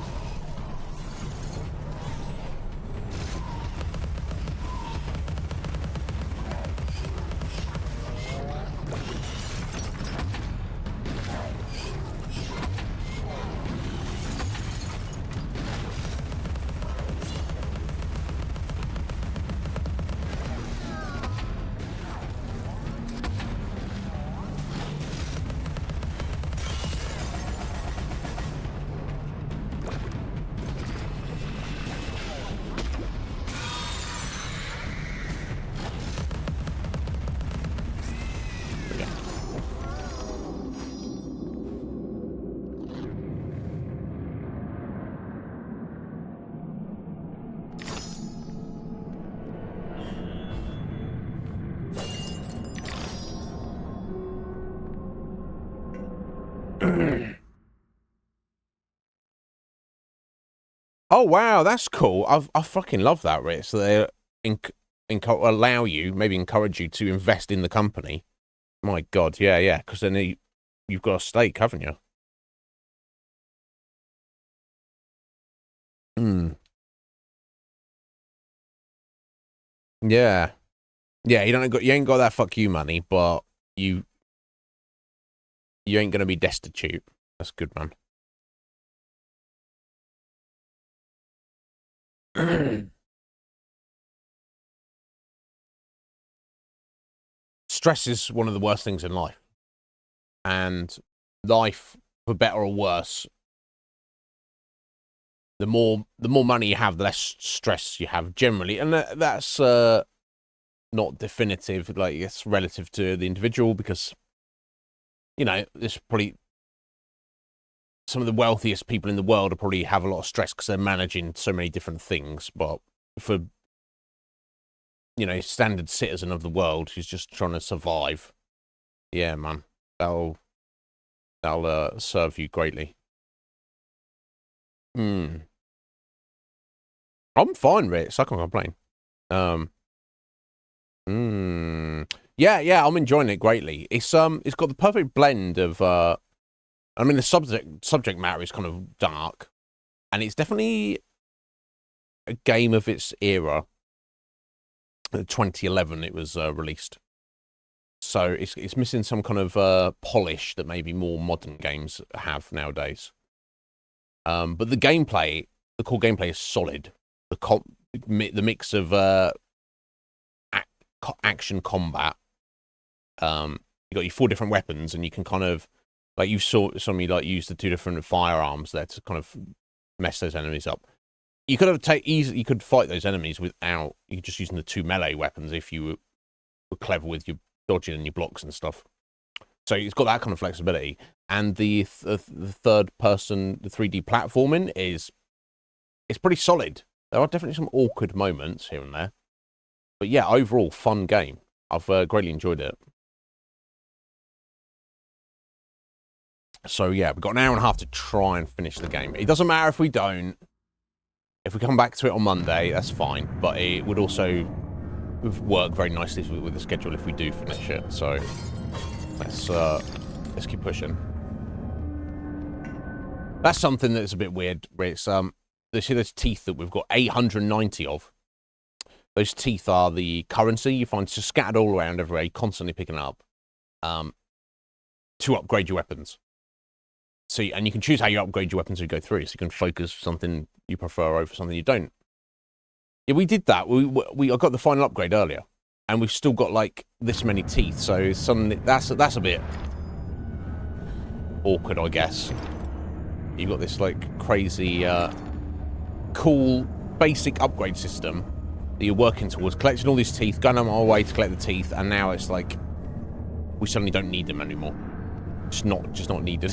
Oh wow, that's cool. I fucking love that, Rich. So they allow you, maybe encourage you to invest in the company. My God, yeah, because then you've got a stake, haven't you? Hmm. Yeah, yeah. You ain't got that fuck you money, but you ain't gonna be destitute. That's good, man. Stress is one of the worst things in life, and life, for better or worse, the more money you have, the less stress you have generally, and that's not definitive. Like, it's relative to the individual, because there's probably some of the wealthiest people in the world probably have a lot of stress because they're managing so many different things. But for standard citizen of the world who's just trying to survive, yeah, man, that'll serve you greatly. I'm fine, Rich. I can't complain. Yeah, I'm enjoying it greatly. It's got the perfect blend of I mean, the subject matter is kind of dark, and it's definitely a game of its era. 2011 it was released, so it's missing some kind of polish that maybe more modern games have nowadays. But the core gameplay is solid. The mix of action combat. You got your 4 different weapons, and you can kind of, like, you saw somebody like use the 2 different firearms there to kind of mess those enemies up. You could have you could fight those enemies without you just using the 2 melee weapons if you were clever with your dodging and your blocks and stuff. So it's got that kind of flexibility, and the third person, the 3D platforming it's pretty solid. There are definitely some awkward moments here and there, but yeah, overall fun game. I've greatly enjoyed it. So yeah, we've got an hour and a half to try and finish the game. It doesn't matter if we don't. If we come back to it on Monday, that's fine. But it would also work very nicely with the schedule if we do finish it. So let's keep pushing. That's something that's a bit weird. It's see those teeth that we've got 890 of. Those teeth are the currency you find just scattered all around everywhere, constantly picking up to upgrade your weapons. So, and you can choose how you upgrade your weapons as you go through. So you can focus something you prefer over something you don't. Yeah, we did that. I got the final upgrade earlier, and we've still got like this many teeth. So suddenly that's a bit awkward, I guess. You've got this like crazy, cool basic upgrade system that you're working towards, collecting all these teeth, going on our way to collect the teeth, and now it's like we suddenly don't need them anymore. Just not needed.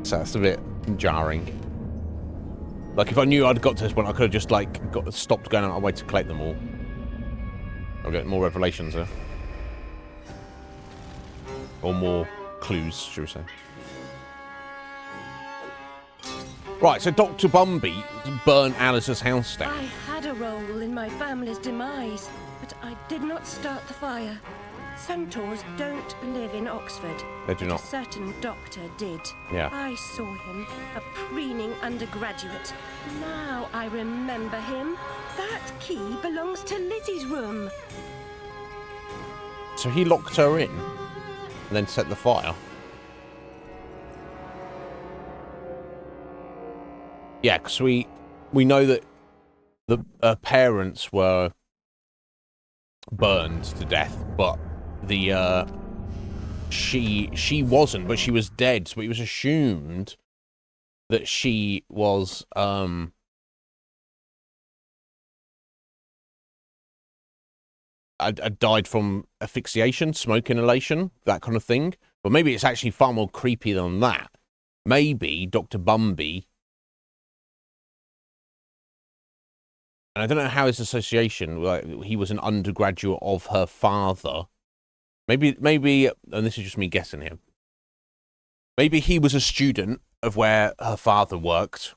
So that's a bit jarring. Like if I knew I'd got to this point, I could have just like stopped going on our way to collect them all. I'll get more revelations there, or more clues, should we say? Right, so Dr. Bumby burned Alice's house down. I had a role in my family's demise, but I did not start the fire. Centaurs don't live in Oxford. They do not. A certain doctor did. Yeah. I saw him, a preening undergraduate. Now I remember him. That key belongs to Lizzie's room. So he locked her in and then set the fire. Yeah, because we know that the parents were burned to death, but the she wasn't, but she was dead. So it was assumed that she was died from asphyxiation, smoke inhalation, that kind of thing. But maybe it's actually far more creepy than that. Maybe Dr. Bumby, and I don't know how his association, like he was an undergraduate of her father. Maybe, and this is just me guessing here. Maybe he was a student of where her father worked,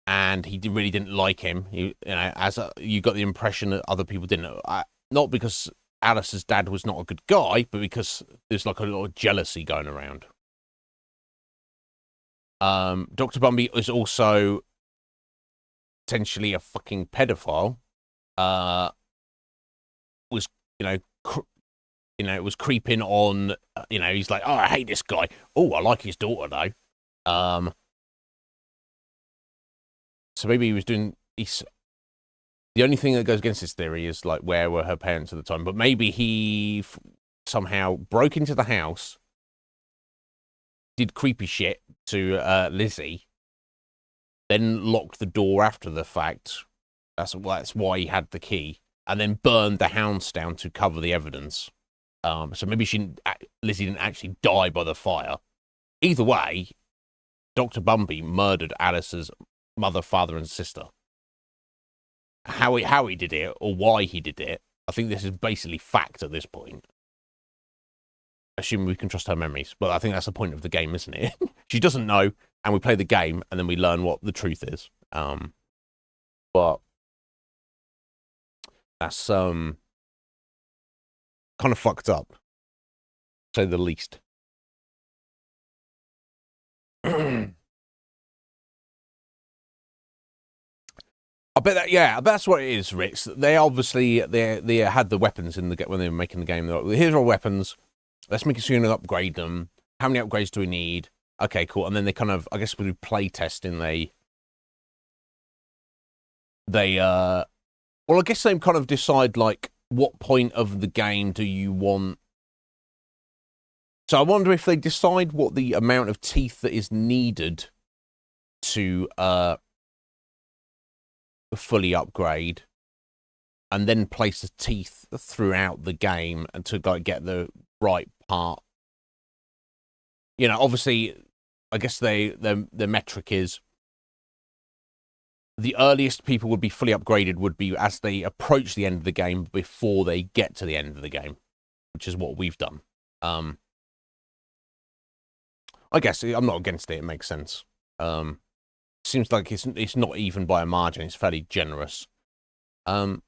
and he really didn't like him. You got the impression that other people didn't. Not because Alice's dad was not a good guy, but because there's like a lot of jealousy going around. Dr. Bumby is also potentially a fucking pedophile. Was it was creeping on. He's like, oh, I hate this guy. Oh, I like his daughter though. So maybe he was doing. The only thing that goes against this theory is like where were her parents at the time. But maybe he somehow broke into the house, did creepy shit to Lizzie, then locked the door after the fact. That's why he had the key, and then burned the house down to cover the evidence. So maybe Lizzie didn't actually die by the fire. Either way, Dr. Bumby murdered Alice's mother, father, and sister. How he did it or why he did it, I think this is basically fact at this point. Assuming we can trust her memories, but I think that's the point of the game, isn't it? She doesn't know, and we play the game, and then we learn what the truth is. But that's kind of fucked up, to say the least. I bet that's what it is, Rich. They obviously they had the weapons in when they were making the game. They're like, here's our weapons. Let's make it so you can upgrade them. How many upgrades do we need? Okay, cool. And then they kind of, I guess, with play testing, I guess they kind of decide like what point of the game do you want. So I wonder if they decide what the amount of teeth that is needed to fully upgrade, and then place the teeth throughout the game and to like get the right part. Obviously, I guess the metric is the earliest people would be fully upgraded would be as they approach the end of the game before they get to the end of the game, which is what we've done. I guess I'm not against it. It makes sense. Seems like it's not even by a margin. It's fairly generous. I'm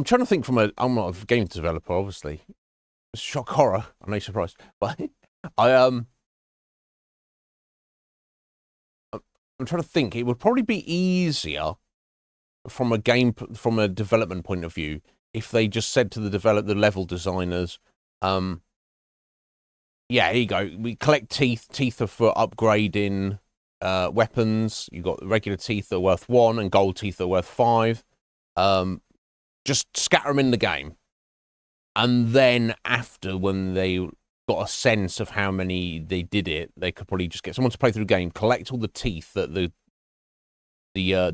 trying to think I'm not a game developer, obviously. Shock horror. I'm not surprised, but I'm trying to think. It would probably be easier from a development point of view if they just said to the level designers, yeah, here you go. We collect teeth. Teeth are for upgrading weapons. You've got regular teeth that are worth 1 and gold teeth that are worth 5. Just scatter them in the game. And then after, when they got a sense of how many they did it, they could probably just get someone to play through the game, collect all the teeth that the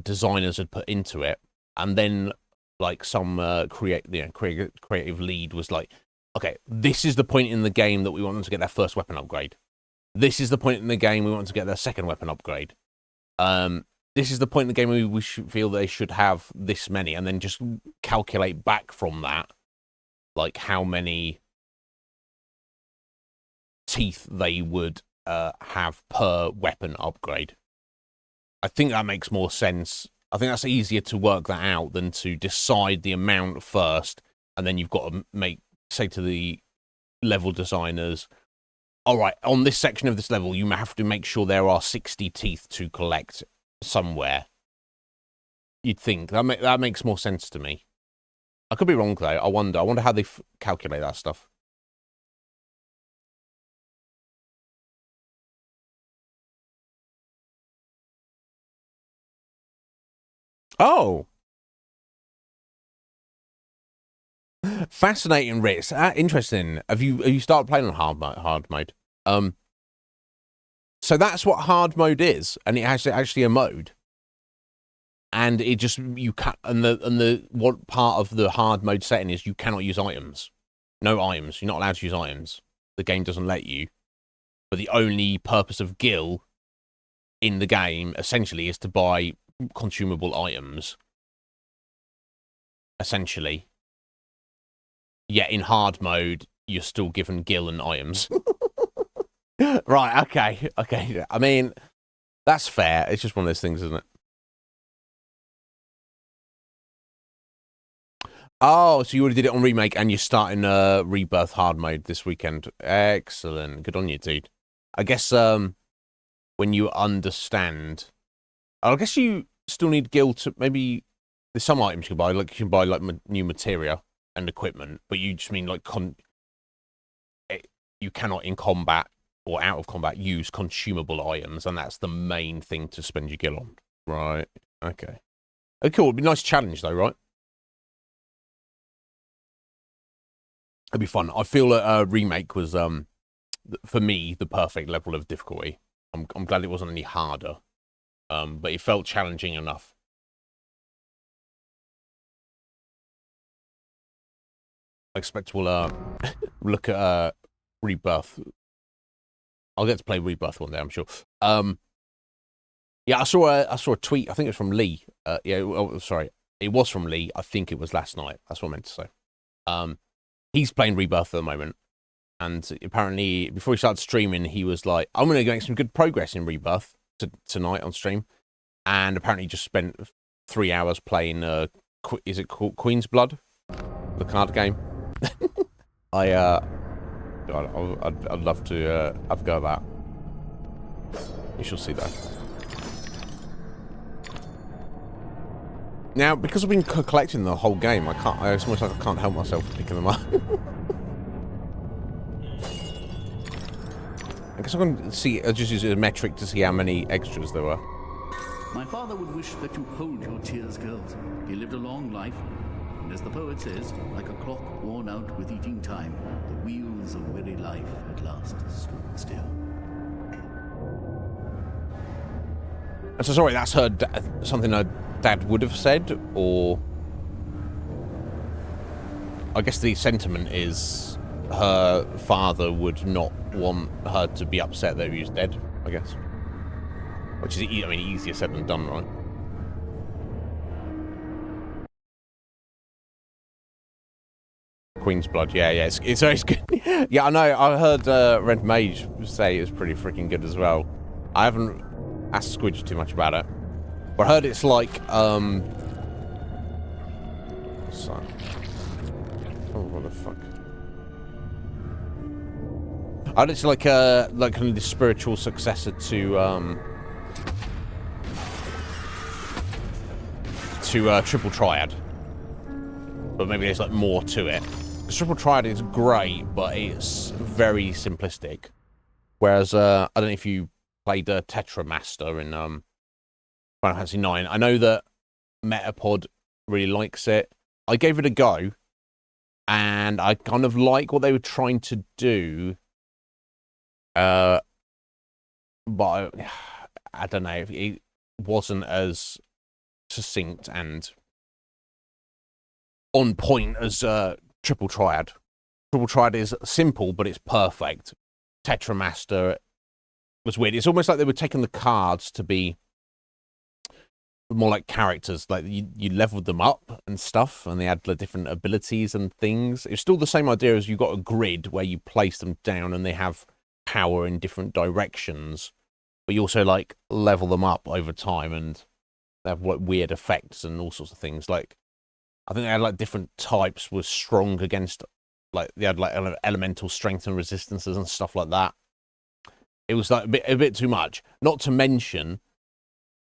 designers had put into it, and then like some creative lead was like, okay, this is the point in the game that we want them to get their first weapon upgrade. This is the point in the game we want to get their second weapon upgrade. This is the point in the game we should feel they should have this many, and then just calculate back from that, like how many teeth they would have per weapon upgrade. I think that makes more sense. I think that's easier to work that out than to decide the amount first, and then you've got to say to the level designers, all right, on this section of this level, you have to make sure there are 60 teeth to collect somewhere. You'd think that makes more sense to me. I could be wrong though. I wonder how they calculate that stuff. Oh, fascinating, Ritz. Interesting. Have you started playing on hard mode? So that's what hard mode is, and it has actually a mode. And it just what part of the hard mode setting is you cannot use items. No items. You're not allowed to use items. The game doesn't let you. But the only purpose of Gil in the game essentially is to buy consumable items. Essentially. Yet in hard mode, you're still given Gil and items. Right, okay. I mean, that's fair. It's just one of those things, isn't it? Oh, so you already did it on Remake and you're starting Rebirth hard mode this weekend. Excellent. Good on you, dude. I guess when you understand... I guess you still need Gil to... Maybe there's some items you can buy. Like you can buy like new materia and equipment, but you just mean like... you cannot in combat or out of combat use consumable items, and that's the main thing to spend your Gil on. Right. Okay. Oh, cool. It'd be a nice challenge though, right? It'd be fun. I feel that Remake was, for me, the perfect level of difficulty. I'm glad it wasn't any harder, but it felt challenging enough. I expect we'll look at Rebirth. I'll get to play Rebirth one day, I'm sure. Yeah, I saw a tweet. I think it was from Lee. Sorry, it was from Lee. I think it was last night. That's what I meant to say. He's playing Rebirth at the moment, and apparently before he started streaming, he was like, "I'm going to make some good progress in Rebirth tonight on stream," and apparently he just spent 3 hours playing. Is it called Queen's Blood, the card game? I'd love to have a go at that. You shall see that. Now, because I've been collecting the whole game, it's almost like I can't help myself picking them up. I guess I'm going to see, I'll just use a metric to see how many extras there were. My father would wish that you hold your tears, girls. He lived a long life, and as the poet says, like a clock worn out with eating time, the wheels of weary life at last stood still. So sorry, that's something her dad would have said, or I guess the sentiment is her father would not want her to be upset that he was dead, I guess. Which is, I mean, easier said than done, right? Queen's Blood, yeah, it's good. Yeah, I know. I heard Red Mage say it was pretty freaking good as well. I haven't asked Squidge too much about it, but I heard it's like oh, what the fuck? I heard it's like kind of the spiritual successor to Triple Triad, but maybe there's like more to it. Triple Triad is great, but it's very simplistic. Whereas I don't know if you played Tetramaster in Final Fantasy 9. I know that Metapod really likes it. I gave it a go, and I kind of like what they were trying to do. But I don't know, it wasn't as succinct and on point as Triple Triad. Triple Triad is simple, but it's perfect. Tetramaster was weird. It's almost like they were taking the cards to be more like characters. Like you leveled them up and stuff, and they had the different abilities and things. It's still the same idea as you got a grid where you place them down and they have power in different directions, but you also like level them up over time, and they have like weird effects and all sorts of things. Like I think they had like different types was strong against, like they had like elemental strength and resistances and stuff like that. It was like a bit too much. Not to mention,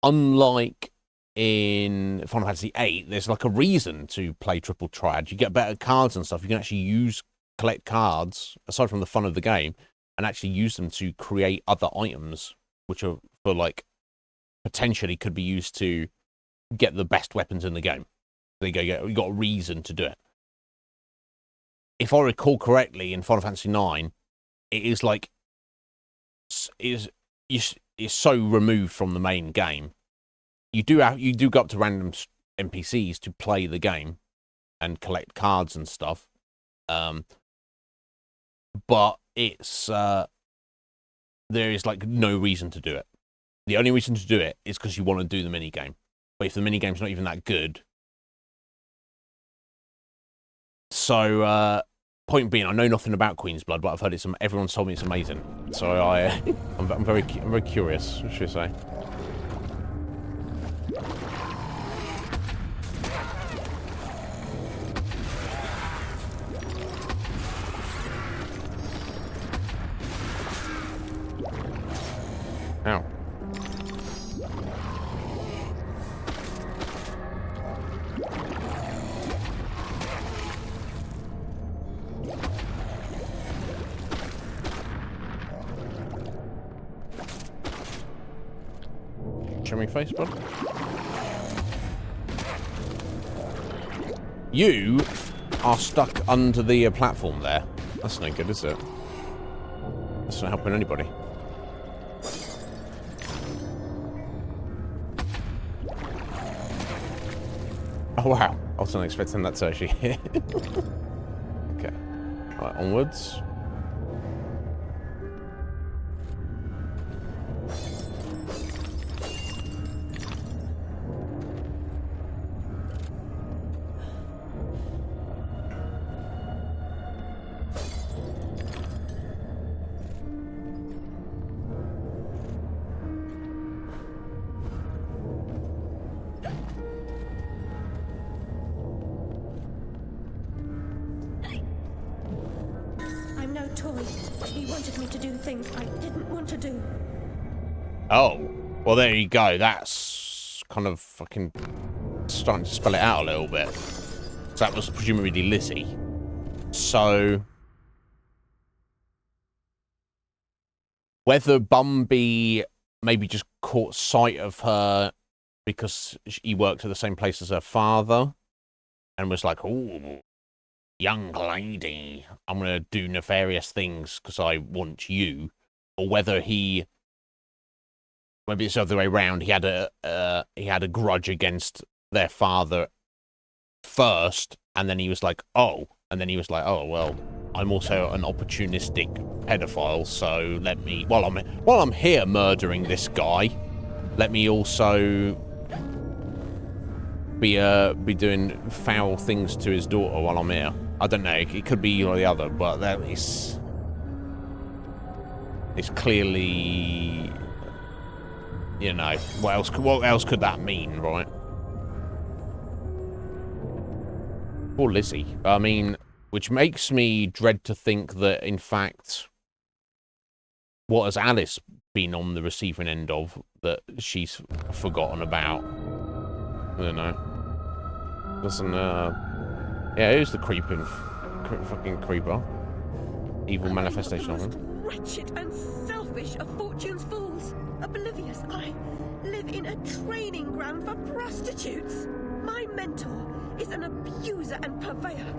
unlike in Final Fantasy VIII, there's like a reason to play Triple Triad. You get better cards and stuff. You can actually collect cards aside from the fun of the game, and actually use them to create other items, which are for like potentially could be used to get the best weapons in the game. There you go. You got a reason to do it. If I recall correctly, in Final Fantasy IX, it is like is so removed from the main game. You do go up to random NPCs to play the game and collect cards and stuff, but it's there is like no reason to do it. The only reason to do it is because you want to do the mini game. But if the mini game's not even that good, so point being, I know nothing about Queen's Blood, but I've heard everyone's told me it's amazing. So I'm very curious, should I say? Ow. Show me face, bud. You are stuck under the platform there. That's no good, is it? That's not helping anybody. Oh, wow. I wasn't expecting that to actually hit. Okay. Right, onwards. Oh, well, there you go. That's kind of fucking starting to spell it out a little bit. So that was presumably Lizzie. So whether Bumby maybe just caught sight of her because he worked at the same place as her father and was like, "Oh, young lady, I'm going to do nefarious things because I want you," or whether maybe it's the other way around. He had a grudge against their father first, and then he was like, "Oh," and then he was like, "Oh well, I'm also an opportunistic pedophile, so let me while I'm here murdering this guy, let me also be doing foul things to his daughter while I'm here." I don't know. It could be either or the other, but that is it's clearly. You know, what else could that mean, right? Poor Lizzie. I mean, which makes me dread to think that, in fact, what has Alice been on the receiving end of that she's forgotten about? I don't know. Doesn't, yeah, who's the fucking creeper? Evil manifestation of him. Wretched and selfish selfish of fortune's fools. Oblivious, I live in a training ground for prostitutes. My mentor is an abuser and purveyor.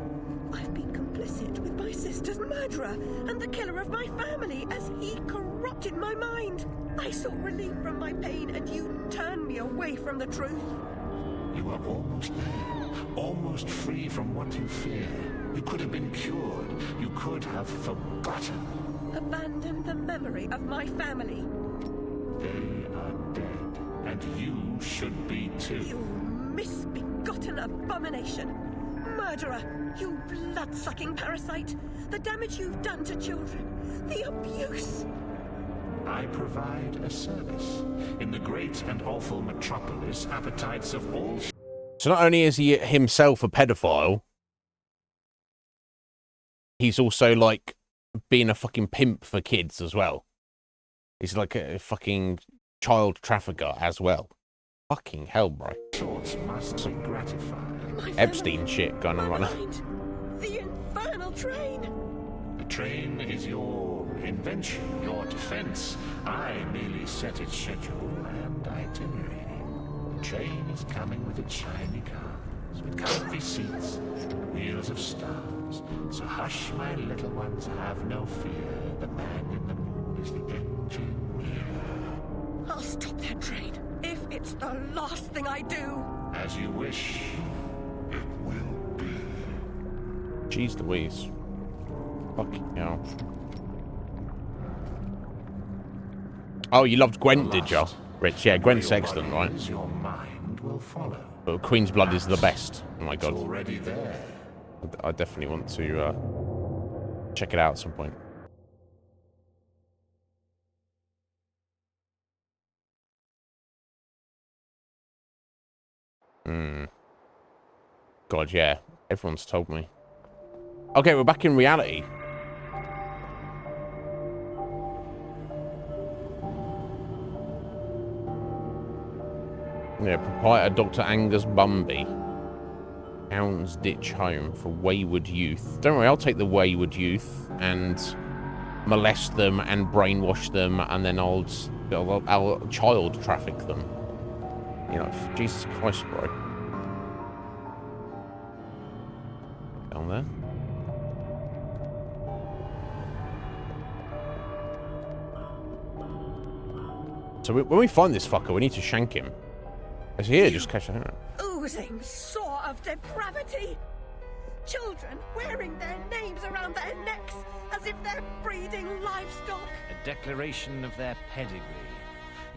I've been complicit with my sister's murderer and the killer of my family as he corrupted my mind. I sought relief from my pain and you turned me away from the truth. You were almost there, almost free from what you fear. You could have been cured. You could have forgotten. Abandon the memory of my family. They are dead, and you should be too. You misbegotten abomination. Murderer, you blood-sucking parasite. The damage you've done to children. The abuse. I provide a service. In the great and awful metropolis, appetites of all... So not only is he himself a pedophile, he's also, like, being a fucking pimp for kids as well. He's like a fucking child trafficker as well. Fucking hell, bro. Sorts must be gratified. Epstein shit going on right now. The infernal train. The train is your invention, your defense. I merely set its schedule and itinerary. The train is coming with its shiny cars, with comfy seats, and wheels of stars. So hush, my little ones, have no fear. The man in the moon is the engineer. I'll stop that train if it's the last thing I do. As you wish, it will be. Jeez Louise. Fucking hell. Oh, you loved Gwent, did you? Rich, yeah, Gwent's excellent, right? Your mind will follow. But Queen's Blood is the best. Oh my god. It's already there. I definitely want to check it out at some point. God, yeah. Everyone's told me. Okay, we're back in reality. Yeah, proprietor Dr. Angus Bumby. Hounds Ditch Home for wayward youth. Don't worry, I'll take the wayward youth and molest them and brainwash them, and then I'll child traffic them. You know, Jesus Christ, bro. Down there. So when we find this fucker, we need to shank him. Is he here? Just catch a hand. Oozing sore of depravity. Children wearing their names around their necks as if they're breeding livestock. A declaration of their pedigree.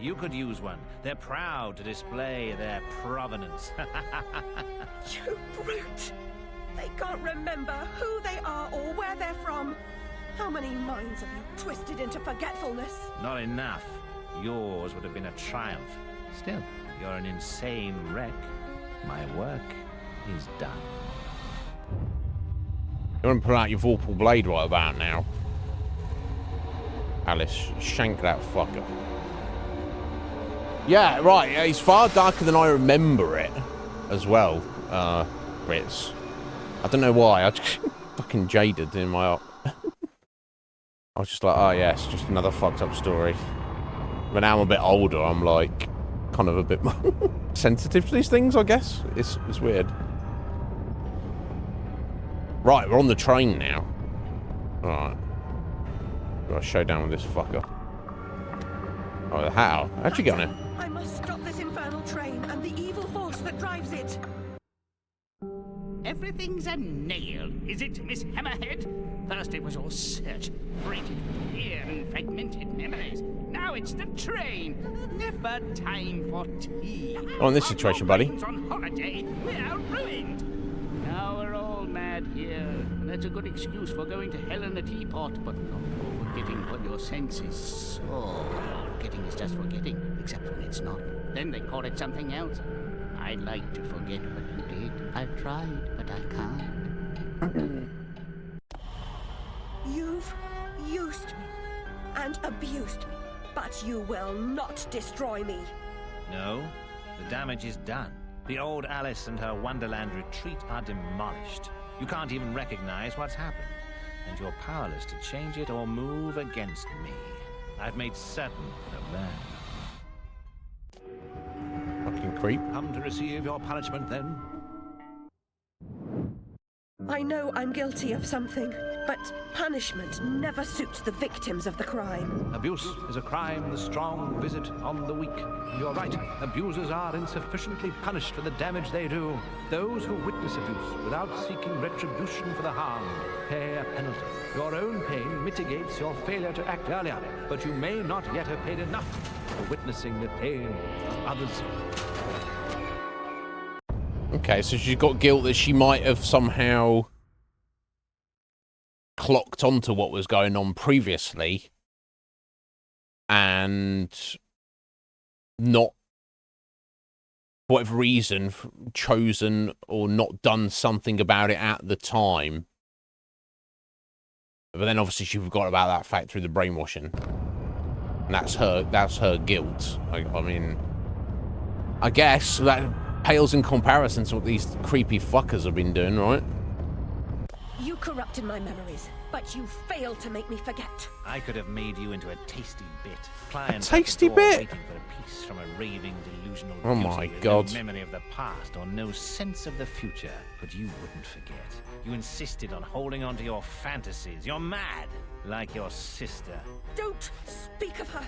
You could use one. They're proud to display their provenance. You brute! They can't remember who they are or where they're from. How many minds have you twisted into forgetfulness? Not enough. Yours would have been a triumph. Still, you're an insane wreck. My work is done. You want to pull out your Vorpal blade right about now. Alice, shank that fucker. Yeah, right. He's far darker than I remember it as well, Brits. I don't know why. I just fucking jaded in my... I was just like, oh yeah, it's just another fucked up story. But now I'm a bit older, I'm like, kind of a bit more sensitive to these things, I guess. It's weird. Right, we're on the train now. Alright. Got a showdown with this fucker. Oh, how? How'd you get on it? I must stop this infernal train and the evil force that drives it. Everything's a nail, is it, Miss Hammerhead? First it was all search, freighted with fear and fragmented memories. Now it's the train. Never time for tea. Oh, in this situation, buddy. On holiday, we're ruined. Now we're all mad here, and that's a good excuse for going to hell in a teapot, but not for forgetting what your senses saw. Forgetting is just forgetting, except when it's not. Then they call it something else. I'd like to forget what you did. I've tried, but I can't. You've used me and abused me, but you will not destroy me. No, the damage is done. The old Alice and her Wonderland retreat are demolished. You can't even recognize what's happened, and you're powerless to change it or move against me. I've made certain of that. Fucking creep. Come to receive your punishment, then? I know I'm guilty of something, but punishment never suits the victims of the crime. Abuse is a crime the strong visit on the weak. You're right. Abusers are insufficiently punished for the damage they do. Those who witness abuse without seeking retribution for the harm pay a penalty. Your own pain mitigates your failure to act earlier, but you may not yet have paid enough for witnessing the pain of others. Okay, so she's got guilt that she might have somehow clocked onto what was going on previously and not, for whatever reason, chosen or not done something about it at the time. But then obviously she forgot about that fact through the brainwashing. And that's her guilt. I mean, I guess that pales in comparison to what these creepy fuckers have been doing, right? You corrupted my memories, but you failed to make me forget. I could have made you into a tasty bit. A tasty bit? Waiting for a piece from a raving, delusional Oh beauty my with God. no memory of the past or no sense of the future. But you wouldn't forget. You insisted on holding on to your fantasies. You're mad, like your sister. Don't speak of her.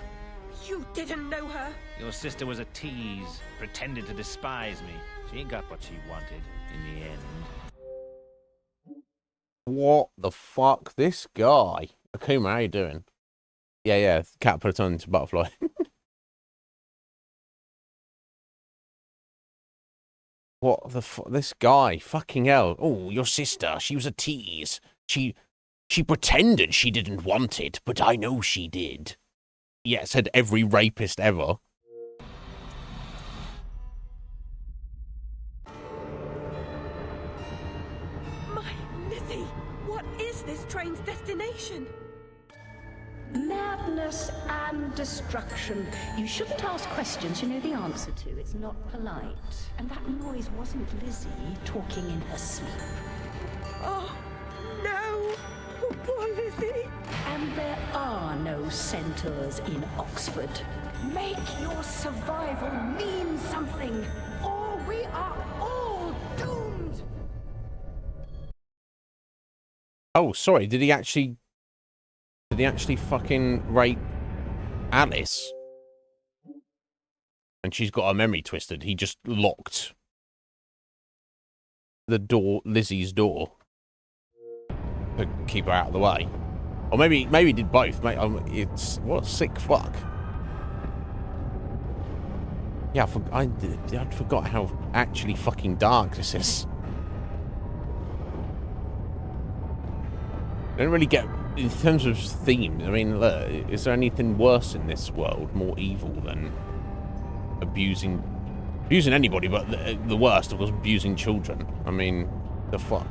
You didn't know her. Your sister was a tease, pretended to despise me. She got what she wanted in the end. What the fuck? This guy. Akuma, how you doing? Yeah, caterpillar turned into butterfly. What the fuck? This guy. Fucking hell. Oh, your sister. She was a tease. She pretended she didn't want it, but I know she did. Yeah, said every rapist ever. My Lizzie, what is this train's destination? Madness and destruction. You shouldn't ask questions you know the answer to. It's not polite. And that noise wasn't Lizzie talking in her sleep. Oh, no. Oh, poor Lizzie. And there are no centaurs in Oxford. Make your survival mean something, or we are all doomed. Oh, sorry. Did he actually fucking rape Alice? And she's got her memory twisted. He just locked the door, Lizzie's door, to keep her out of the way. Or maybe he did both. Mate, it's what a sick fuck. Yeah, I forgot how actually fucking dark this is. I don't really get, in terms of theme, I mean, look, is there anything worse in this world, more evil than abusing anybody, but the worst, of course, abusing children? I mean, the fuck?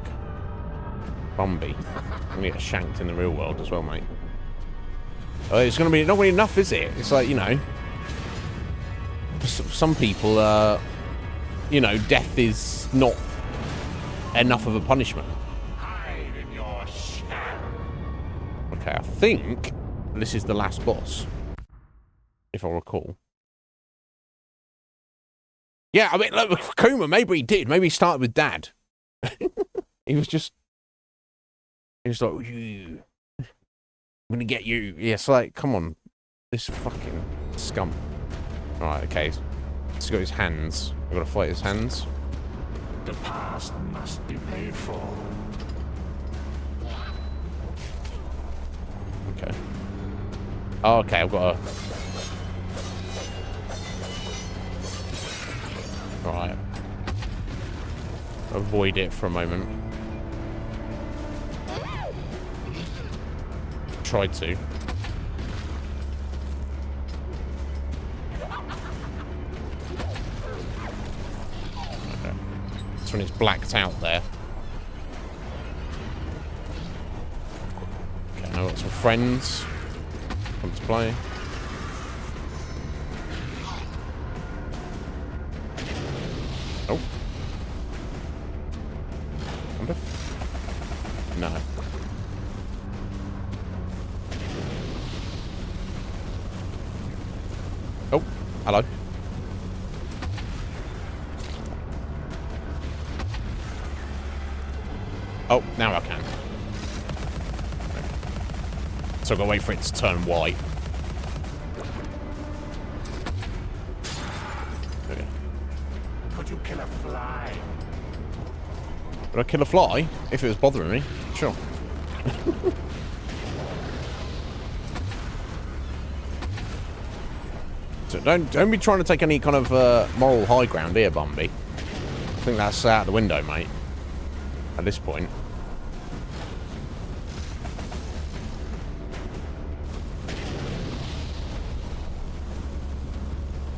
Bumby. I'm gonna get shanked in the real world as well, mate. It's gonna be not really enough, is it? It's like, you know, for some people, you know, death is not enough of a punishment. Okay, I think this is the last boss, if I recall. Yeah, I mean, look, Kuma, maybe he did. Maybe he started with Dad. He was like, I'm gonna get you. Yeah, it's like, come on. This fucking scum. Alright, okay. He's got his hands. I've got to fight his hands. The past must be paid for. Okay. Oh, okay, I've got to... Alright. Avoid it for a moment. Tried to. Okay. That's when it's blacked out there. Okay, now I've got some friends. Come to play. Oh. No. Hello. Oh, now I can. So I've got to wait for it to turn white. Okay. Could you kill a fly? Would I kill a fly? If it was bothering me? Sure. So don't be trying to take any kind of moral high ground here, Bumby. I think that's out the window, mate. At this point.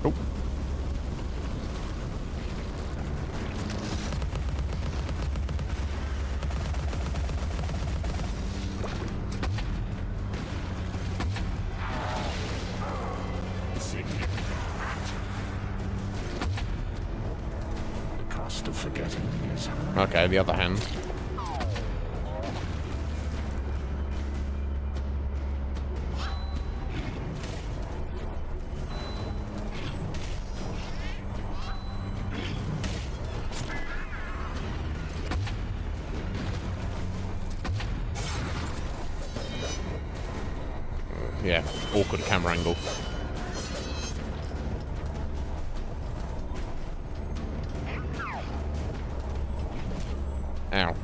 Oh. The cost of forgetting is high. Okay, the other hand. Yeah, awkward camera angle. Ow.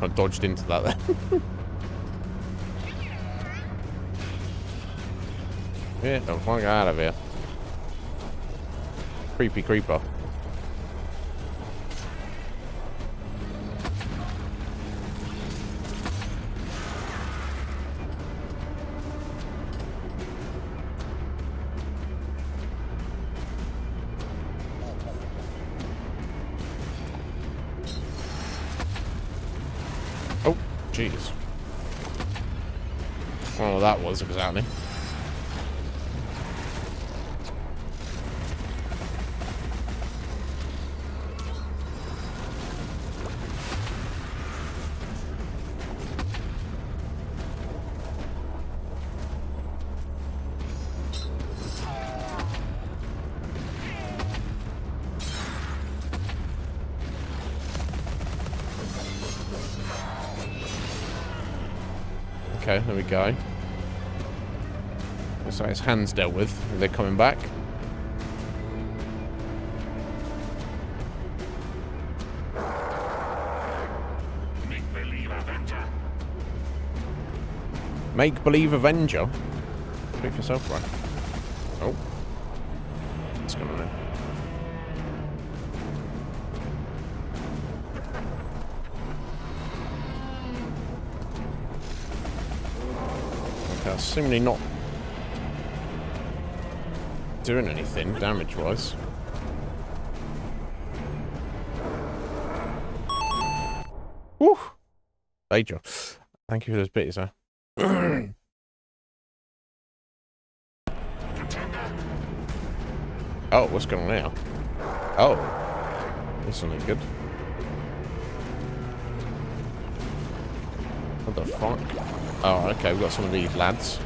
I dodged into that there. Yeah, don't fuck out of here. Creepy creeper. Oh, jeez. Well, that was exactly. Okay, there we go. Looks like his hand's dealt with. They're coming back. Make-believe Avenger. Make-believe Avenger? Speak for yourself, right? Oh. What's going on there? Okay, seemingly not doing anything damage-wise. Woo! Major. Thank you for those bits, sir. Oh, what's going on now? Oh. That's something good. What the fuck? Oh, okay, we've got some of these lads.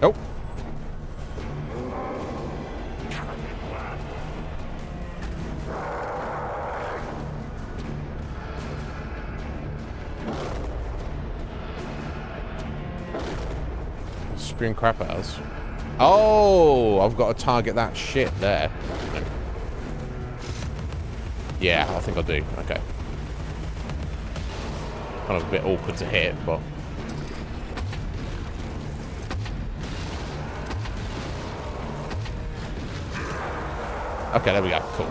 Oh. Spewing crap at us. Oh, I've got to target that shit there. Yeah, I think I do. Okay. Kind of a bit awkward to hit, but... Okay, there we go. Cool.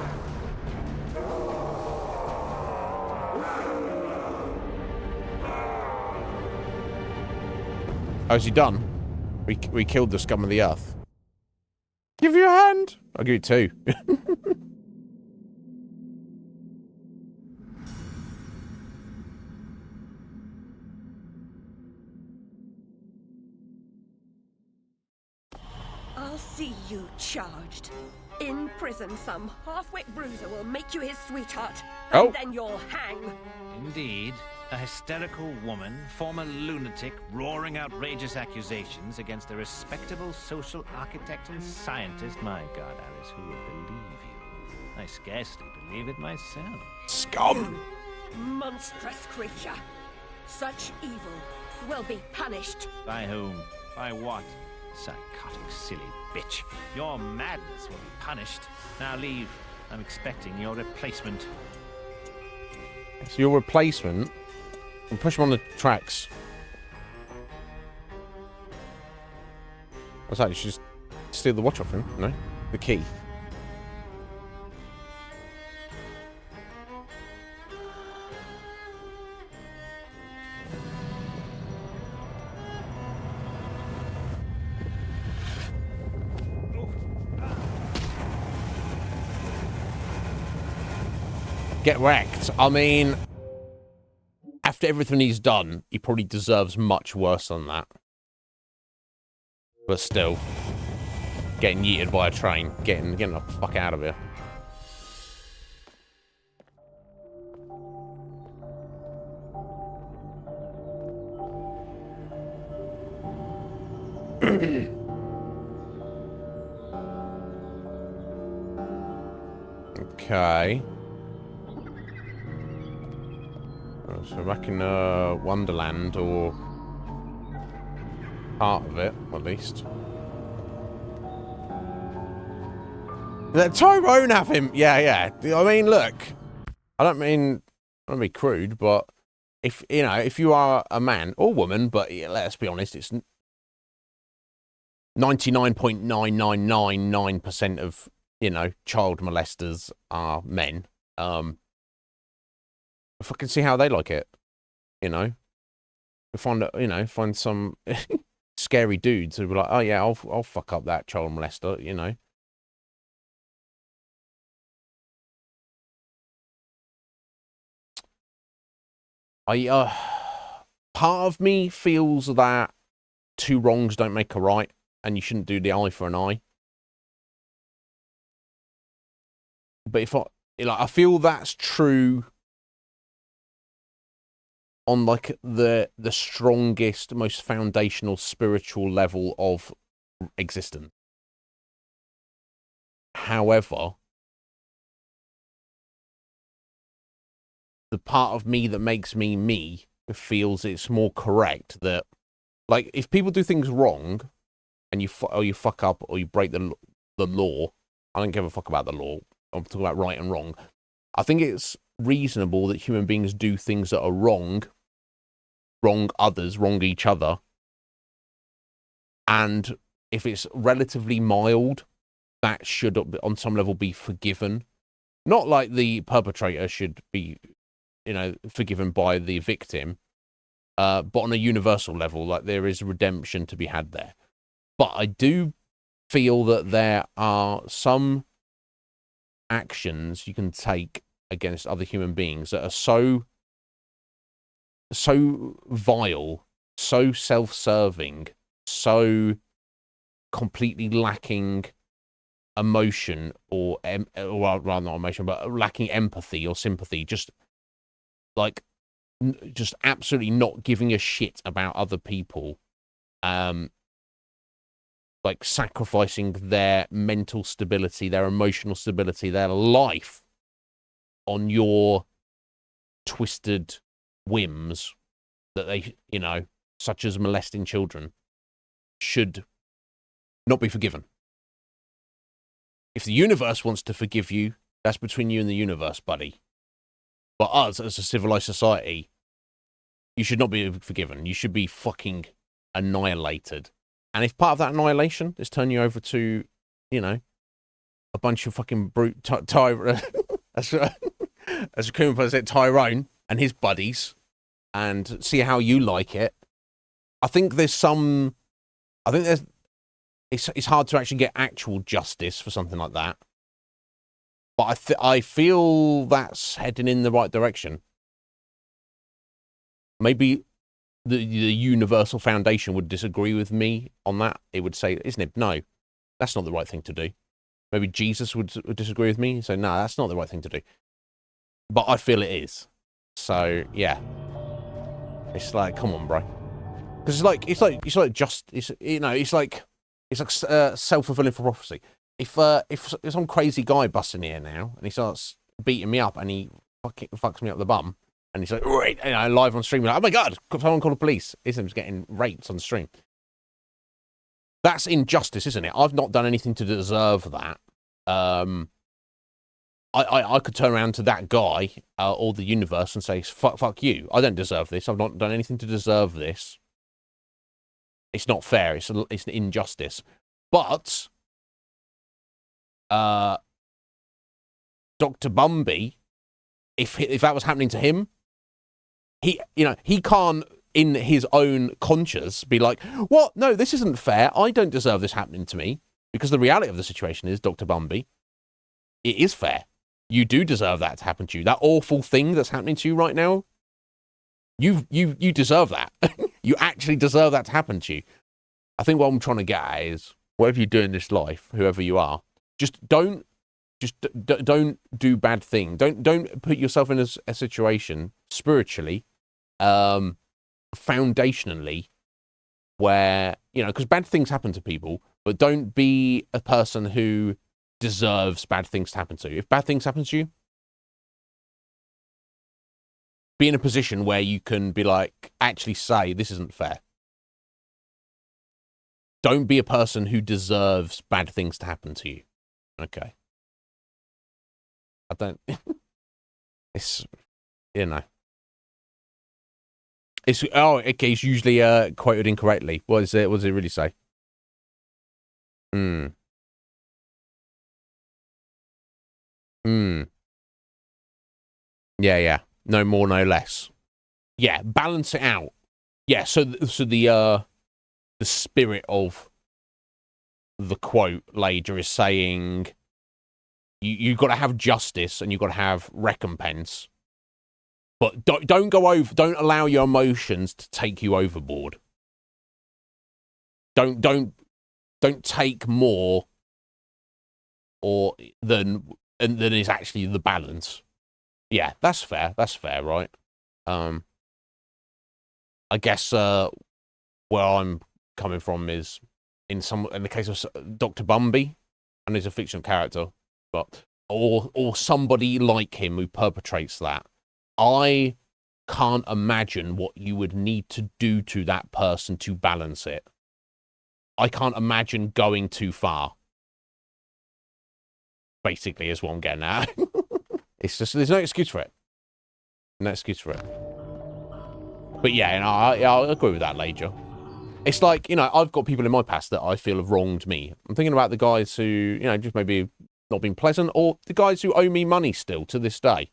Oh, is he done? We killed the scum of the earth. Give you a hand. I'll give you two. I'll see you charged. In prison, some half-wit bruiser will make you his sweetheart, and then you'll hang. Indeed. A hysterical woman, former lunatic, roaring outrageous accusations against a respectable social architect and scientist. My God, Alice, who would believe you? I scarcely believe it myself. Scum! Monstrous creature. Such evil will be punished. By whom? By what? Psychotic, silly bitch. Your madness will be punished. Now leave. I'm expecting your replacement. So your replacement? And push him on the tracks. What's that? You should just steal the watch off him, no? The key. Get wrecked. I mean, after everything he's done, he probably deserves much worse than that. But still, getting yeeted by a train, getting the fuck out of here. Okay. So back in Wonderland, or part of it, at least. Let Tyrone have him. Yeah. I mean, look. I don't mean to be crude, but if you are a man or woman, but let's be honest, it's 99.9999% of child molesters are men. If I can see how they like it, find some scary dudes who be like, oh yeah, I'll fuck up that child molester, Part of me feels that two wrongs don't make a right, and you shouldn't do the eye for an eye. But if I feel that's true on like the strongest, most foundational spiritual level of existence. However, the part of me that makes me me feels it's more correct that, like, if people do things wrong and you fuck up or you break the law, I don't give a fuck about the law. I'm talking about right and wrong. I think it's reasonable that human beings do things that are wrong others, wrong each other. And if it's relatively mild, that should, on some level, be forgiven. Not like the perpetrator should be, forgiven by the victim, but on a universal level, like, there is redemption to be had there. But I do feel that there are some actions you can take against other human beings that are so vile, so self-serving, so completely lacking emotion or rather not emotion, but lacking empathy or sympathy, just absolutely not giving a shit about other people, like sacrificing their mental stability, their emotional stability, their life on your twisted whims that they, such as molesting children, should not be forgiven. If the universe wants to forgive you, that's between you and the universe, buddy. But us, as a civilized society, you should not be forgiven. You should be fucking annihilated. And if part of that annihilation is turn you over to, a bunch of fucking brute as a criminal person said, Tyrone and his buddies, and see how you like it. It's hard to actually get actual justice for something like that. But I feel that's heading in the right direction. Maybe the Universal Foundation would disagree with me on that. It would say, Iznib, no. That's not the right thing to do. Maybe Jesus would disagree with me and say, no, that's not the right thing to do. But I feel it is. So, yeah. It's like, come on, bro. Because it's like self-fulfilling prophecy. If some crazy guy busts in here now and he starts beating me up and he fucks me up the bum and he's like, right, live on stream, like, oh my god, someone call the police. Isn's getting raped on stream. That's injustice, isn't it? I've not done anything to deserve that. I could turn around to that guy or the universe and say, fuck you. I don't deserve this. I've not done anything to deserve this. It's not fair. It's an injustice. But Dr. Bumby, if that was happening to him, he can't in his own conscience be like, what? No, this isn't fair. I don't deserve this happening to me. Because the reality of the situation is, Dr. Bumby, it is fair. You do deserve that to happen to you. That awful thing that's happening to you right now, you deserve that. You actually deserve that to happen to you. I think what I'm trying to get at is, whatever you do in this life, whoever you are, don't do bad thing. Don't put yourself in a situation spiritually, foundationally, where, because bad things happen to people, but don't be a person who deserves bad things to happen to you. If bad things happen to you, be in a position where you can be like, actually say, this isn't fair. Don't be a person who deserves bad things to happen to you. Okay. I don't... It's, It's, okay, it's usually quoted incorrectly. What does it really say? Yeah. No more, no less. Yeah, balance it out. Yeah, so the spirit of the quote, Lager, is saying you got to have justice and you got to have recompense, but don't go over. Don't allow your emotions to take you overboard. Don't take more or than is actually the balance. Yeah, that's fair. That's fair, right? I guess where I'm coming from is in the case of Dr. Bumby, and he's a fictional character, but or somebody like him who perpetrates that. I can't imagine what you would need to do to that person to balance it. I can't imagine going too far. Basically, is what I'm getting at. It's just, there's no excuse for it. No excuse for it. But yeah, I'll agree with that, Lager. It's like, I've got people in my past that I feel have wronged me. I'm thinking about the guys who, just maybe not been pleasant, or the guys who owe me money still to this day.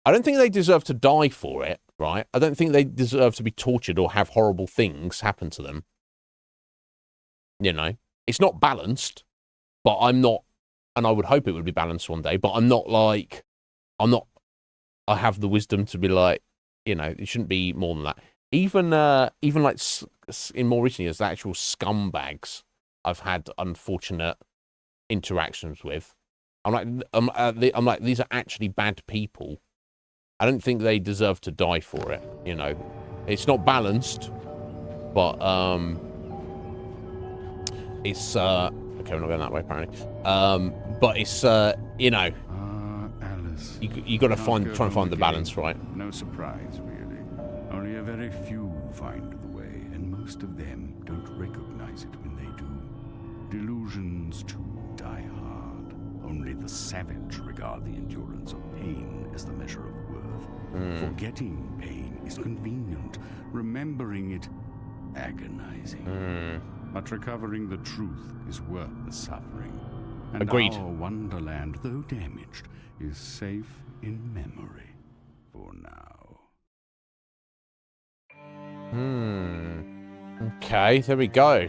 I don't think they deserve to die for it, right? I don't think they deserve to be tortured or have horrible things happen to them. It's not balanced, but I'm not, and I would hope it would be balanced one day, but I have the wisdom to be like, it shouldn't be more than that. Even like in more recent years, the actual scumbags I've had unfortunate interactions with. I'm like, these are actually bad people. I don't think they deserve to die for it. It's not balanced, but it's okay. We're not going that way apparently. But it's Alice. you got to try and find the balance, right? No surprise, really. Only a very few find the way, and most of them don't recognize it when they do. Delusions too die hard. Only the savage regard the endurance of pain as the measure of worth. Forgetting pain is convenient. Remembering it, agonizing. But recovering the truth is worth the suffering. And Agreed. Our wonderland, though damaged, is safe in memory for now. Okay, there we go.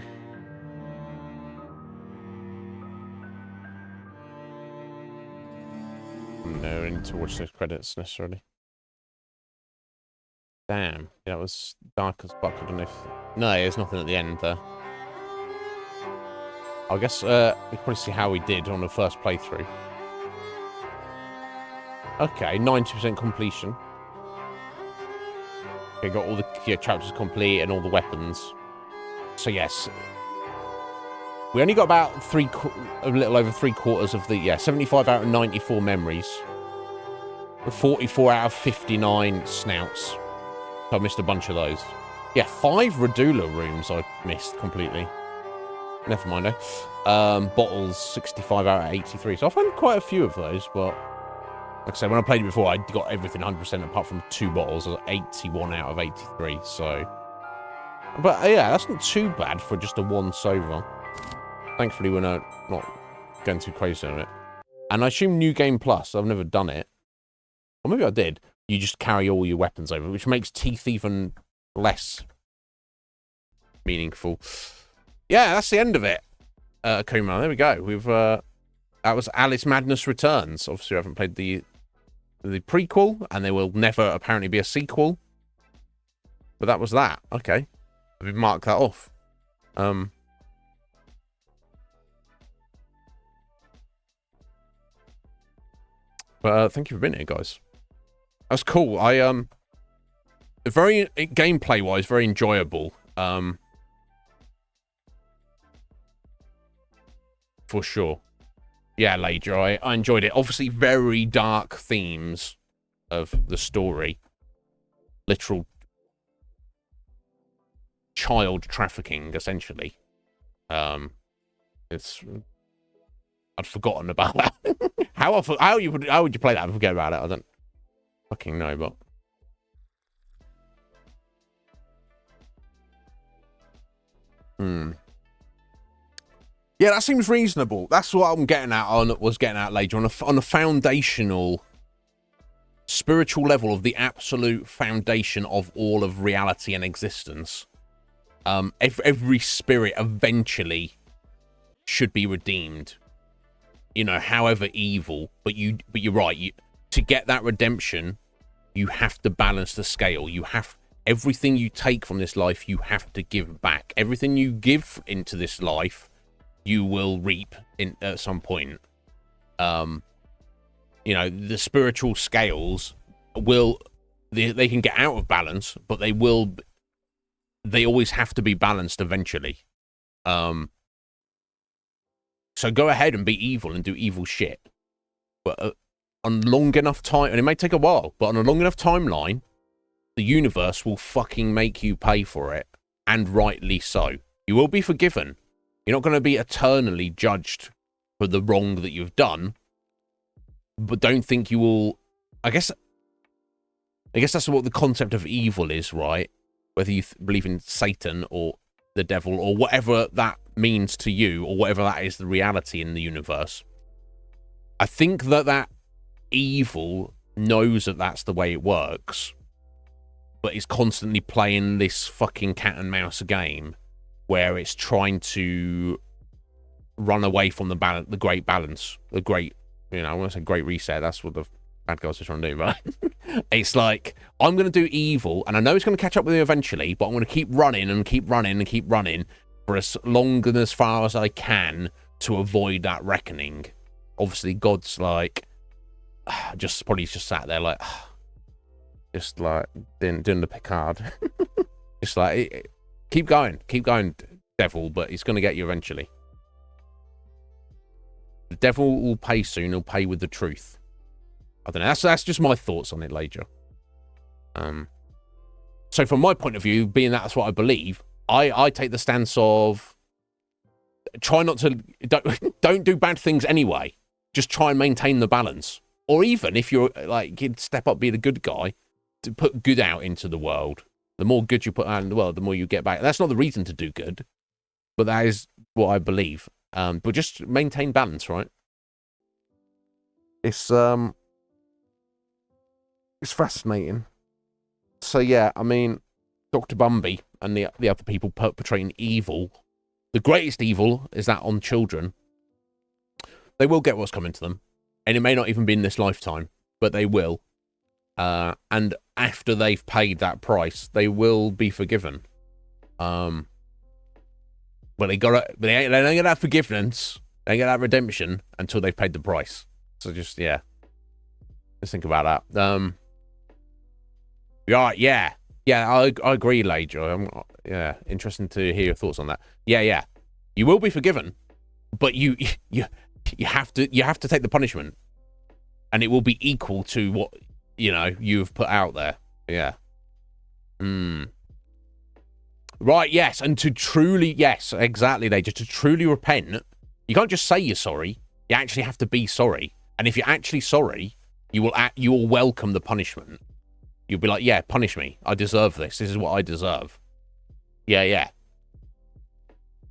No, I need to watch those credits necessarily. Damn, that was dark as fuck. I don't know if... No, there's nothing at the end there. I guess we can probably see how we did on the first playthrough. Okay, 90% completion. Okay, got all the chapters complete and all the weapons. So yes, we only got about a little over 3/4 of the 75 out of 94 memories, 44 out of 59 snouts. So I missed a bunch of those. Yeah, 5 Radula rooms I missed completely. Never mind, eh? Bottles, 65 out of 83. So I found quite a few of those, but like I said, when I played it before, I got everything 100% apart from 2 bottles. I was 81 out of 83, so... But yeah, that's not too bad for just a once-over. Thankfully, we're not going too crazy on it. And I assume New Game Plus, I've never done it. Or maybe I did. You just carry all your weapons over, which makes Teeth even less meaningful. Yeah, that's the end of it. Kuma, there we go. We've that was Alice Madness Returns. Obviously, I haven't played the prequel, and there will never apparently be a sequel. But that was that. Okay, we've marked that off. But thank you for being here, guys. That's cool. Very gameplay wise, very enjoyable. For sure. Yeah, Ledger, I enjoyed it. Obviously, very dark themes of the story. Literal child trafficking, essentially. I'd forgotten about that. How would you play that and forget about it? I don't fucking know, but... Yeah, that seems reasonable. That's what I'm getting at later on a foundational spiritual level of the absolute foundation of all of reality and existence. Every spirit eventually should be redeemed. You know, however evil, but you're right. To get that redemption, you have to balance the scale. Everything you take from this life, you have to give back. Everything you give into this life, you will reap at some point. You know, the spiritual scales they can get out of balance, but they always have to be balanced eventually. So go ahead and be evil and do evil shit. But on long enough time, and it may take a while, but on a long enough timeline, the universe will fucking make you pay for it. And rightly so. You will be forgiven. You're not going to be eternally judged for the wrong that you've done. But don't think you will... I guess that's what the concept of evil is, right? Whether you believe in Satan or the devil or whatever that means to you, or whatever that is the reality in the universe. I think that evil knows that that's the way it works, but is constantly playing this fucking cat and mouse game where it's trying to run away from the great balance, the great, I want to say great reset. That's what the bad guys are trying to do, right? It's like, I'm going to do evil, and I know it's going to catch up with you eventually, but I'm going to keep running and keep running and keep running for as long and as far as I can to avoid that reckoning. Obviously, God's like, probably just sat there like, just like doing the Picard. Just like, keep going, devil, but he's going to get you eventually. The devil will pay soon. He'll pay with the truth. I don't know. That's just my thoughts on it, Ledger. So from my point of view, being that's what I believe, I take the stance of try not to don't do bad things anyway. Just try and maintain the balance. Or even if you're like, you'd step up, be the good guy, to put good out into the world. The more good you put out in the world, the more you get back. That's not the reason to do good, but that is what I believe. But just maintain balance, right? It's fascinating. So yeah, I mean, Dr. Bumby and the other people perpetrating evil. The greatest evil is that on children. They will get what's coming to them, and it may not even be in this lifetime, but they will. And after they've paid that price, they will be forgiven. But they don't get that forgiveness, they don't get that redemption until they've paid the price. So just think about that. Right, yeah, I agree, Lager. Interesting to hear your thoughts on that. Yeah, you will be forgiven, but you have to take the punishment, and it will be equal to what you've put out there. Yeah. Right, yes, and to truly, yes, exactly, Lager, to truly repent, you can't just say you're sorry. You actually have to be sorry, and if you're actually sorry, you will welcome the punishment. You'll be like, yeah, punish me. I deserve this. This is what I deserve. Yeah.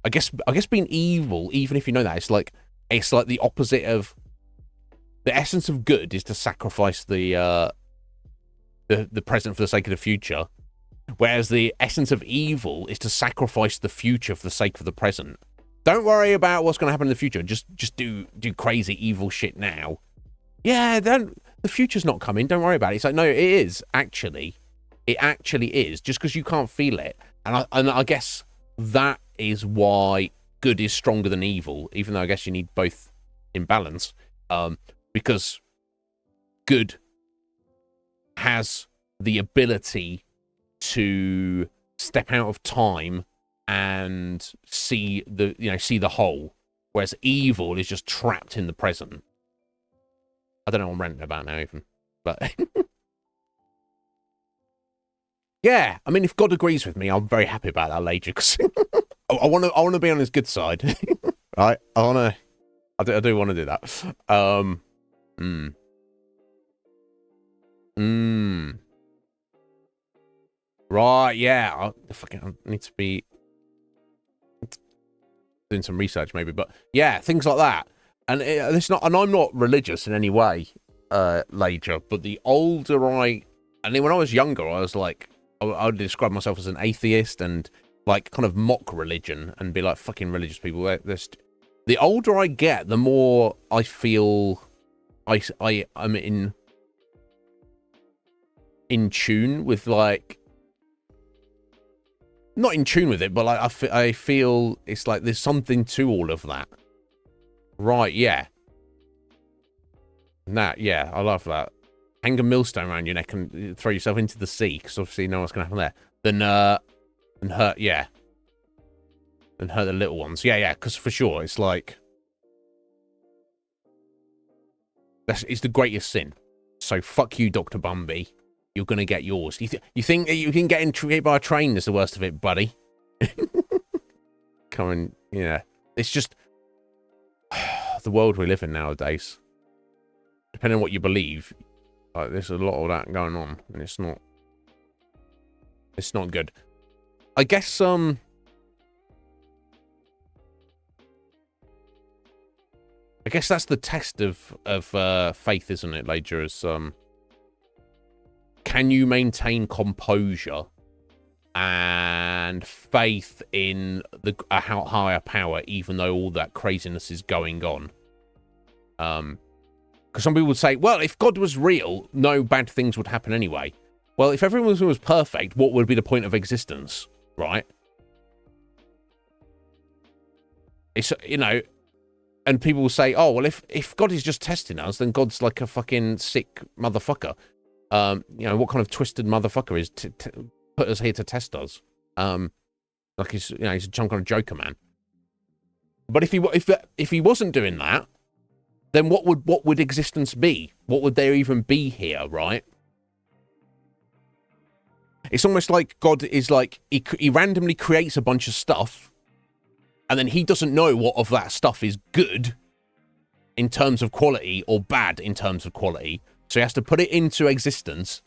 I guess being evil, even if you know that, it's like the opposite of the essence of good is to sacrifice the present for the sake of the future, whereas the essence of evil is to sacrifice the future for the sake of the present. Don't worry about what's going to happen in the future. Just do crazy evil shit now. Yeah, the future's not coming. Don't worry about it. It's like, no, it is actually. It actually is. Just because you can't feel it, and I guess that is why good is stronger than evil. Even though I guess you need both in balance, because good has the ability to step out of time and see the whole, whereas evil is just trapped in the present. I don't know what I'm ranting about now, even, but yeah. I mean, if God agrees with me, I'm very happy about that, Lager, because I want to be on his good side, right? I do want to do that. Right, yeah. I need to be doing some research, maybe, but yeah, things like that. And and I'm not religious in any way, Lager, but the older when I was younger, I was like, I would describe myself as an atheist and like kind of mock religion and be like, fucking religious people. The older I get, the more I feel I'm in tune with, like, not in tune with it, but like I feel it's like there's something to all of that. Right, yeah. Yeah, I love that. Hang a millstone around your neck and throw yourself into the sea, because obviously you know what's going to happen there. Then and hurt, yeah. And hurt the little ones. Yeah, because for sure, it's like, it's the greatest sin. So fuck you, Dr. Bumby. You're going to get yours. You think you can get hit by a train is the worst of it, buddy? Coming, yeah. It's just the world we live in nowadays. Depending on what you believe, like, there's a lot of that going on, and it's not good. I guess that's the test of faith, isn't it, Lager? Is can you maintain composure and faith in a higher power, even though all that craziness is going on? Because some people would say, well, if God was real, no bad things would happen anyway. Well, if everyone was perfect, what would be the point of existence, right? It's, and people will say, oh, well, if God is just testing us, then God's like a fucking sick motherfucker. What kind of twisted motherfucker is to put us here to test us? Like he's some kind of joker, man. But if he wasn't doing that, then what would existence be? What would there even be here, right? It's almost like God is like, he randomly creates a bunch of stuff, and then he doesn't know what of that stuff is good in terms of quality or bad in terms of quality. So he has to put it into existence.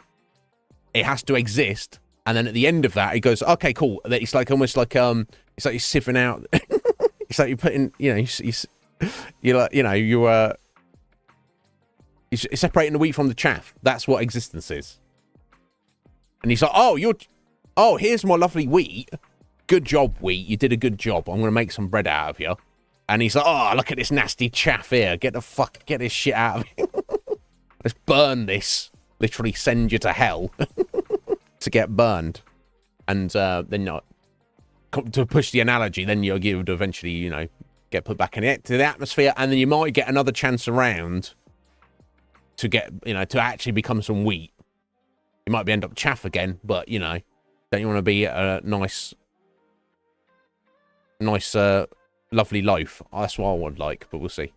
It has to exist. And then at the end of that, he goes, okay, cool. It's like almost like, it's like you're sieving out. It's like you're putting, you're separating the wheat from the chaff. That's what existence is. And he's like, oh, here's my lovely wheat. Good job, wheat. You did a good job. I'm going to make some bread out of you. And he's like, oh, look at this nasty chaff here. Get this shit out of here. Let's burn this. Literally send you to hell to get burned. And then not. to push the analogy, then you would eventually, you know, get put back into the atmosphere, and then you might get another chance around to get, you know, to actually become some wheat. You might end up chaff again, but, you know, don't you want to be a nice, lovely loaf? That's what I would like, but we'll see.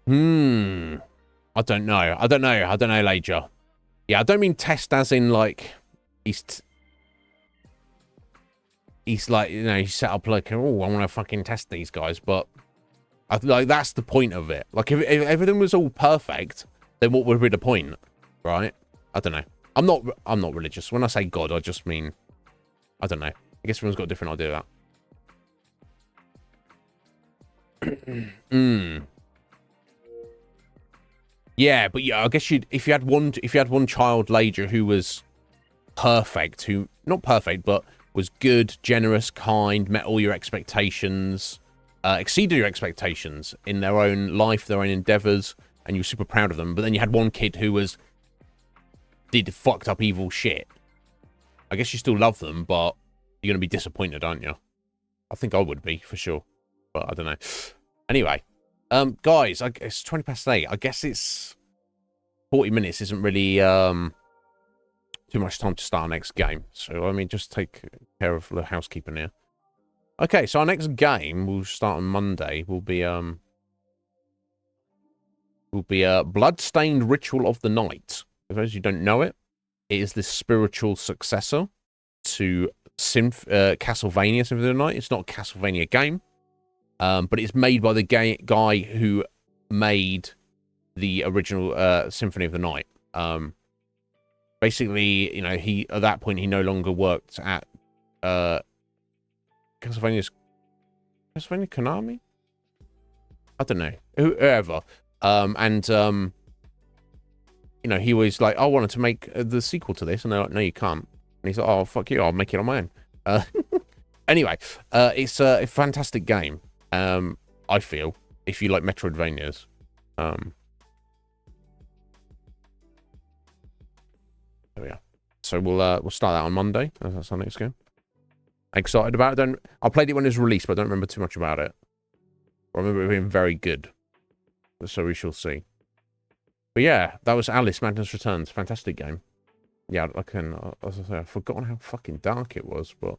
I don't know, Lager. Yeah, I don't mean test as in, like, he's like, you know, he's set up like, oh, I want to fucking test these guys, but like, that's the point of it. Like, if everything was all perfect, then what would be the point, right? I don't know. I'm not religious. When I say God, I just mean, I don't know. I guess everyone's got a different idea of that. Yeah, but yeah, I guess if you had one child, Lager, who was perfect, who not perfect, but was good, generous, kind, met all your expectations, exceeded your expectations in their own life, their own endeavors, and you were super proud of them. But then you had one kid who did fucked up evil shit. I guess you still love them, but you're gonna be disappointed, aren't you? I think I would be for sure, but I don't know. Anyway. Guys, it's 8:20. I guess it's 40 minutes isn't really too much time to start our next game. So I mean, just take care of the housekeeping here. Okay, so our next game will start on Monday. Will be Bloodstained Ritual of the Night. For those who don't know it, it is the spiritual successor to Castlevania Symphony of the Night. It's not a Castlevania game. But it's made by the guy who made the original Symphony of the Night. Basically, you know, at that point he no longer worked at Castlevania Konami. I don't know, whoever. You know, he was like, I wanted to make the sequel to this, and they're like, no, you can't. And he's like, oh, fuck you, I'll make it on my own. Anyway, it's a fantastic game. I feel, if you like Metroidvanias. There we are. So we'll start that on Monday. That's our next game. Excited about it. I played it when it was released, but I don't remember too much about it. I remember it being very good. So we shall see. But yeah, that was Alice Madness Returns. Fantastic game. Yeah, as I say, I've forgotten how fucking dark it was, but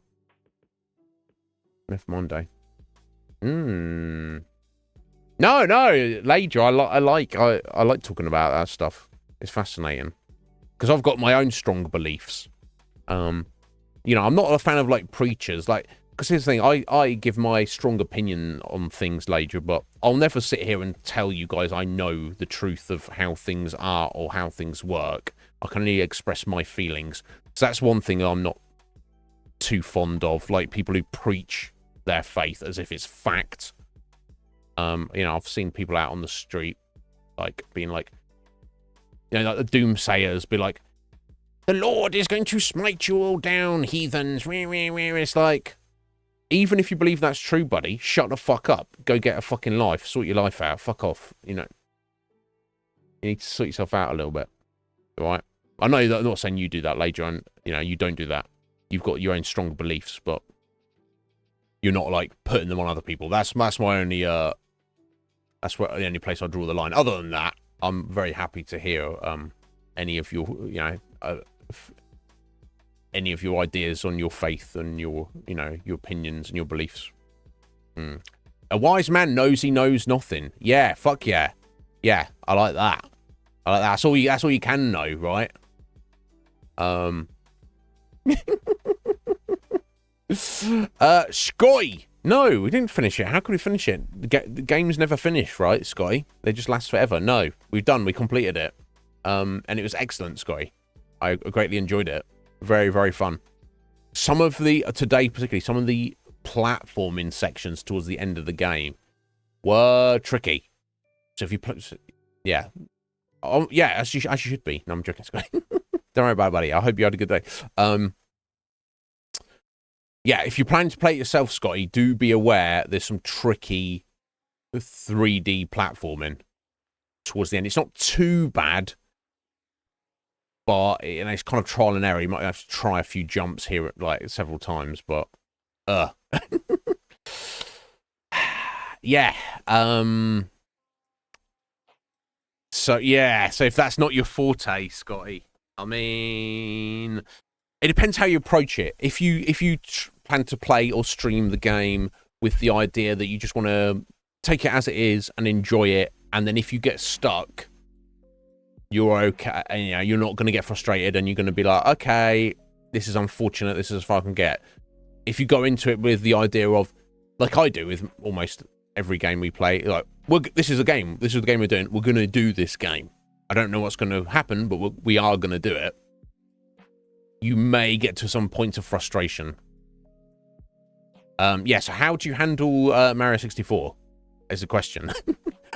Myth Monday. No, Lager. I like talking about that stuff. It's fascinating because I've got my own strong beliefs. You know, I'm not a fan of like preachers, like, because here's the thing, I give my strong opinion on things, Lager, but I'll never sit here and tell you guys I know the truth of how things are or how things work. I can only express my feelings. So that's one thing I'm not too fond of, like people who preach their faith as if it's fact. You know, I've seen people out on the street, like, being like, you know, like the doomsayers, be like, the Lord is going to smite you all down, heathens. It's like, even if you believe that's true, buddy, shut the fuck up. Go get a fucking life. Sort your life out. Fuck off. You know, you need to sort yourself out a little bit. All right? I know that I'm not saying you do that, Lager, and, you know, you don't do that. You've got your own strong beliefs, but you're not, like, putting them on other people. That's my only, that's the only place I draw the line. Other than that, I'm very happy to hear any of your, you know, any of your ideas on your faith and your, you know, your opinions and your beliefs. A wise man knows he knows nothing. Yeah, fuck yeah. Yeah, I like that. I like that. That's all you can know, right? Scotty! No, we didn't finish it. How could we finish it? The games never finish, right, Scotty? They just last forever. No, we completed it. And it was excellent, Scotty. I greatly enjoyed it. Very, very fun. Some of the, today particularly, some of the platforming sections towards the end of the game were tricky. So if you play, yeah. Oh, yeah, as you should be. No, I'm joking, Scotty. Don't worry about it, buddy. I hope you had a good day. Yeah, if you're planning to play it yourself, Scotty, do be aware there's some tricky 3D platforming towards the end. It's not too bad. but it's kind of trial and error. You might have to try a few jumps here, like several times, but yeah. So if that's not your forte, Scotty, I mean, it depends how you approach it. If you plan to play or stream the game with the idea that you just want to take it as it is and enjoy it, and then if you get stuck, you're okay, and you're not going to get frustrated, and you're going to be like, okay, this is unfortunate, this is as far as I can get. If you go into it with the idea of, like I do with almost every game we play, like, this is a game, this is the game we're doing, we're going to do this game. I don't know what's going to happen, but we are going to do it. You may get to some point of frustration. So how do you handle Mario 64 is a question.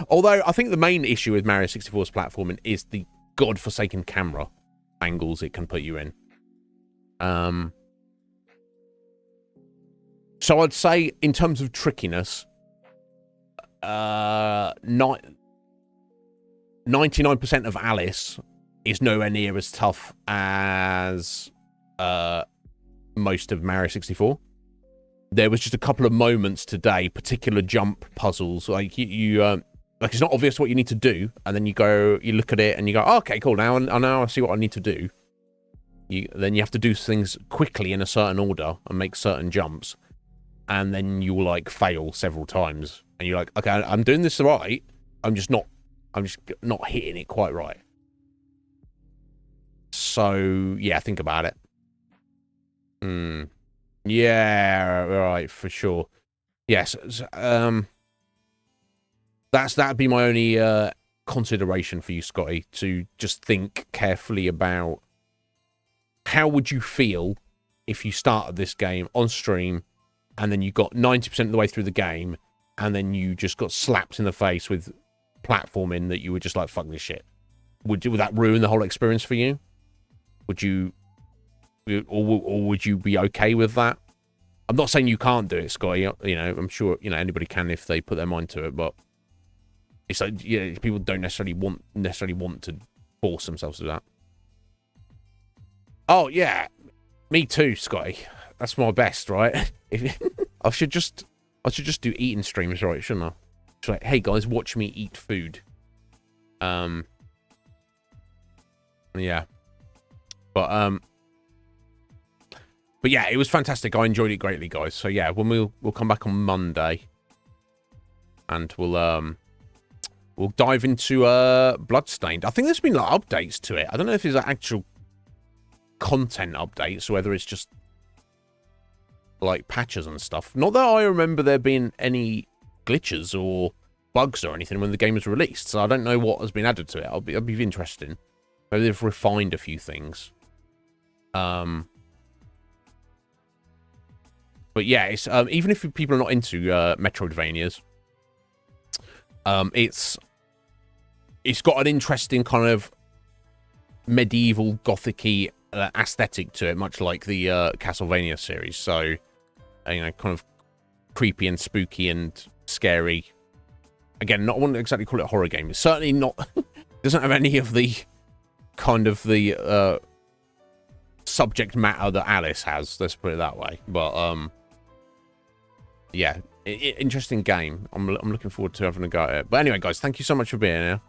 Although I think the main issue with Mario 64's platforming is the godforsaken camera angles it can put you in. So I'd say in terms of trickiness, 99% of Alice is nowhere near as tough as most of Mario 64. There was just a couple of moments today, particular jump puzzles, like you like it's not obvious what you need to do, and then you look at it and you go, oh, okay, cool, now I see what I need to do. Then you have to do things quickly in a certain order and make certain jumps, and then you will like fail several times, and you're like, okay, I'm doing this right, I'm just not hitting it quite right. So yeah, think about it. Yeah, right, for sure. Yes, that'd be my only consideration for you, Scotty, to just think carefully about how would you feel if you started this game on stream and then you got 90% of the way through the game and then you just got slapped in the face with platforming that you were just like, fuck this shit. Would that ruin the whole experience for you? Would you, or would you be okay with that? I'm not saying you can't do it, Scotty. You know, I'm sure, you know, anybody can if they put their mind to it, but it's like, yeah, people don't necessarily want to force themselves to that. Oh yeah, me too, Scotty. That's my best, right? I should just do eating streams, right? Shouldn't I? It's like, hey guys, watch me eat food. Yeah, but yeah, it was fantastic. I enjoyed it greatly, guys. So yeah, when we'll come back on Monday, and we'll dive into Bloodstained. I think there's been like updates to it. I don't know if it's actual content updates or whether it's just like patches and stuff. Not that I remember there being any glitches or bugs or anything when the game was released. So I don't know what has been added to it. I'll be interested. Maybe they've refined a few things. But yeah, it's even if people are not into Metroidvanias, it's got an interesting kind of medieval gothic-y aesthetic to it, much like the Castlevania series. So, you know, kind of creepy and spooky and scary. Again, I wouldn't exactly call it a horror game. It's certainly not. Doesn't have any of the kind of the subject matter that Alice has. Let's put it that way. But yeah, interesting game. I'm looking forward to having a go at it. But anyway, guys, thank you so much for being here.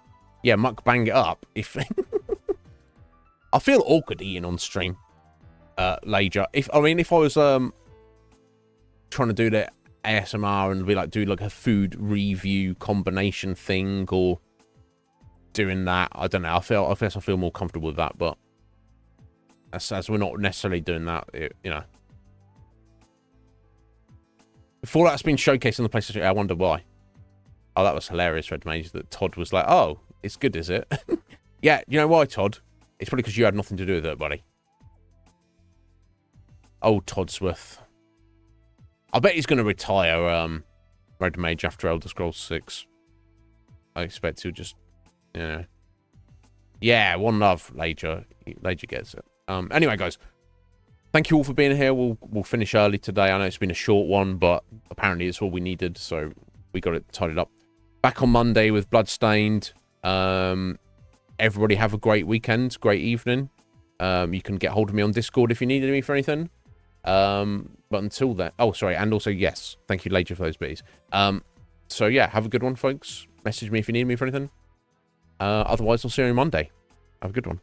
Yeah, mukbang it up. If I feel awkward eating on stream, Lager. If I was trying to do the ASMR and be like do like a food review combination thing or doing that, I don't know. I feel more comfortable with that, but as we're not necessarily doing that, you know. Before that's been showcased on the PlayStation, I wonder why. Oh, that was hilarious, Red Mage, that Todd was like, oh, it's good, is it? Yeah, you know why, Todd? It's probably because you had nothing to do with it, buddy. Oh, Toddsworth. I bet he's going to retire, Red Mage, after Elder Scrolls 6. I expect he'll just, you know. Yeah, one love, Lager. Lager gets it. Anyway, guys. Thank you all for being here. We'll finish early today. I know it's been a short one, but apparently it's all we needed, so we got it tidied up. Back on Monday with Bloodstained. Everybody have a great weekend, great evening. You can get hold of me on Discord if you needed me for anything. But until then... Oh, sorry. And also, yes. Thank you, Lager, for those bees. So, yeah. Have a good one, folks. Message me if you need me for anything. Otherwise, I'll see you on Monday. Have a good one.